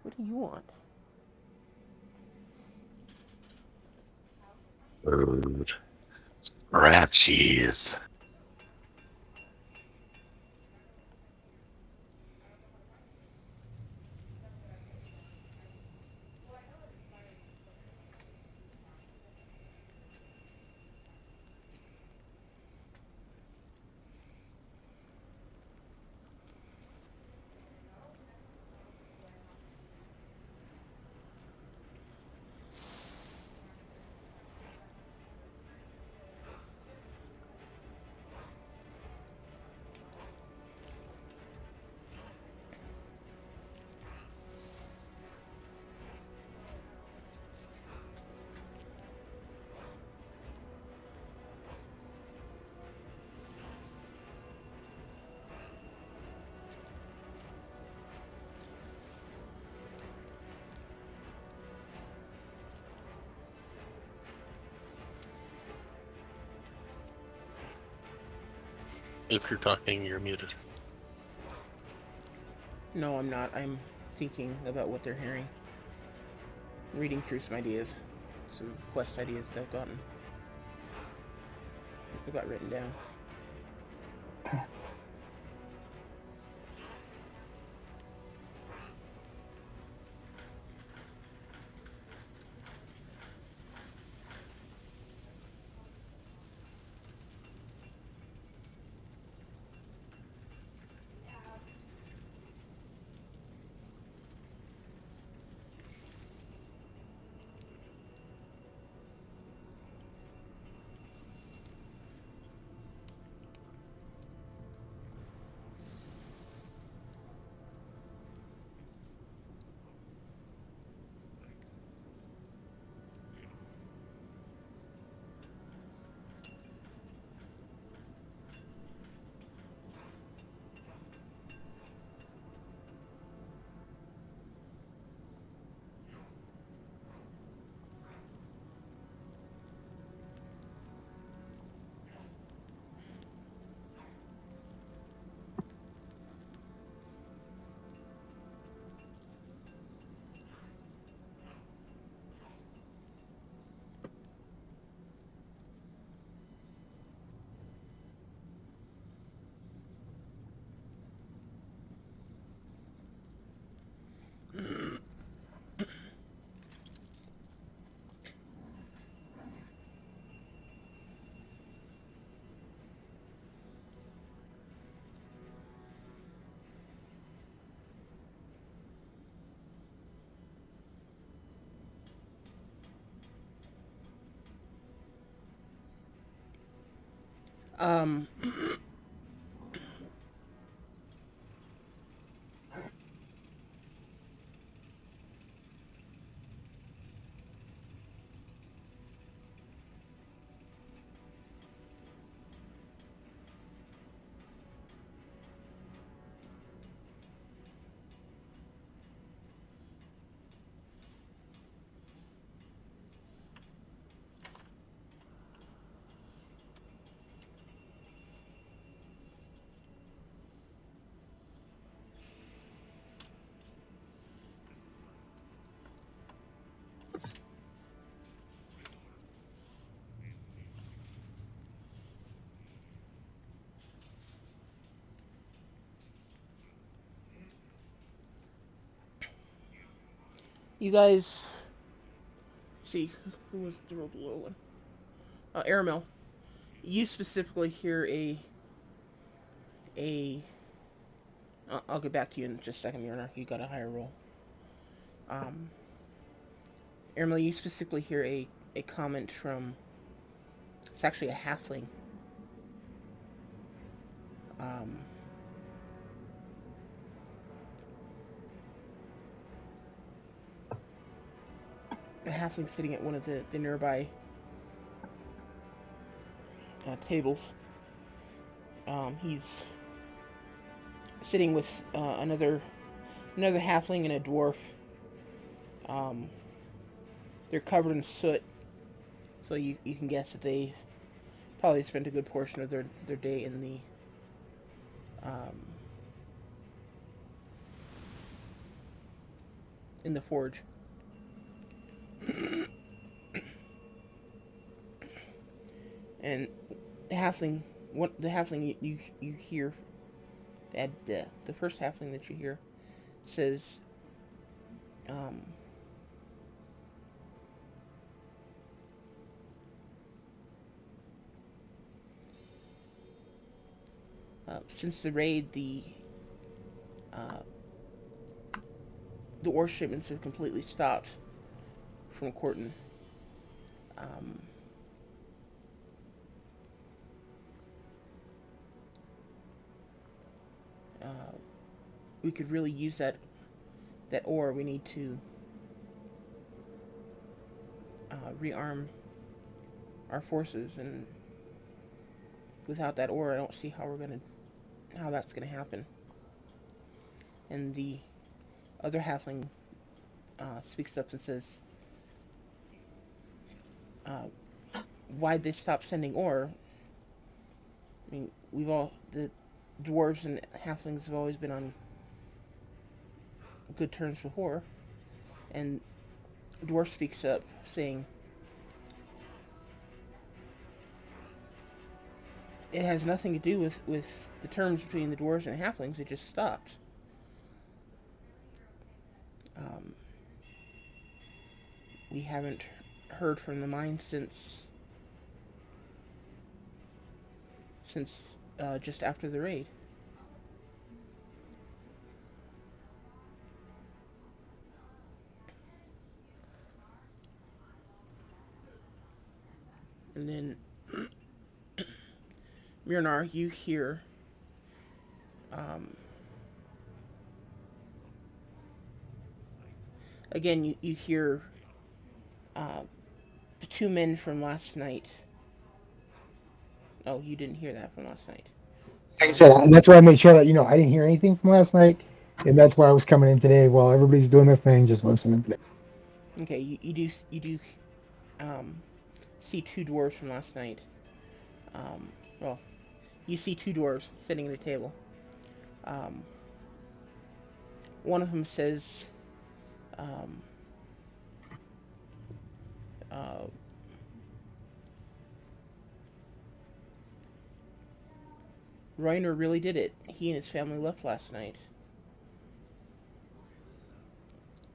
What do you want? Food. Rat cheese. If you're talking, you're muted. No, I'm not. I'm thinking about what they're hearing. Reading through some ideas. Some quest ideas that I've got written down. Um, You guys see who was the little one? Aramel. You specifically hear a. I'll get back to you in just a second, Myrna. You got a higher roll. Um, Aramel, you specifically hear a comment from. It's actually a halfling. Um, a halfling sitting at one of the nearby tables. He's sitting with another halfling and a dwarf. Um, they're covered in soot, so you can guess that they probably spent a good portion of their day um, in the forge. And the halfling you hear, the first halfling that you hear says, um, since the raid, uh, the ore shipments have completely stopped from Corton. Um, uh, we could really use that ore. We need to rearm our forces, and without that ore, I don't see how that's gonna happen. And the other halfling speaks up and says, uh, "Why'd they stop sending ore? I mean, the dwarves and halflings have always been on good terms before." And dwarf speaks up, saying, "It has nothing to do with the terms between the dwarves and halflings. It just stopped. Um, we haven't heard from the mine since just after the raid." And then Myrnar, you hear um, again. You hear uh, the two men from last night. Oh, you didn't hear that from last night. Like I Um, said, and that's why I made sure that I didn't hear anything from last night, and that's why I was coming in today while everybody's doing their thing, just listening. okay, you do um, see two dwarves from last night. Um, well, you see two dwarves sitting at a table. Um, one of them says, um, uh, "Reiner really did it. He and his family left last night."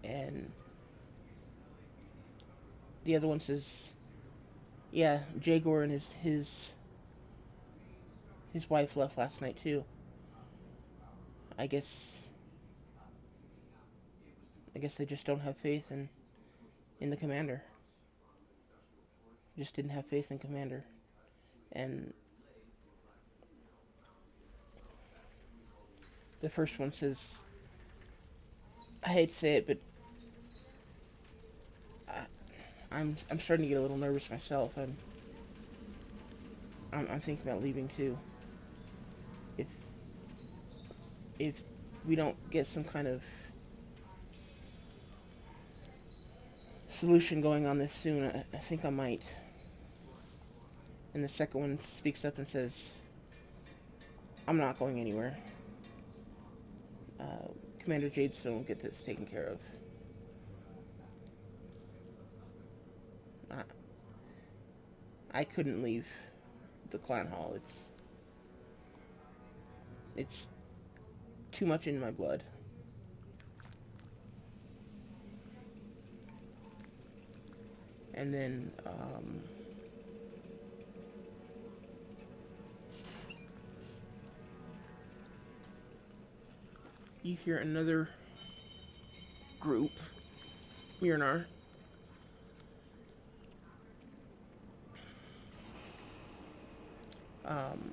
And the other one says, "Yeah, Jagor and his wife left last night too. I guess I guess they just don't have faith in the commander. Just didn't have faith in commander." And the first one says, "I hate to say it, but I'm starting to get a little nervous myself. I'm thinking about leaving too. If if we don't get some kind of solution going on this soon, I think I might." And the second one speaks up and says, "I'm not going anywhere. Uh, Commander Jadestone will get this taken care of. I, I couldn't leave the clan hall. It's too much in my blood." And then you hear another group, Myrnar. Um,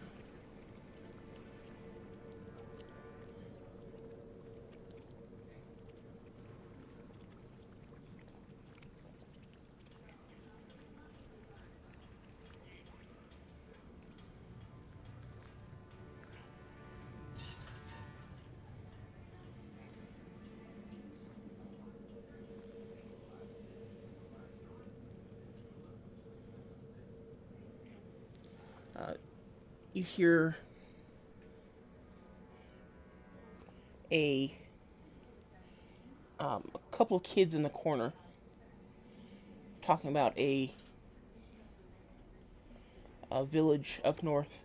uh, you hear a a couple kids in the corner talking about a village up north,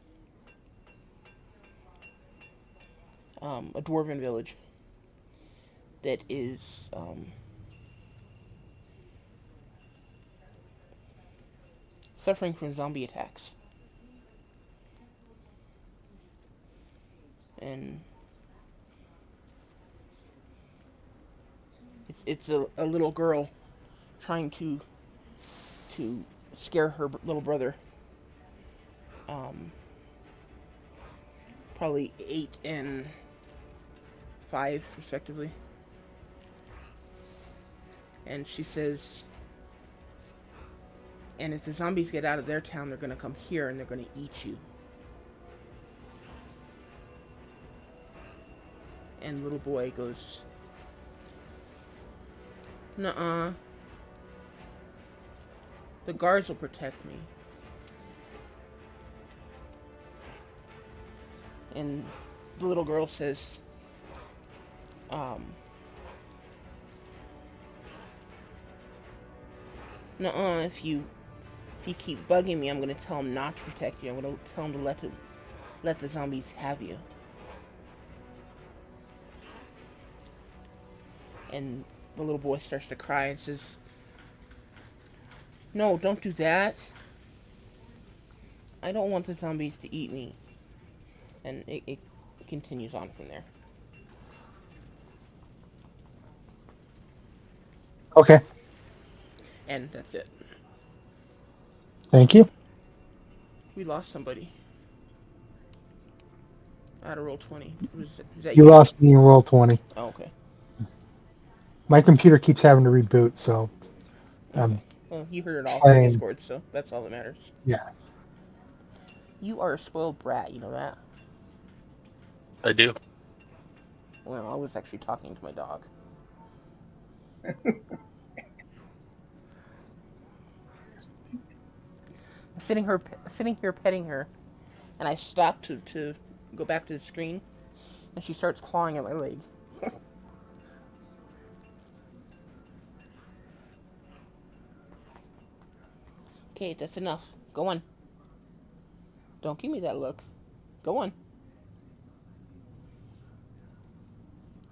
a dwarven village that is suffering from zombie attacks. And it's a little girl trying to scare her little brother, um, probably 8 and 5 respectively. And she says, and if the zombies get out of their town, they're gonna come here and they're gonna eat you. And little boy goes, nuh-uh, the guards will protect me. And the little girl says, um, nuh-uh, if you keep bugging me, I'm gonna tell him not to protect you. I'm gonna tell him to let the zombies have you. And the little boy starts to cry and says, no, don't do that. I don't want the zombies to eat me. And it continues on from there. Okay. And that's it. Thank you. We lost somebody. I had to roll 20. Is that You you? lost me in roll 20. Oh, okay. My computer keeps having to reboot, so Okay. I'm Well, you heard it all through trying. Discord, so that's all that matters. Yeah. You are a spoiled brat, you know that? I do. Well, I was actually talking to my dog. I'm sitting here petting her, and I stop to go back to the screen, and she starts clawing at my leg. Okay, that's enough. Go on. Don't give me that look. Go on.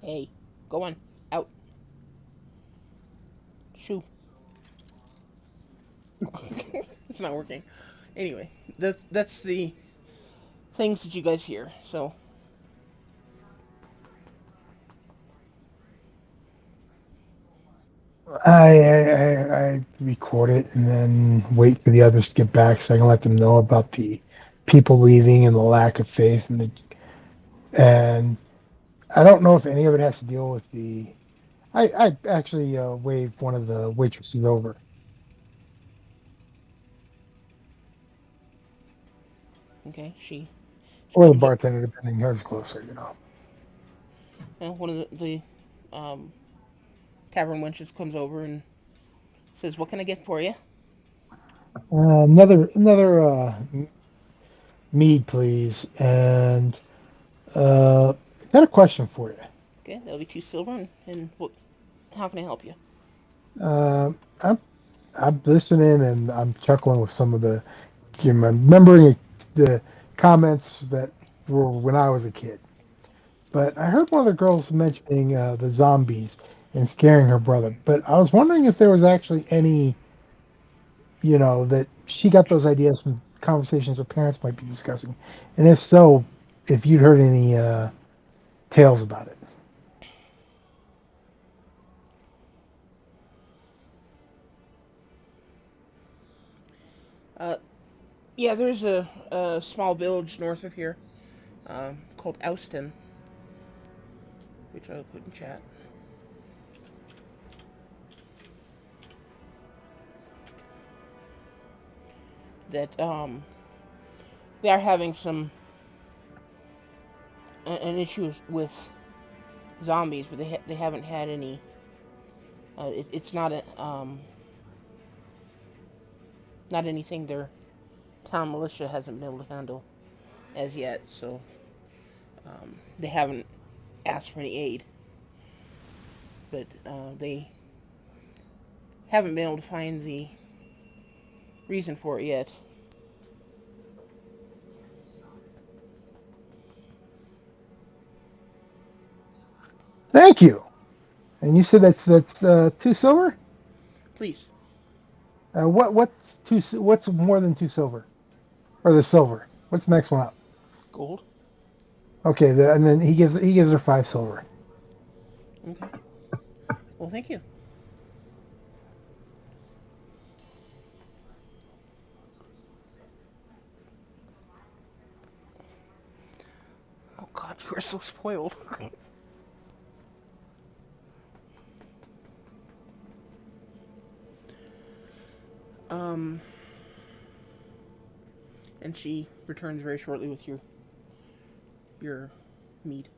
Hey, go on. Out. Shoo. It's not working. Anyway, that's the things that you guys hear. So I record it and then wait for the others to get back so I can let them know about the people leaving and the lack of faith and I don't know if any of it has to deal with the. I actually waved one of the waitresses over, okay, she or the comes up. bartender, depending who's closer, you know. One of the tavern wenches comes over and says, "What can I get for you?" Another mead, please, and got a question for you. Okay, that'll be 2 silver. And what? How can I help you? Uh, I'm I'm listening and I'm chuckling with some of the remembering the comments that were when I was a kid. But I heard one of the girls mentioning the zombies and scaring her brother. But I was wondering if there was actually any that she got those ideas from conversations with parents might be discussing, and if so, if you'd heard any tales about it. Uh, yeah, there's a small village north of here called Austin, which I'll put in chat. That they are having an issue with zombies, but they haven't had any. It's not not anything their town militia hasn't been able to handle as yet. So they haven't asked for any aid, but they haven't been able to find the reason for it yet. Thank you. And you said that's 2 silver. Please, What's more than 2 silver or the silver? What's the next one up? gold. Okay, and then he gives her 5 silver. Okay. Well, thank you. Oh God, you are so spoiled. um, and she returns very shortly with your mead.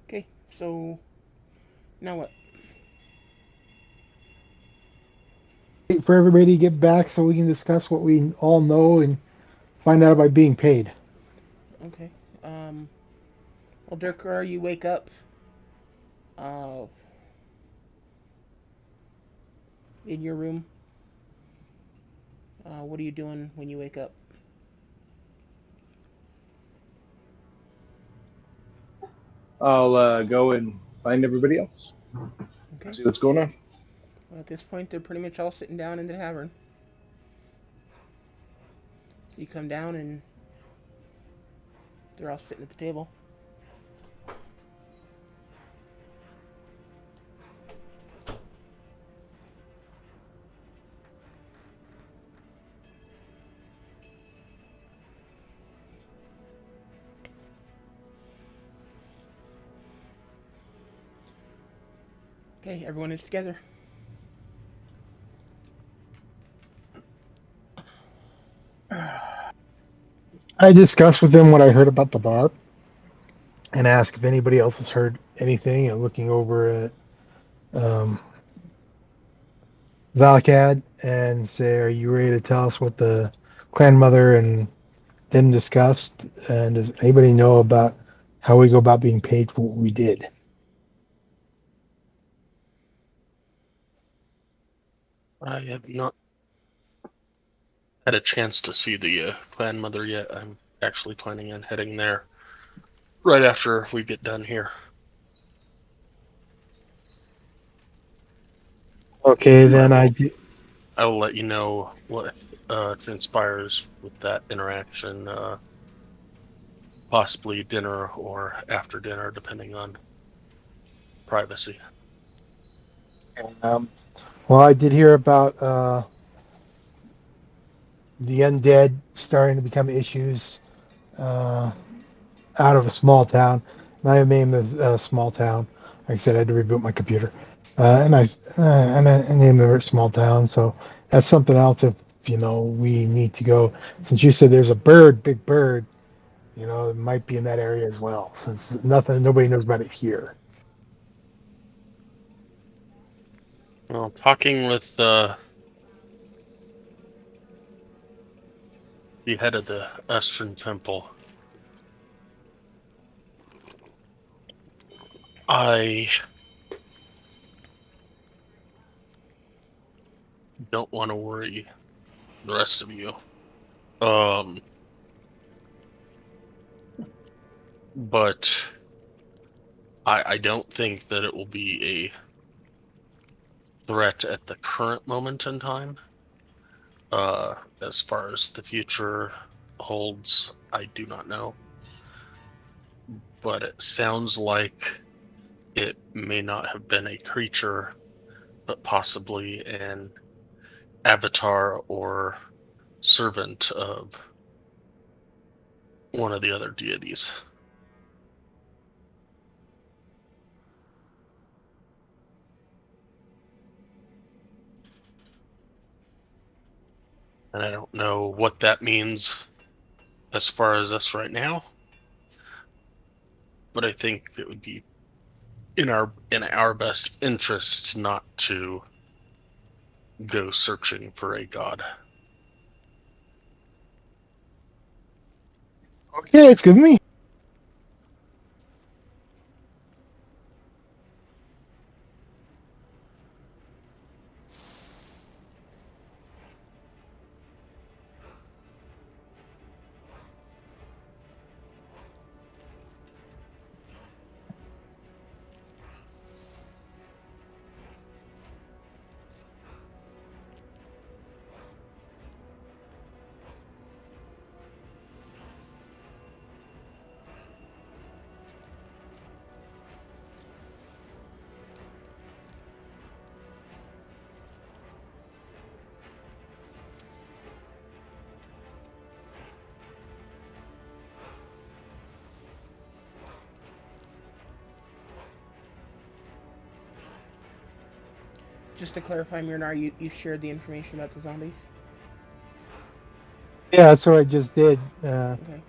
Okay, so now what? Wait for everybody to get back so we can discuss what we all know and find out about being paid. Okay. Well, Dirkar, you wake up uh, in your room. What are you doing when you wake up? I'll go and find everybody else. Okay. See what's going on. Well, at this point, they're pretty much all sitting down in the tavern. So you come down and they're all sitting at the table. Okay, everyone is together. I discussed with them what I heard about the bar and asked if anybody else has heard anything. And looking over at um, Valcad and say, "Are you ready to tell us what the clan mother and them discussed? And does anybody know about how we go about being paid for what we did?" I have not had a chance to see the clan mother yet. I'm actually planning on heading there right after we get done here. Okay, I then will. I will let you know what transpires with that interaction. Possibly dinner or after dinner, depending on privacy. um, well, I did hear about the undead starting to become issues uh, out of a small town. And I named a small town. Like I said, I had to reboot my computer, and I named it a small town. So that's something else. If we need to go, since you said there's a big bird, it might be in that area as well. Since nobody knows about it here. Well, talking with the head of the Eastern Temple, I don't want to worry the rest of you. Um, but I don't think that it will be a threat at the current moment in time. As far as the future holds, I do not know. But it sounds like it may not have been a creature, but possibly an avatar or servant of one of the other deities. And I don't know what that means as far as us right now, but I think it would be in our best interest not to go searching for a god. Okay, it's good with me. Just to clarify, Myrnar, you shared the information about the zombies? Yeah, that's what I just did. Okay.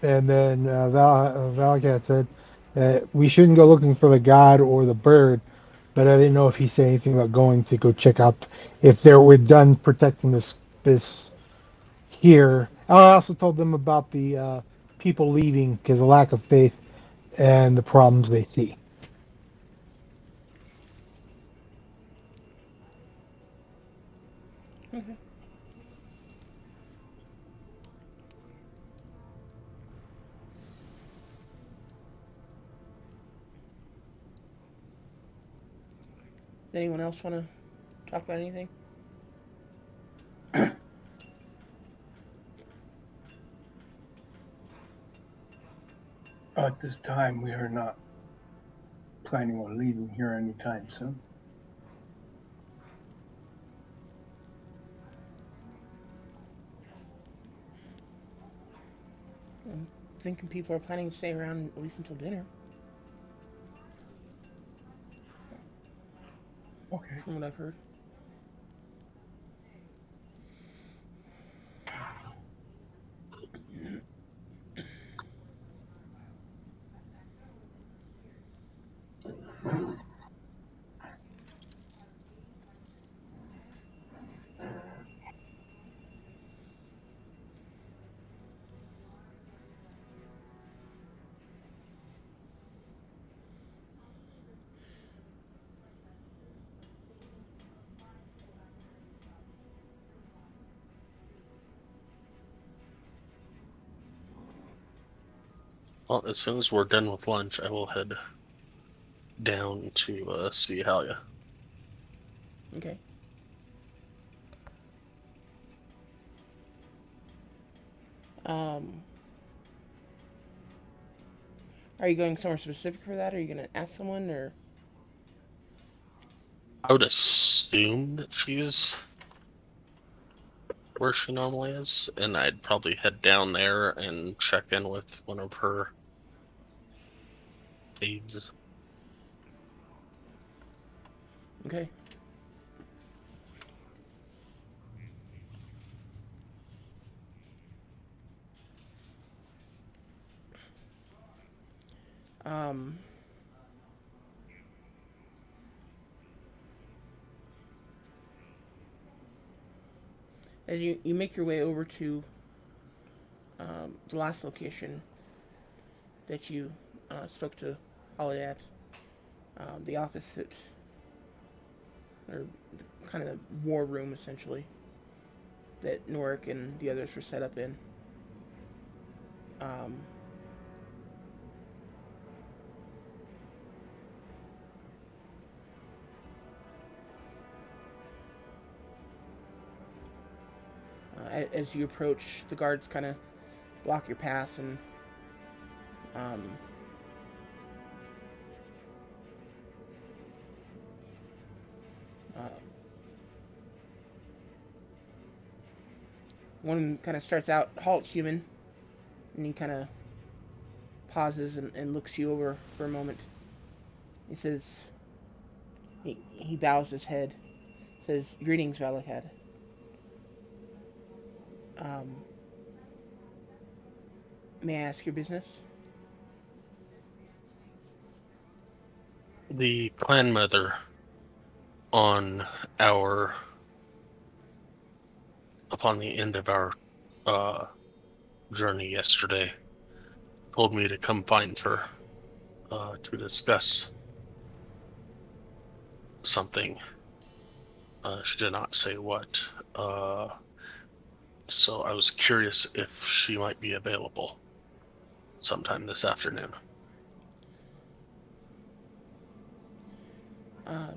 And then Valkat said we shouldn't go looking for the god or the bird, but I didn't know if he said anything about going to go check out if we're done protecting this here. I also told them about the people leaving because of lack of faith and the problems they see. Okay. Does anyone else want to talk about anything? At this time, we are not planning on leaving here anytime soon. I'm thinking people are planning to stay around at least until dinner, Okay. from what I've heard. Well, as soon as we're done with lunch, I will head down to see Halia. Okay. Um, are you going somewhere specific for that? Are you going to ask someone, or? I would assume that she's where she normally is, and I'd probably head down there and check in with one of her aides. Okay. Um, As you make your way over to the last location that you spoke to Holly at, the office that, or kind of the war room essentially, that Norik and the others were set up in. Um, as you approach, the guards kind of block your path, and um, uh, one kind of starts out, "Halt, human," and he kind of pauses and looks you over for a moment. He says, he bows his head, says, "Greetings, Valakad. Um, may I ask your business?" The clan mother on our upon the end of our uh, journey yesterday told me to come find her to discuss something. She did not say what. So I was curious if she might be available sometime this afternoon.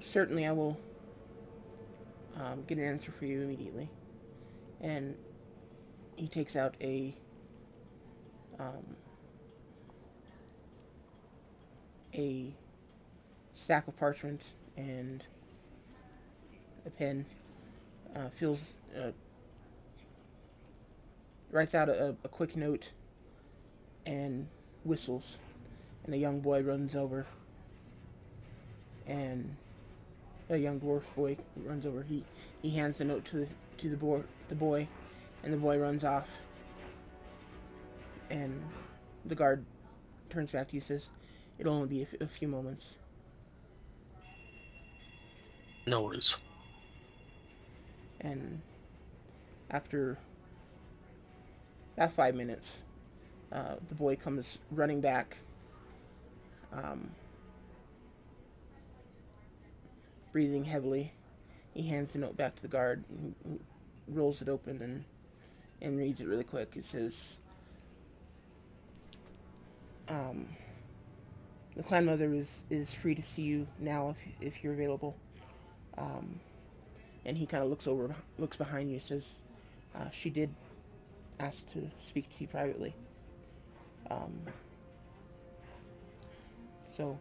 Certainly, I will get an answer for you immediately. And he takes out um, a stack of parchment and a pen. Feels writes out a quick note and whistles, and a young boy runs over, and a young dwarf boy runs over. He hands the note to the boy, and the boy runs off, and the guard turns back to you, says, "It'll only be a few moments." No worries. And after about 5 minutes, the boy comes running back, um, breathing heavily. He hands the note back to the guard, and rolls it open and reads it really quick. It says, um, "The clan mother is free to see you now if you're available." Um, and he kind of looks behind you, says, "She did ask to speak to you privately. Um, so,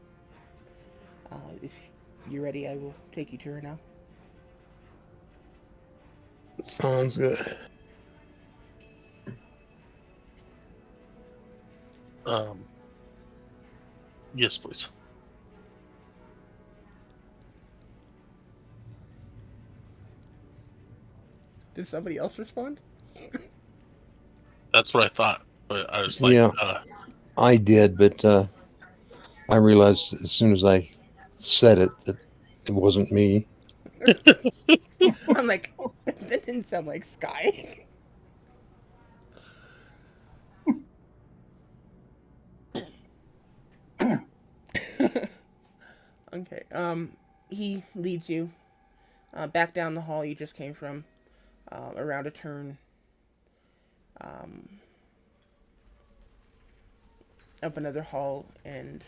if you're ready, I will take you to her now." Sounds good. Yes, please. Did somebody else respond? That's what I thought. But I was like, Yeah, I did, but I realized as soon as I said it that it wasn't me. I'm like, that didn't sound like Sky. Okay. He leads you back down the hall you just came from, around a turn, um, up another hall, and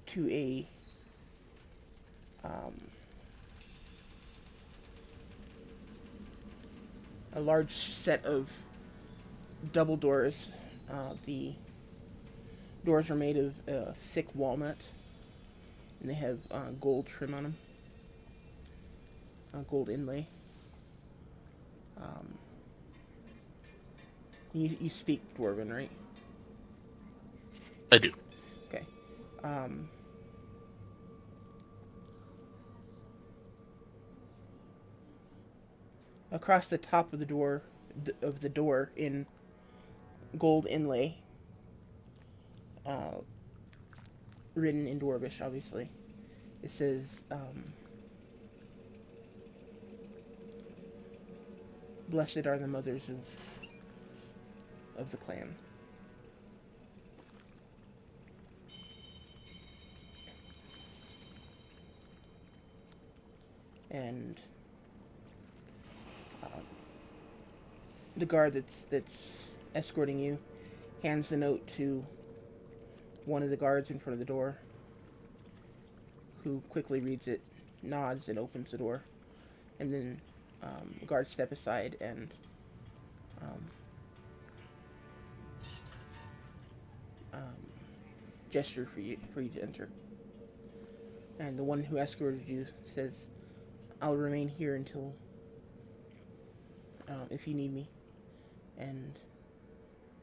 to um, a large set of double doors. The doors are made of thick walnut, and they have gold trim on them, gold inlay. Um, you speak Dwarven, right? I do. Okay. Um, Across the top of the door in gold inlay, uh, written in Dwarvish, obviously, it says, Blessed are the mothers of the clan. And the guard that's escorting you hands the note to one of the guards in front of the door, who quickly reads it, nods, and opens the door. And then guards step aside and um, gesture for you to enter. And the one who escorted you says, "I'll remain here until if you need me, and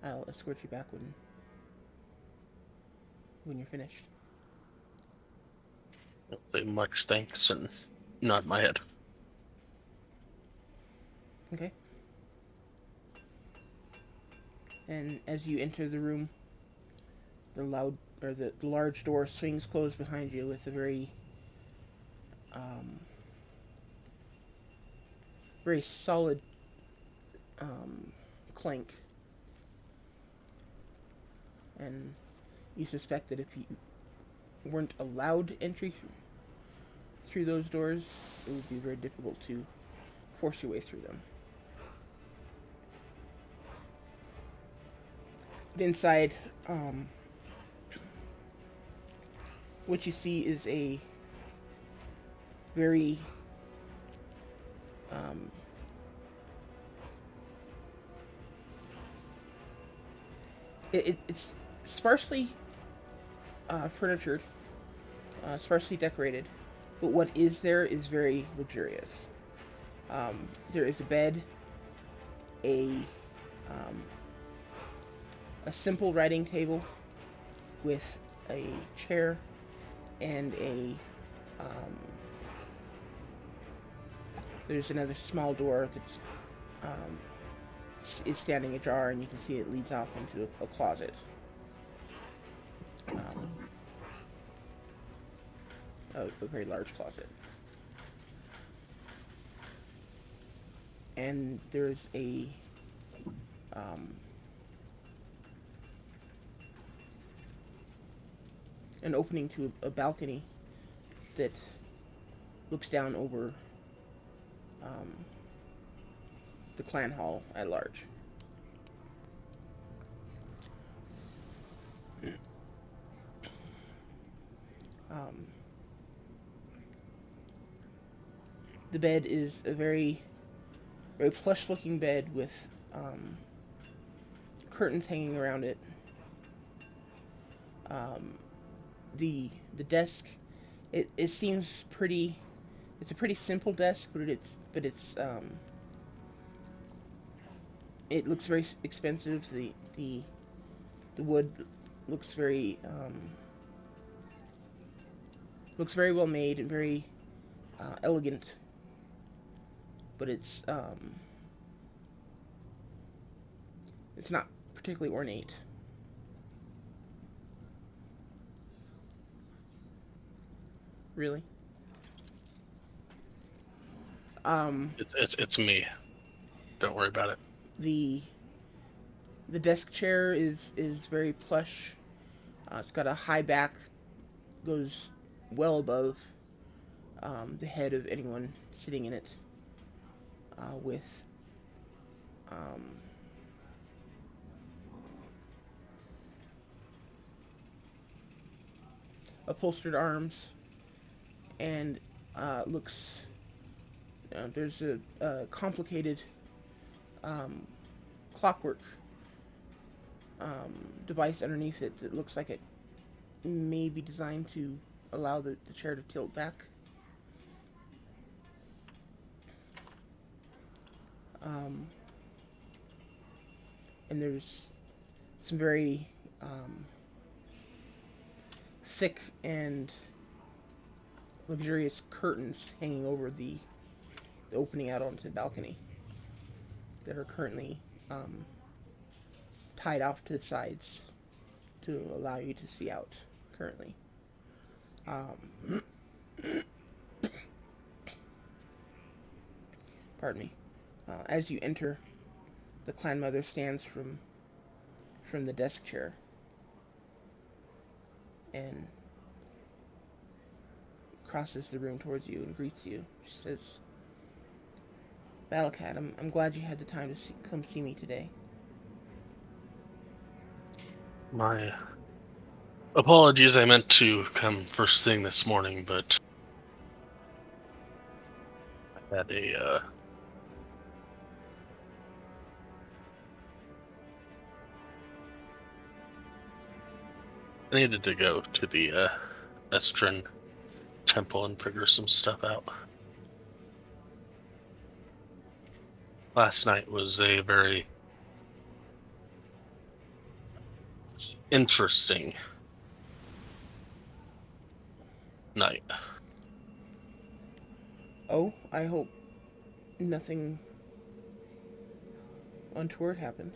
I'll escort you back when you're finished." Say much thanks and nod my head. Okay. And as you enter the room, the large door swings closed behind you with a very solid clank. And you suspect that if you weren't allowed entry through those doors, it would be very difficult to force your way through them. But inside, what you see is a very it's sparsely furnitured, sparsely decorated, but what is there is very luxurious. There is a bed, a simple writing table with a chair and there's another small door that is standing ajar, and you can see it leads off into a closet. A very large closet. And there's an opening to a balcony that looks down over the clan hall at large. The bed is a very plush-looking bed with curtains hanging around it. The desk, it seems pretty. It's a pretty simple desk, but it looks very expensive. The wood looks very well made and very elegant, but it's not particularly ornate. Really? It's me. Don't worry about it. The desk chair is very plush. It's got a high back, goes well above the head of anyone sitting in it, with upholstered arms, and looks. There's a complicated clockwork device underneath it that looks like it may be designed to allow the chair to tilt back. And there's some very thick and luxurious curtains hanging over the opening out onto the balcony that are currently tied off to the sides to allow you to see out currently. Pardon me. As you enter, the clan mother stands from the desk chair and crosses the room towards you and greets you. She says, Valakat, I'm glad you had the time to come see me today. My apologies, I meant to come first thing this morning, but I had I needed to go to the Estrin temple and figure some stuff out. Last night was a very interesting night. Oh, I hope nothing untoward happened.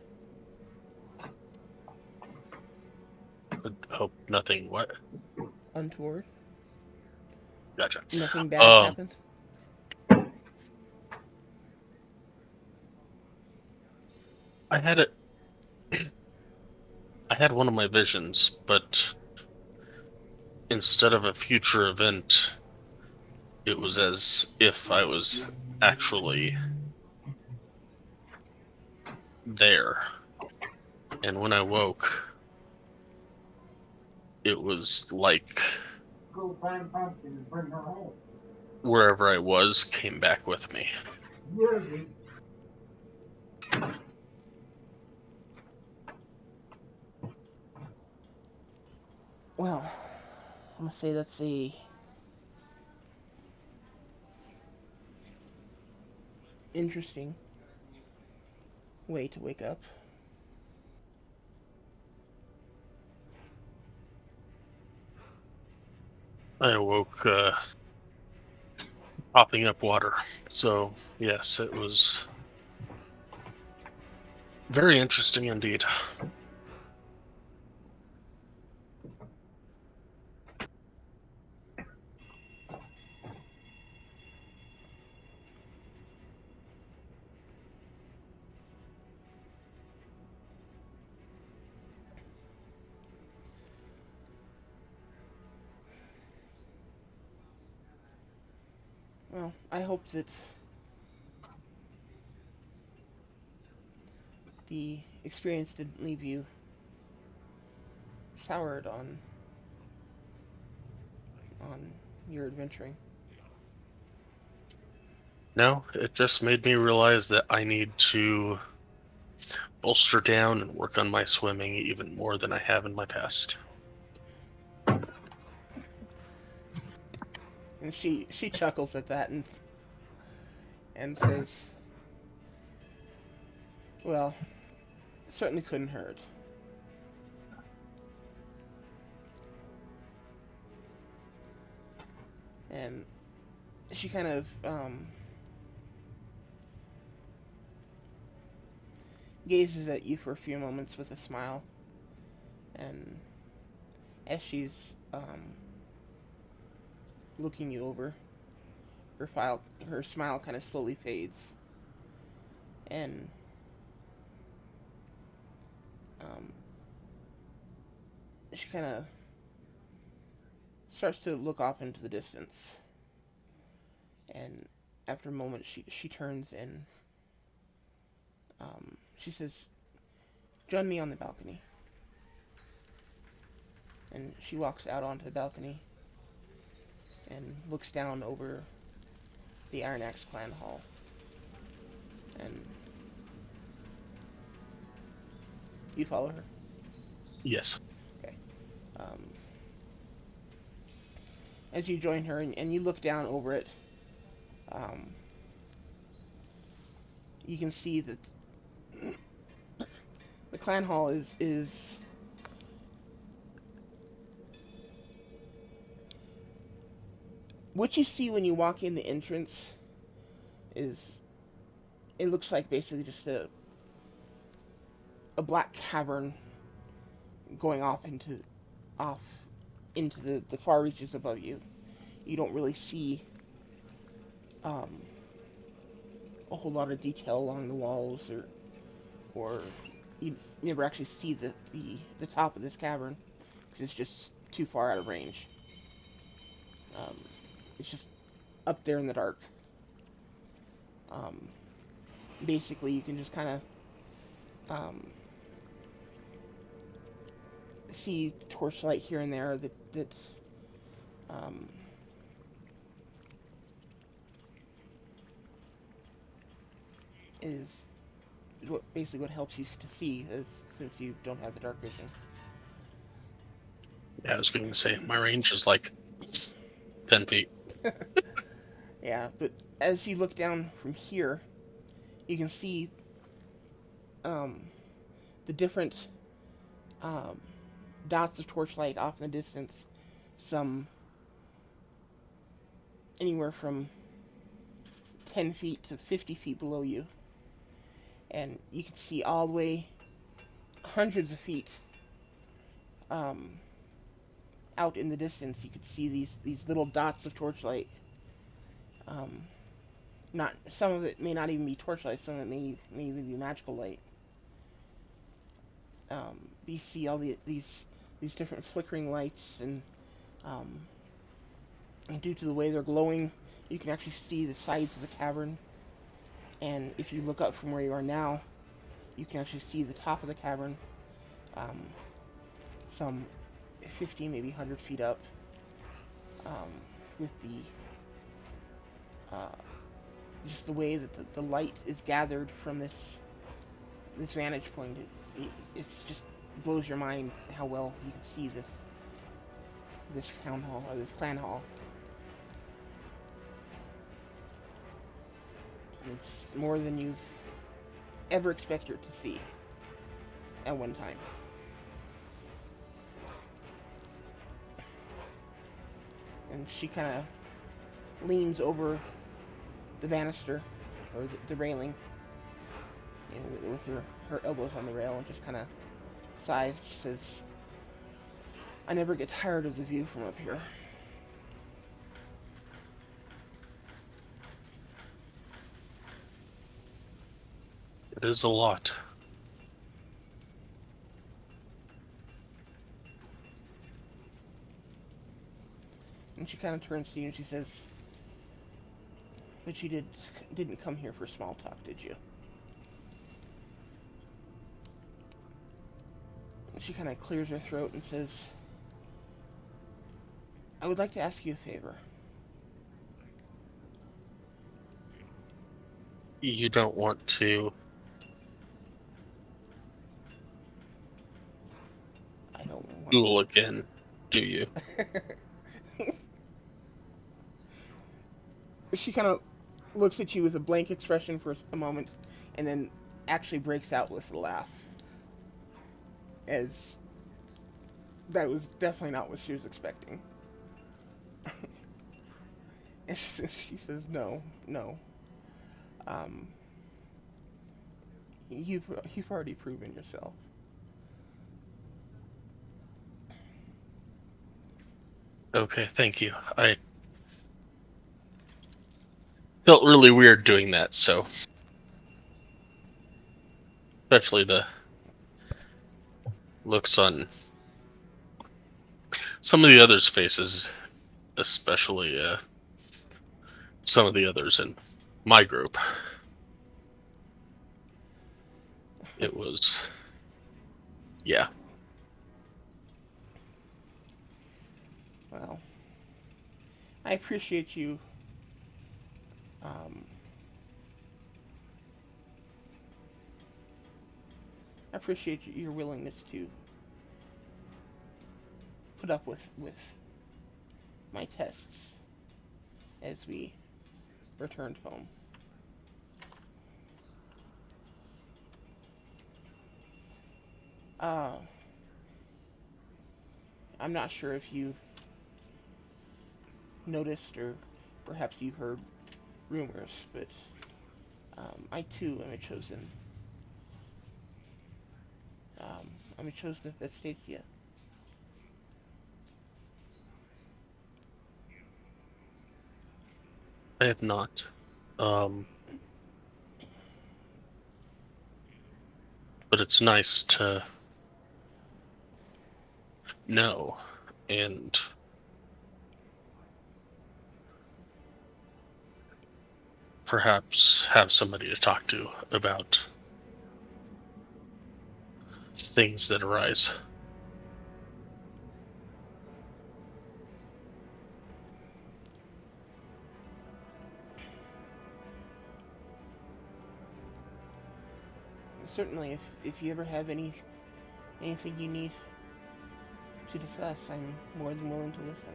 I hope nothing what? Untoward? Gotcha. Nothing bad happened? I had it. I had one of my visions, but instead of a future event, it was as if I was actually there. And when I woke, it was like Go find pumpkin and bring her home. wherever I was came back with me. Really? Well, I'm gonna say that's a interesting way to wake up. I awoke popping up water. So, yes, it was very interesting indeed. Well, I hope that the experience didn't leave you soured on your adventuring. No, it just made me realize that I need to bolster down and work on my swimming even more than I have in my past. And she chuckles at that and says, "Well, it certainly couldn't hurt." And she kind of gazes at you for a few moments with a smile, and as she's looking you over, her smile kind of slowly fades, and um, she kind of starts to look off into the distance. And after a moment, she turns and she says, "Join me on the balcony." And she walks out onto the balcony and looks down over the Iron Axe clan hall. And you follow her? Yes. Okay. Um, as you join her and you look down over it, um, you can see that the clan hall is what you see when you walk in the entrance is it looks like basically just a black cavern going off into the far reaches above you. You don't really see um, a whole lot of detail along the walls, or you never actually see the top of this cavern because it's just too far out of range. Um, it's just up there in the dark. Um, Basically, you can just kind of see torchlight here and there that um, is basically what helps you to see, since you don't have the dark vision. Yeah, I was going to say my range is like 10 feet. Yeah, but as you look down from here, you can see um, the different um, dots of torchlight off in the distance. Some anywhere from 10 feet to 50 feet below you. And you can see all the way hundreds of feet um, out in the distance. You could see these little dots of torchlight. Um, Not some of it may not even be torchlight. Some of it may even be magical light. You see all these different flickering lights, um, and due to the way they're glowing, you can actually see the sides of the cavern. And if you look up from where you are now, you can actually see the top of the cavern, um, some 50, maybe 100 feet up, um, with uh, just the way that the light is gathered from this vantage point. It's just blows your mind how well you can see this town hall, or this clan hall. It's more than you've ever expected to see at one time. And she kind of leans over the banister, or the railing, with her elbows on the rail, and just kind of sighs. She says, "I never get tired of the view from up here." It is a lot. And she kind of turns to you and she says, "But you didn't come here for small talk, did you?" And she kind of clears her throat and says, "I would like to ask you a favor." You don't want to I don't want. duel again, do you? She kind of looks at you with a blank expression for a moment, and then actually breaks out with a laugh, as that was definitely not what she was expecting. And she says, "No, no. Um, you've already proven yourself." Okay, thank you. I felt really weird doing that, so especially the looks on some of the others' faces, especially some of the others in my group. It was, yeah. Well, I appreciate you. Um, I appreciate your willingness to put up with my tests as we returned home. Uh, I'm not sure if you noticed, or perhaps you heard rumors, but I too am a chosen. I'm a chosen of Vestasia. I have not. Um, but it's nice to know and perhaps have somebody to talk to about things that arise. Certainly, if you ever have anything you need to discuss, I'm more than willing to listen.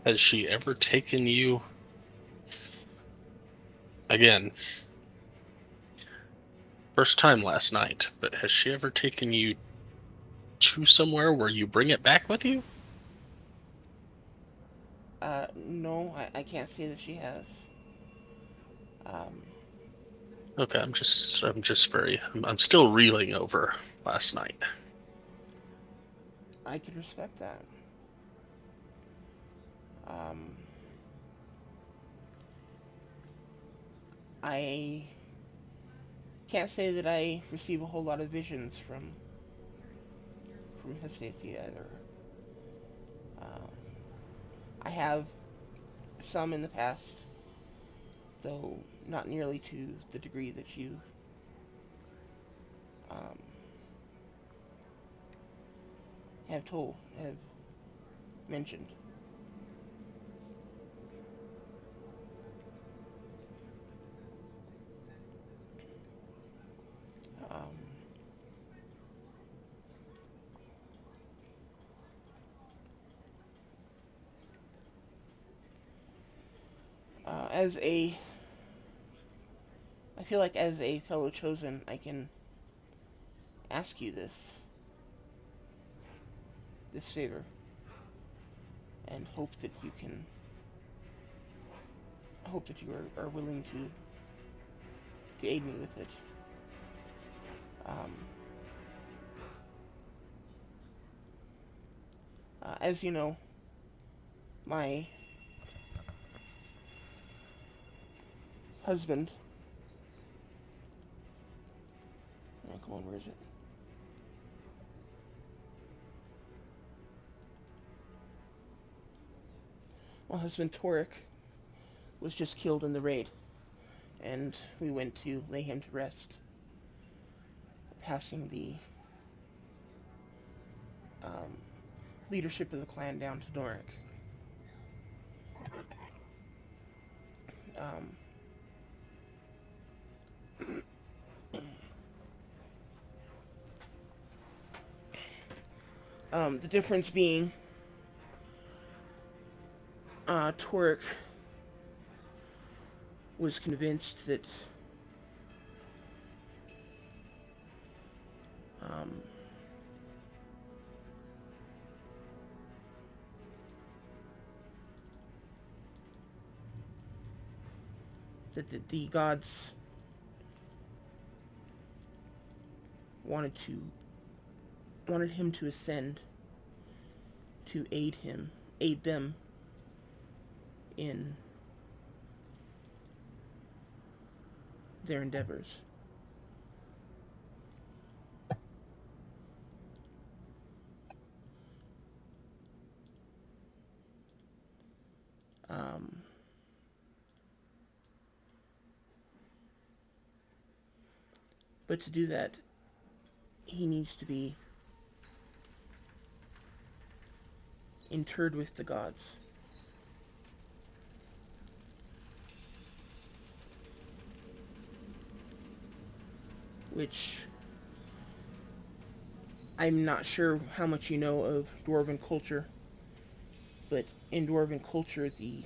Has she ever taken you, again, first time last night, but has she ever taken you to somewhere where you bring it back with you? No, I can't say that she has. Um, Okay, I'm still reeling over last night. I could respect that. Um, I can't say that I receive a whole lot of visions from Hestacia either. Um, I have some in the past, though not nearly to the degree that you um, have mentioned. Um, as a, I feel like as a fellow chosen, I can ask you this favor, and hope that you are willing to aid me with it. Um, as you know, my husband. Oh, come on, where is it? My husband Torek was just killed in the raid, and we went to lay him to rest, passing the um, leadership of the clan down to Doric. Um, the difference being, Torek was convinced um, that the gods wanted to wanted him to ascend to aid them in their endeavors. Um, but to do that, he needs to be interred with the gods, which I'm not sure how much you know of Dwarven culture, but in Dwarven culture, the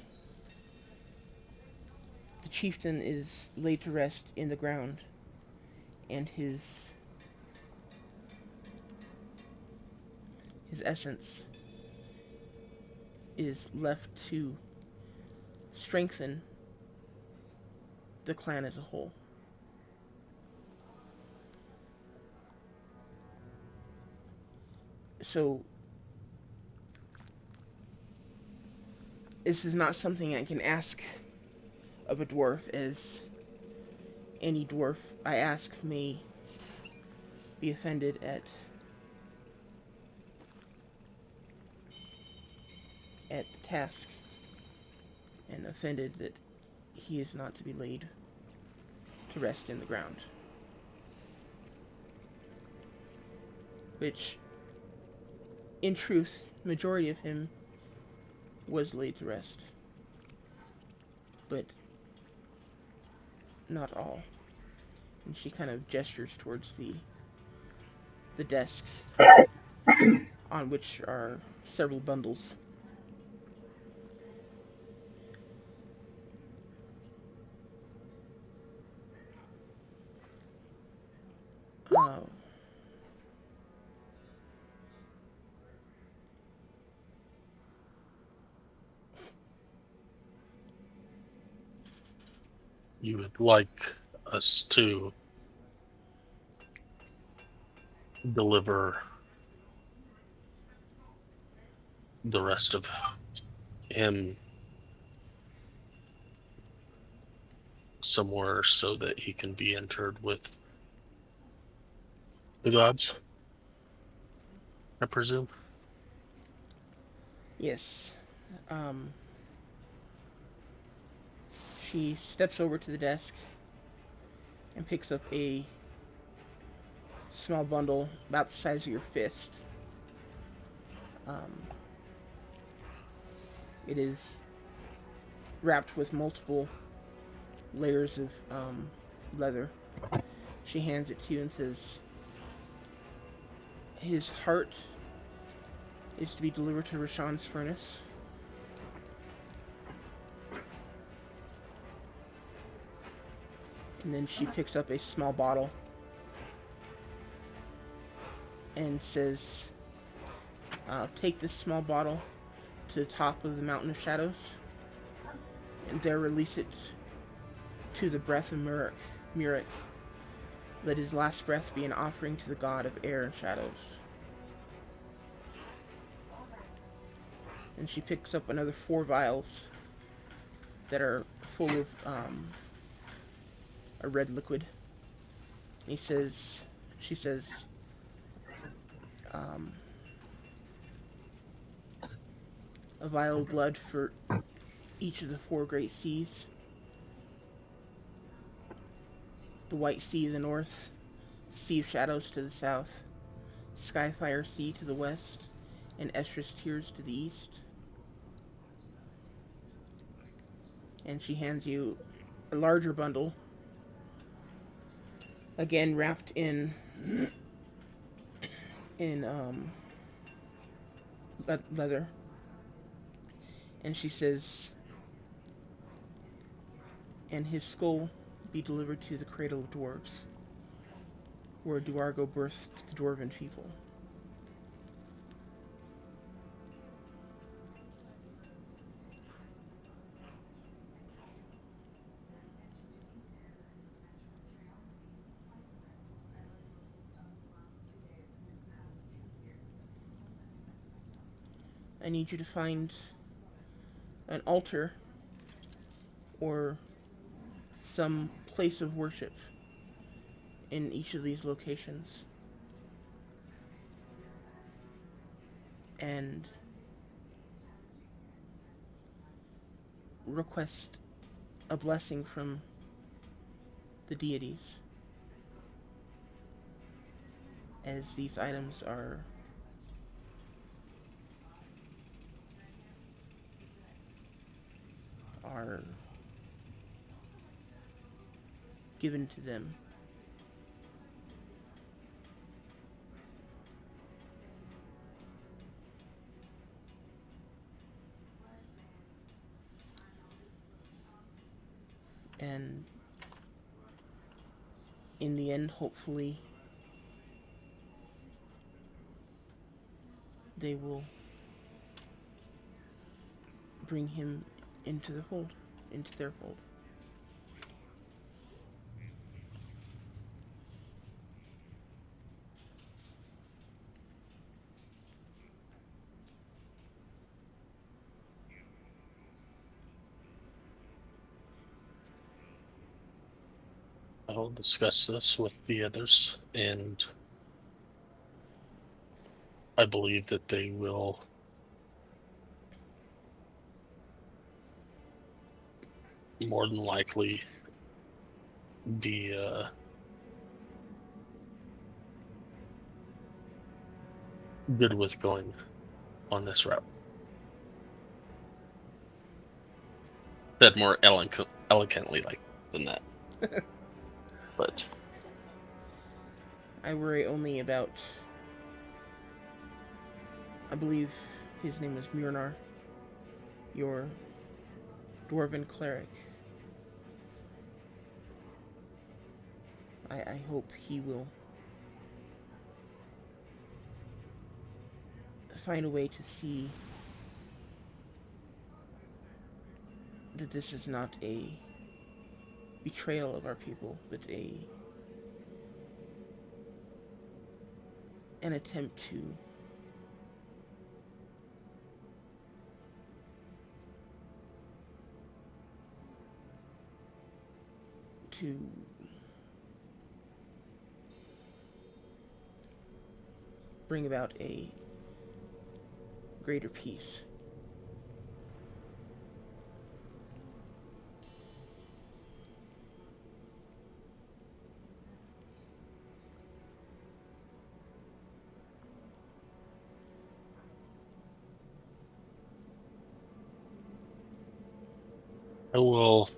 chieftain is laid to rest in the ground, and his essence is left to strengthen the clan as a whole. So this is not something I can ask of a dwarf, as any dwarf I ask may be offended at the task, and offended that he is not to be laid to rest in the ground. Which, in truth, majority of him was laid to rest. But not all. And she kind of gestures towards the desk on which are several bundles. Uh, You would like us to deliver the rest of him somewhere so that he can be interred with the gods, I presume. yes. Um, she steps over to the desk and picks up a small bundle about the size of your fist. Um, it is wrapped with multiple layers of leather. She hands it to you and says, "His heart is to be delivered to Rashawn's furnace." And then she picks up a small bottle and says, "Take this small bottle to the top of the Mountain of Shadows, and there release it to the breath of Murik. Let his last breath be an offering to the god of air and shadows." And she picks up another 4 vials that are full of a red liquid. And she says, "A vial of blood for each of the 4 great seas. The White Sea to the north, Sea of Shadows to the south, Skyfire Sea to the west, and Estrus Tears to the east." And she hands you a larger bundle, again wrapped in leather. And she says, "And his skull be delivered to the cradle of dwarves, where Duargo birthed the dwarven people." I need you to find an altar or some place of worship in each of these locations, and request a blessing from the deities, as these items are given to them. And in the end, hopefully, they will bring him into the fold, into their fold. I'll discuss this with the others, and I believe that they will more than likely be good with going on this route. Said more elegantly like than that. But I worry only about, I believe his name was Murnar, your dwarven cleric. I hope he will find a way to see that this is not a betrayal of our people, but an attempt to bring about a greater peace. I will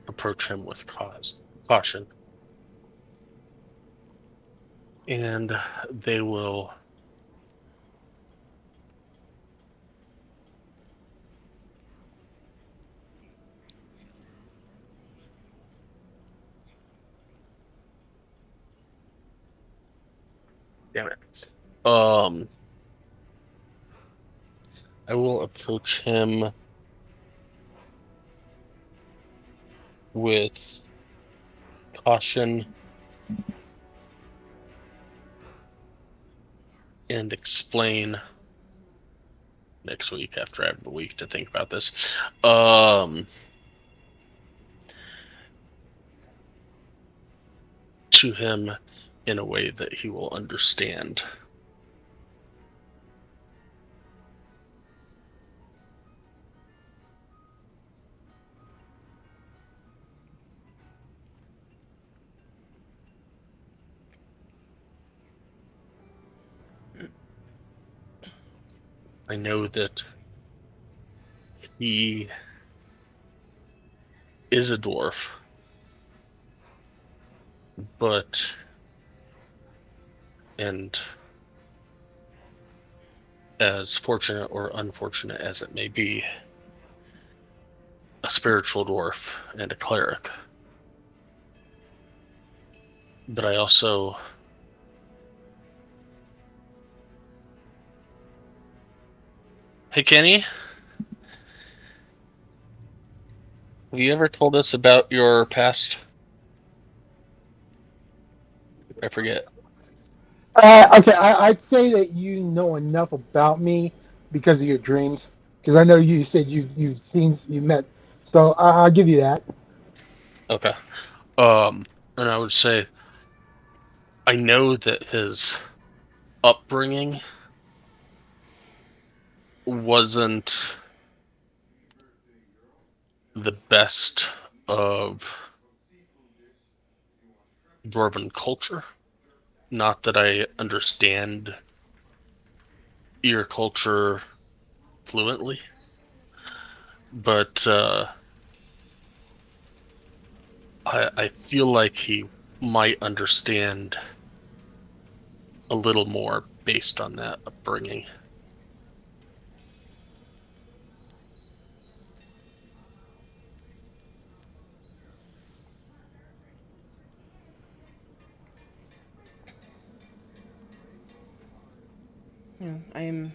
approach him with caution, and they will damn it. I will approach him with caution and explain next week after I have a week to think about this. To him in a way that he will understand. I know that he is a dwarf, but and as fortunate or unfortunate as it may be, a spiritual dwarf and a cleric. But I also Hey Kenny, have you ever told us about your past? I forget. Okay, I'd say that you know enough about me because of your dreams. Because I know you said you've seen you met, so I'll give you that. Okay. And I would say I know that his upbringing wasn't the best of dwarven culture. Not that I understand your culture fluently, but I feel like he might understand a little more based on that upbringing. You know,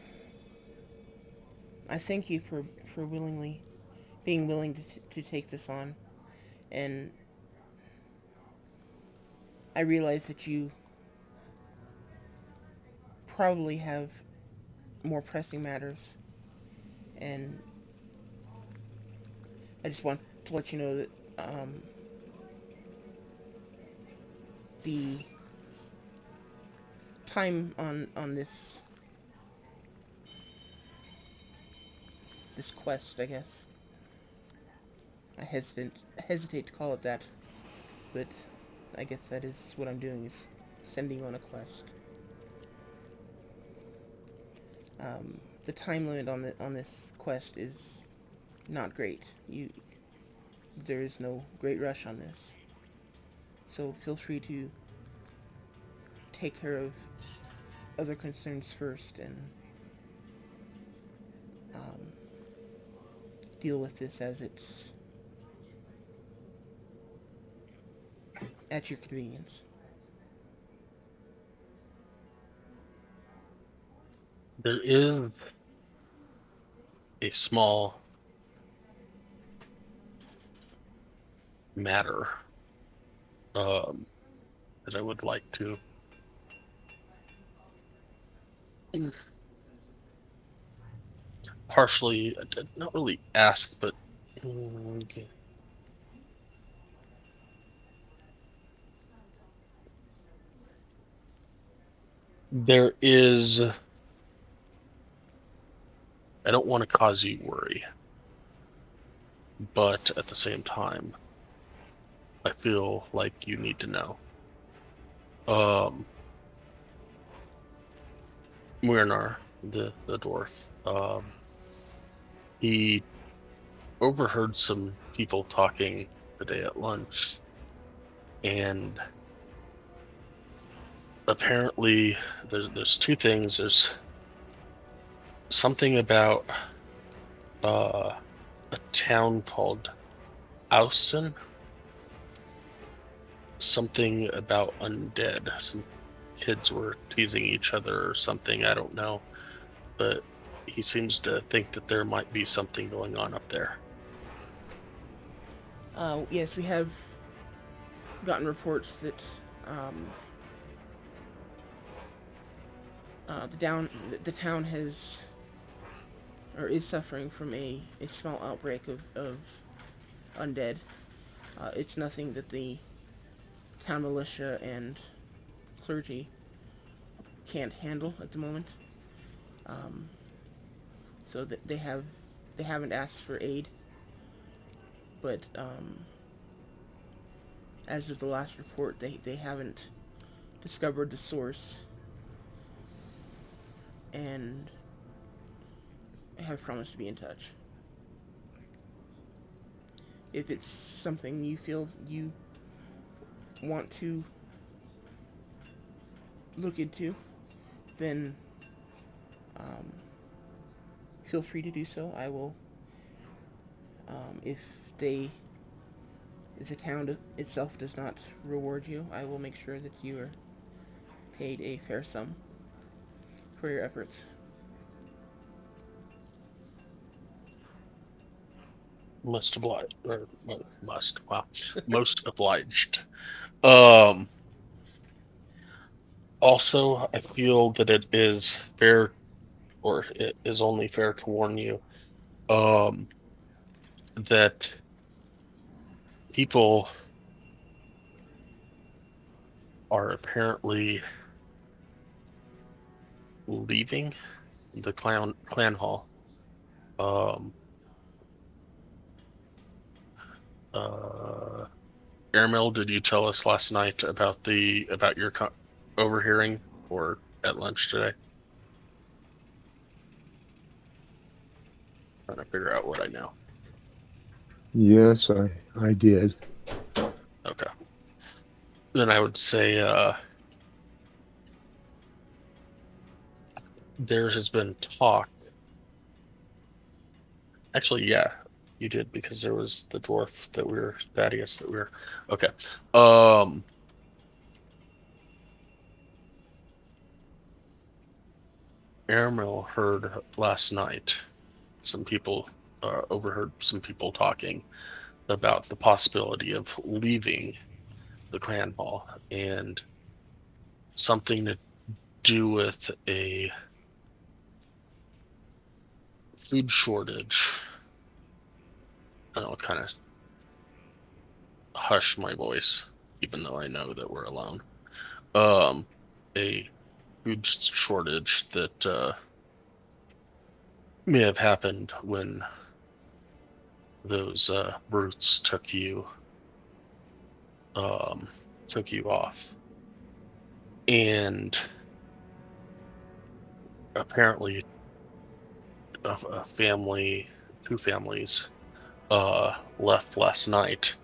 I thank you for being willing to take this on, and I realize that you probably have more pressing matters, and I just want to let you know that the time on this quest, I guess. I hesitate to call it that, but I guess that is what I'm doing, is sending on a quest. The time limit on this quest is not great. There is no great rush on this, so feel free to take care of other concerns first and um, deal with this as it's at your convenience. There is a small matter that I would like to partially, not really ask, but okay. There is, I don't want to cause you worry, but at the same time, I feel like you need to know. Myrnar, the dwarf, he overheard some people talking today at lunch, and apparently there's two things. There's something about a town called Austin, something about undead. Some kids were teasing each other or something, I don't know, but he seems to think that there might be something going on up there. Yes, we have gotten reports that the town has or is suffering from a small outbreak of undead. It's nothing that the town militia and clergy can't handle at the moment. So that they haven't asked for aid, but as of the last report, they haven't discovered the source and have promised to be in touch. If it's something you feel you want to look into, then feel free to do so. I will, if they, if the town itself does not reward you, I will make sure that you are paid a fair sum for your efforts. Must oblige, or well, must, wow, most obliged. Um, Also, I feel that it is fair, or it is only fair to warn you, um, that people are apparently leaving the clan hall. Um, uh, Airmail, did you tell us last night about your overhearing or at lunch today? Trying to figure out what I know. Yes, I did. Okay. Then I would say there has been talk. Actually, yeah, you did, because there was the dwarf that we were Thaddeus that we were okay. Airmail heard last night some people overheard some people talking about the possibility of leaving the clan hall, and something to do with a food shortage. I'll kind of hush my voice, even though I know that we're alone. Um, a food shortage that may have happened when those brutes took you off. And apparently a family, two families, left last night,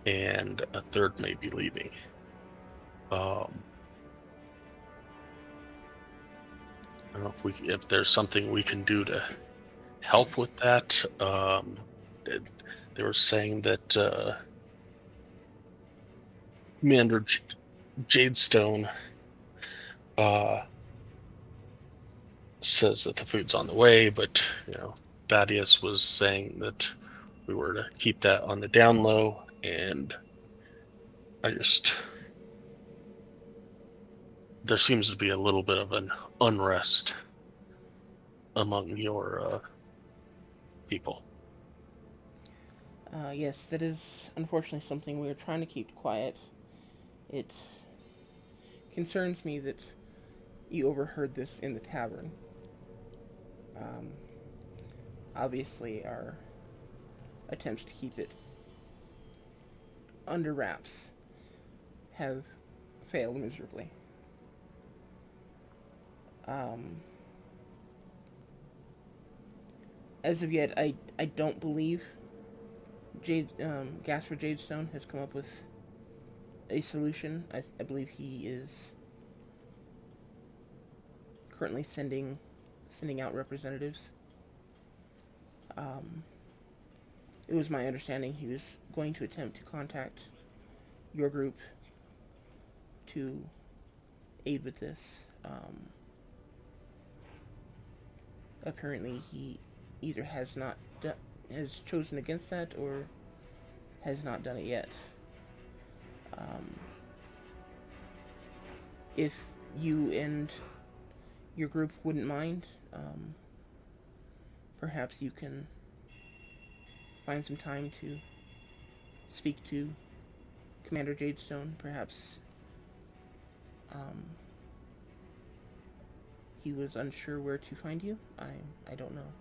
and a third may be leaving. I don't know if there's something we can do to help with that. They were saying that Commander Jadestone says that the food's on the way, but Thaddeus was saying that we were to keep that on the down low, and there seems to be a little bit of an unrest among your people. Yes, that is unfortunately something we are trying to keep quiet. It concerns me that you overheard this in the tavern. Um, Obviously, our attempts to keep it under wraps have failed miserably. Um, as of yet, I don't believe Gasper Jadestone has come up with a solution. I believe he is currently sending out representatives. Um, it was my understanding he was going to attempt to contact your group to aid with this. Apparently, he either has chosen against that or has not done it yet. Um, if you and your group wouldn't mind, perhaps you can find some time to speak to Commander Jadestone. Perhaps um, he was unsure where to find you. I don't know.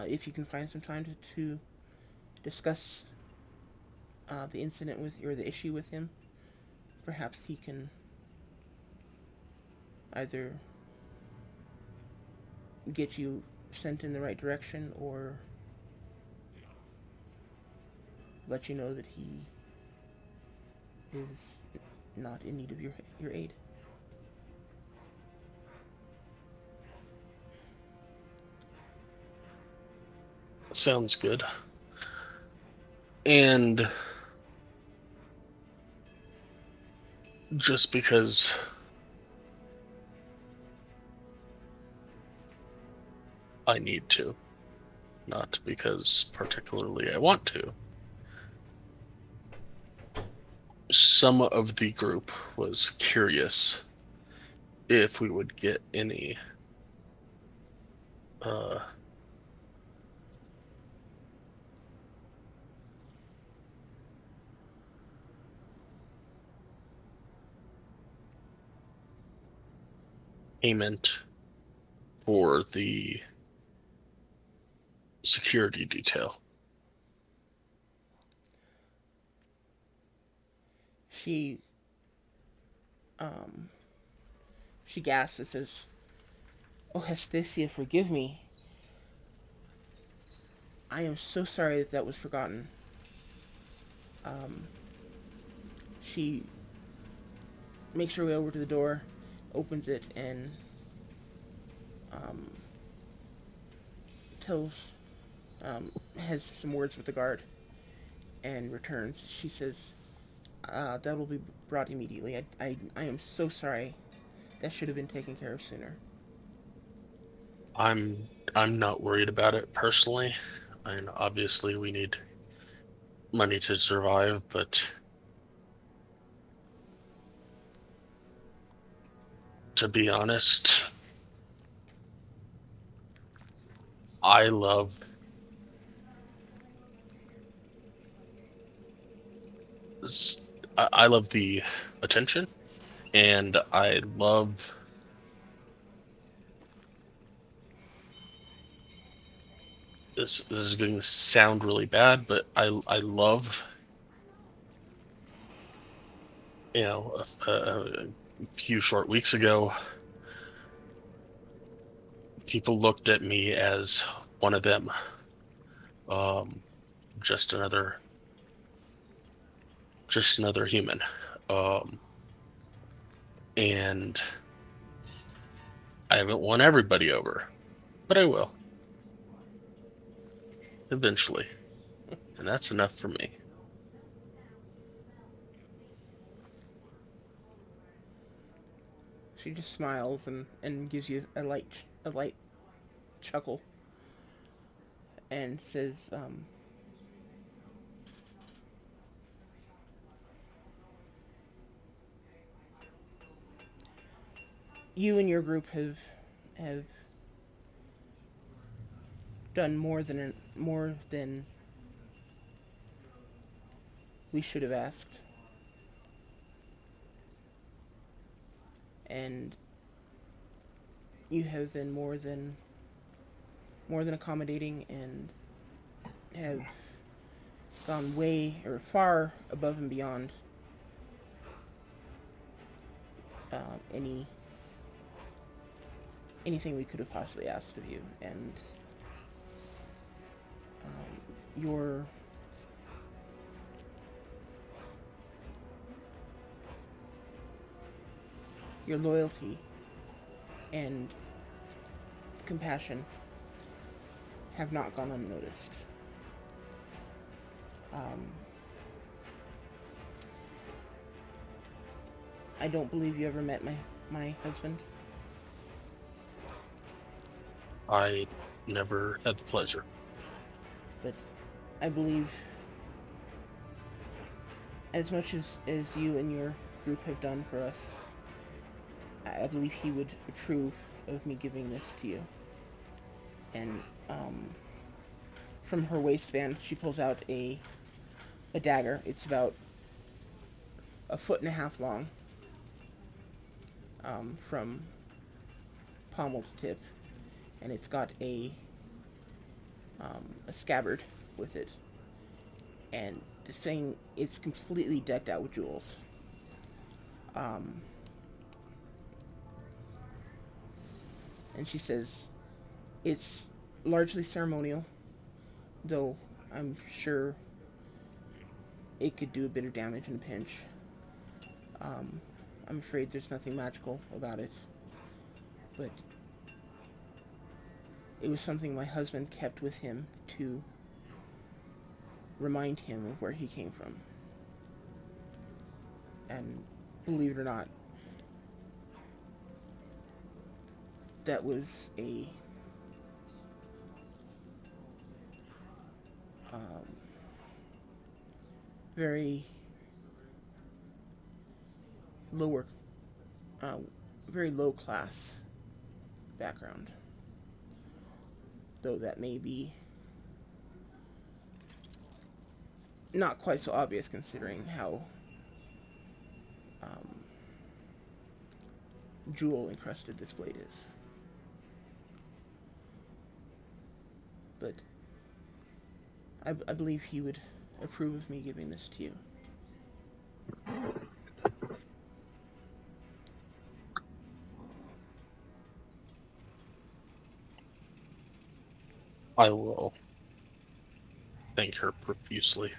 If you can find some time to discuss the incident with or the issue with him, perhaps he can either get you sent in the right direction or let you know that he is not in need of your aid. Sounds good. And just because I need to, not because particularly I want to, some of the group was curious if we would get any uh, payment for the security detail. She um, she gasps and says, "Oh, Hestasia, forgive me. I am so sorry that was forgotten." Um, she makes her way over to the door, opens it, and um, tells has some words with the guard, and returns. She says, "That will be brought immediately. I am so sorry. That should have been taken care of sooner." I'm not worried about it personally. And obviously we need money to survive, but to be honest, I love I love the attention, and I love this is going to sound really bad, but I love, a few short weeks ago, people looked at me as one of them, um, just another human, um, and I haven't won everybody over, but I will eventually, and that's enough for me. She just smiles and gives you a light chuckle and says, "You and your group have done more than we should have asked, and you have been more than accommodating and have gone way or far above and beyond any anything we could have possibly asked of you, and your your loyalty and compassion have not gone unnoticed. Um, I don't believe you ever met my husband, I never had the pleasure. but I believe as much as you and your group have done for us, I believe he would approve of me giving this to you. And from her waistband, she pulls out a dagger. It's about a foot and a half long, from pommel to tip, and it's got a scabbard with it. And the thing, it's completely decked out with jewels. Um, and she says it's largely ceremonial, though I'm sure it could do a bit of damage in a pinch. Um, I'm afraid there's nothing magical about it, but it was something my husband kept with him to remind him of where he came from. And believe it or not, that was a um, very lower, uh, very low class background. Though that may be not quite so obvious considering how um, jewel encrusted this blade is. But I believe he would approve of me giving this to you. I will thank her profusely.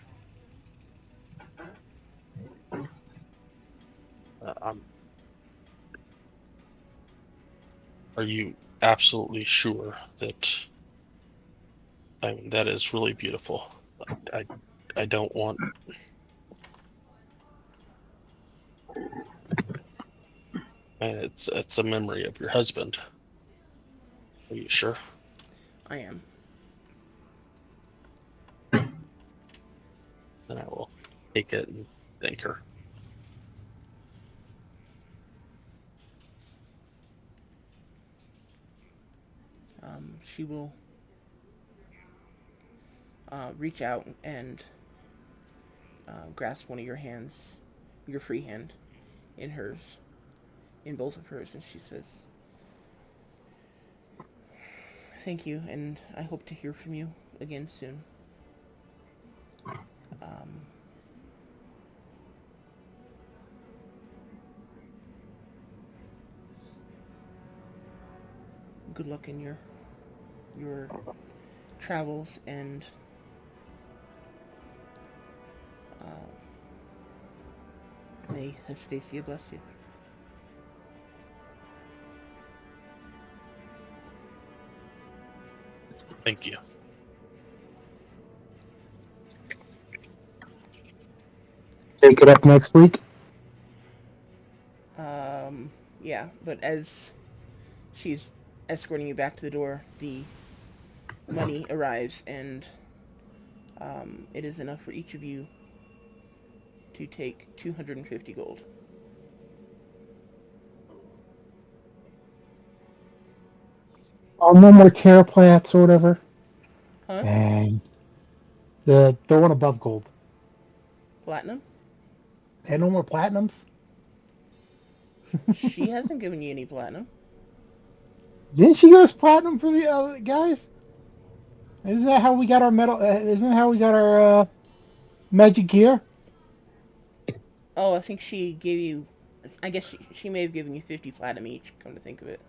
Are you absolutely sure that? I mean, that is really beautiful. I, I don't want. It's a memory of your husband. Are you sure? I am. Then I will take it and thank her. She will reach out and grasp one of your hands, your free hand, in hers, in both of hers, and she says, "Thank you, and I hope to hear from you again soon. Um, Good luck in your travels, and uh, may Hestacia bless you. Thank you. Take it up next week. Yeah, but as she's escorting you back to the door, the money arrives, and it is enough for each of you to take 250 gold. Oh, no more terror plants or whatever. Huh? And the one above gold. Platinum? And no more platinums. She hasn't given you any platinum. Didn't she give us platinum for the guys? Isn't that how we got our metal? Isn't that how we got our magic gear? Oh, I think she gave you. I guess she may have given you 50 platinum each, come to think of it.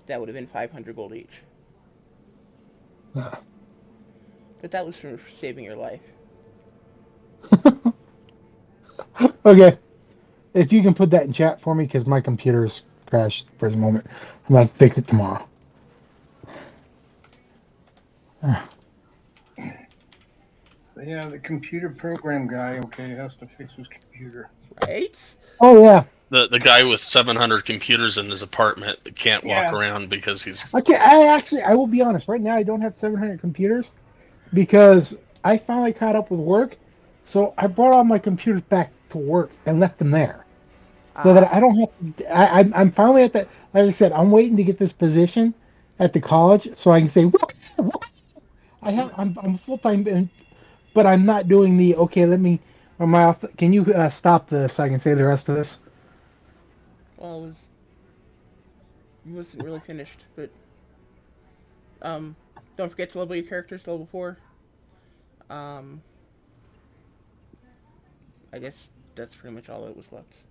That would have been 500 gold each. But that was from saving your life. Okay, if you can put that in chat for me, because my computer's crashed for the moment. I'm gonna fix it tomorrow. Yeah, the computer program guy, okay, has to fix his computer. Right? Oh yeah, The guy with 700 computers in his apartment can't walk Yeah. around because he's okay. I will be honest. Right now, I don't have 700 computers because I finally caught up with work. So I brought all my computers back to work and left them there, so that Ah. I don't have. I'm finally at that. Like I said, I'm waiting to get this position at the college so I can say, "What? I'm full time, but I'm not doing the okay. Let me. Can you stop this so I can say the rest of this? Well, it wasn't really finished, but don't forget to level your characters to level 4. Um, I guess that's pretty much all that was left.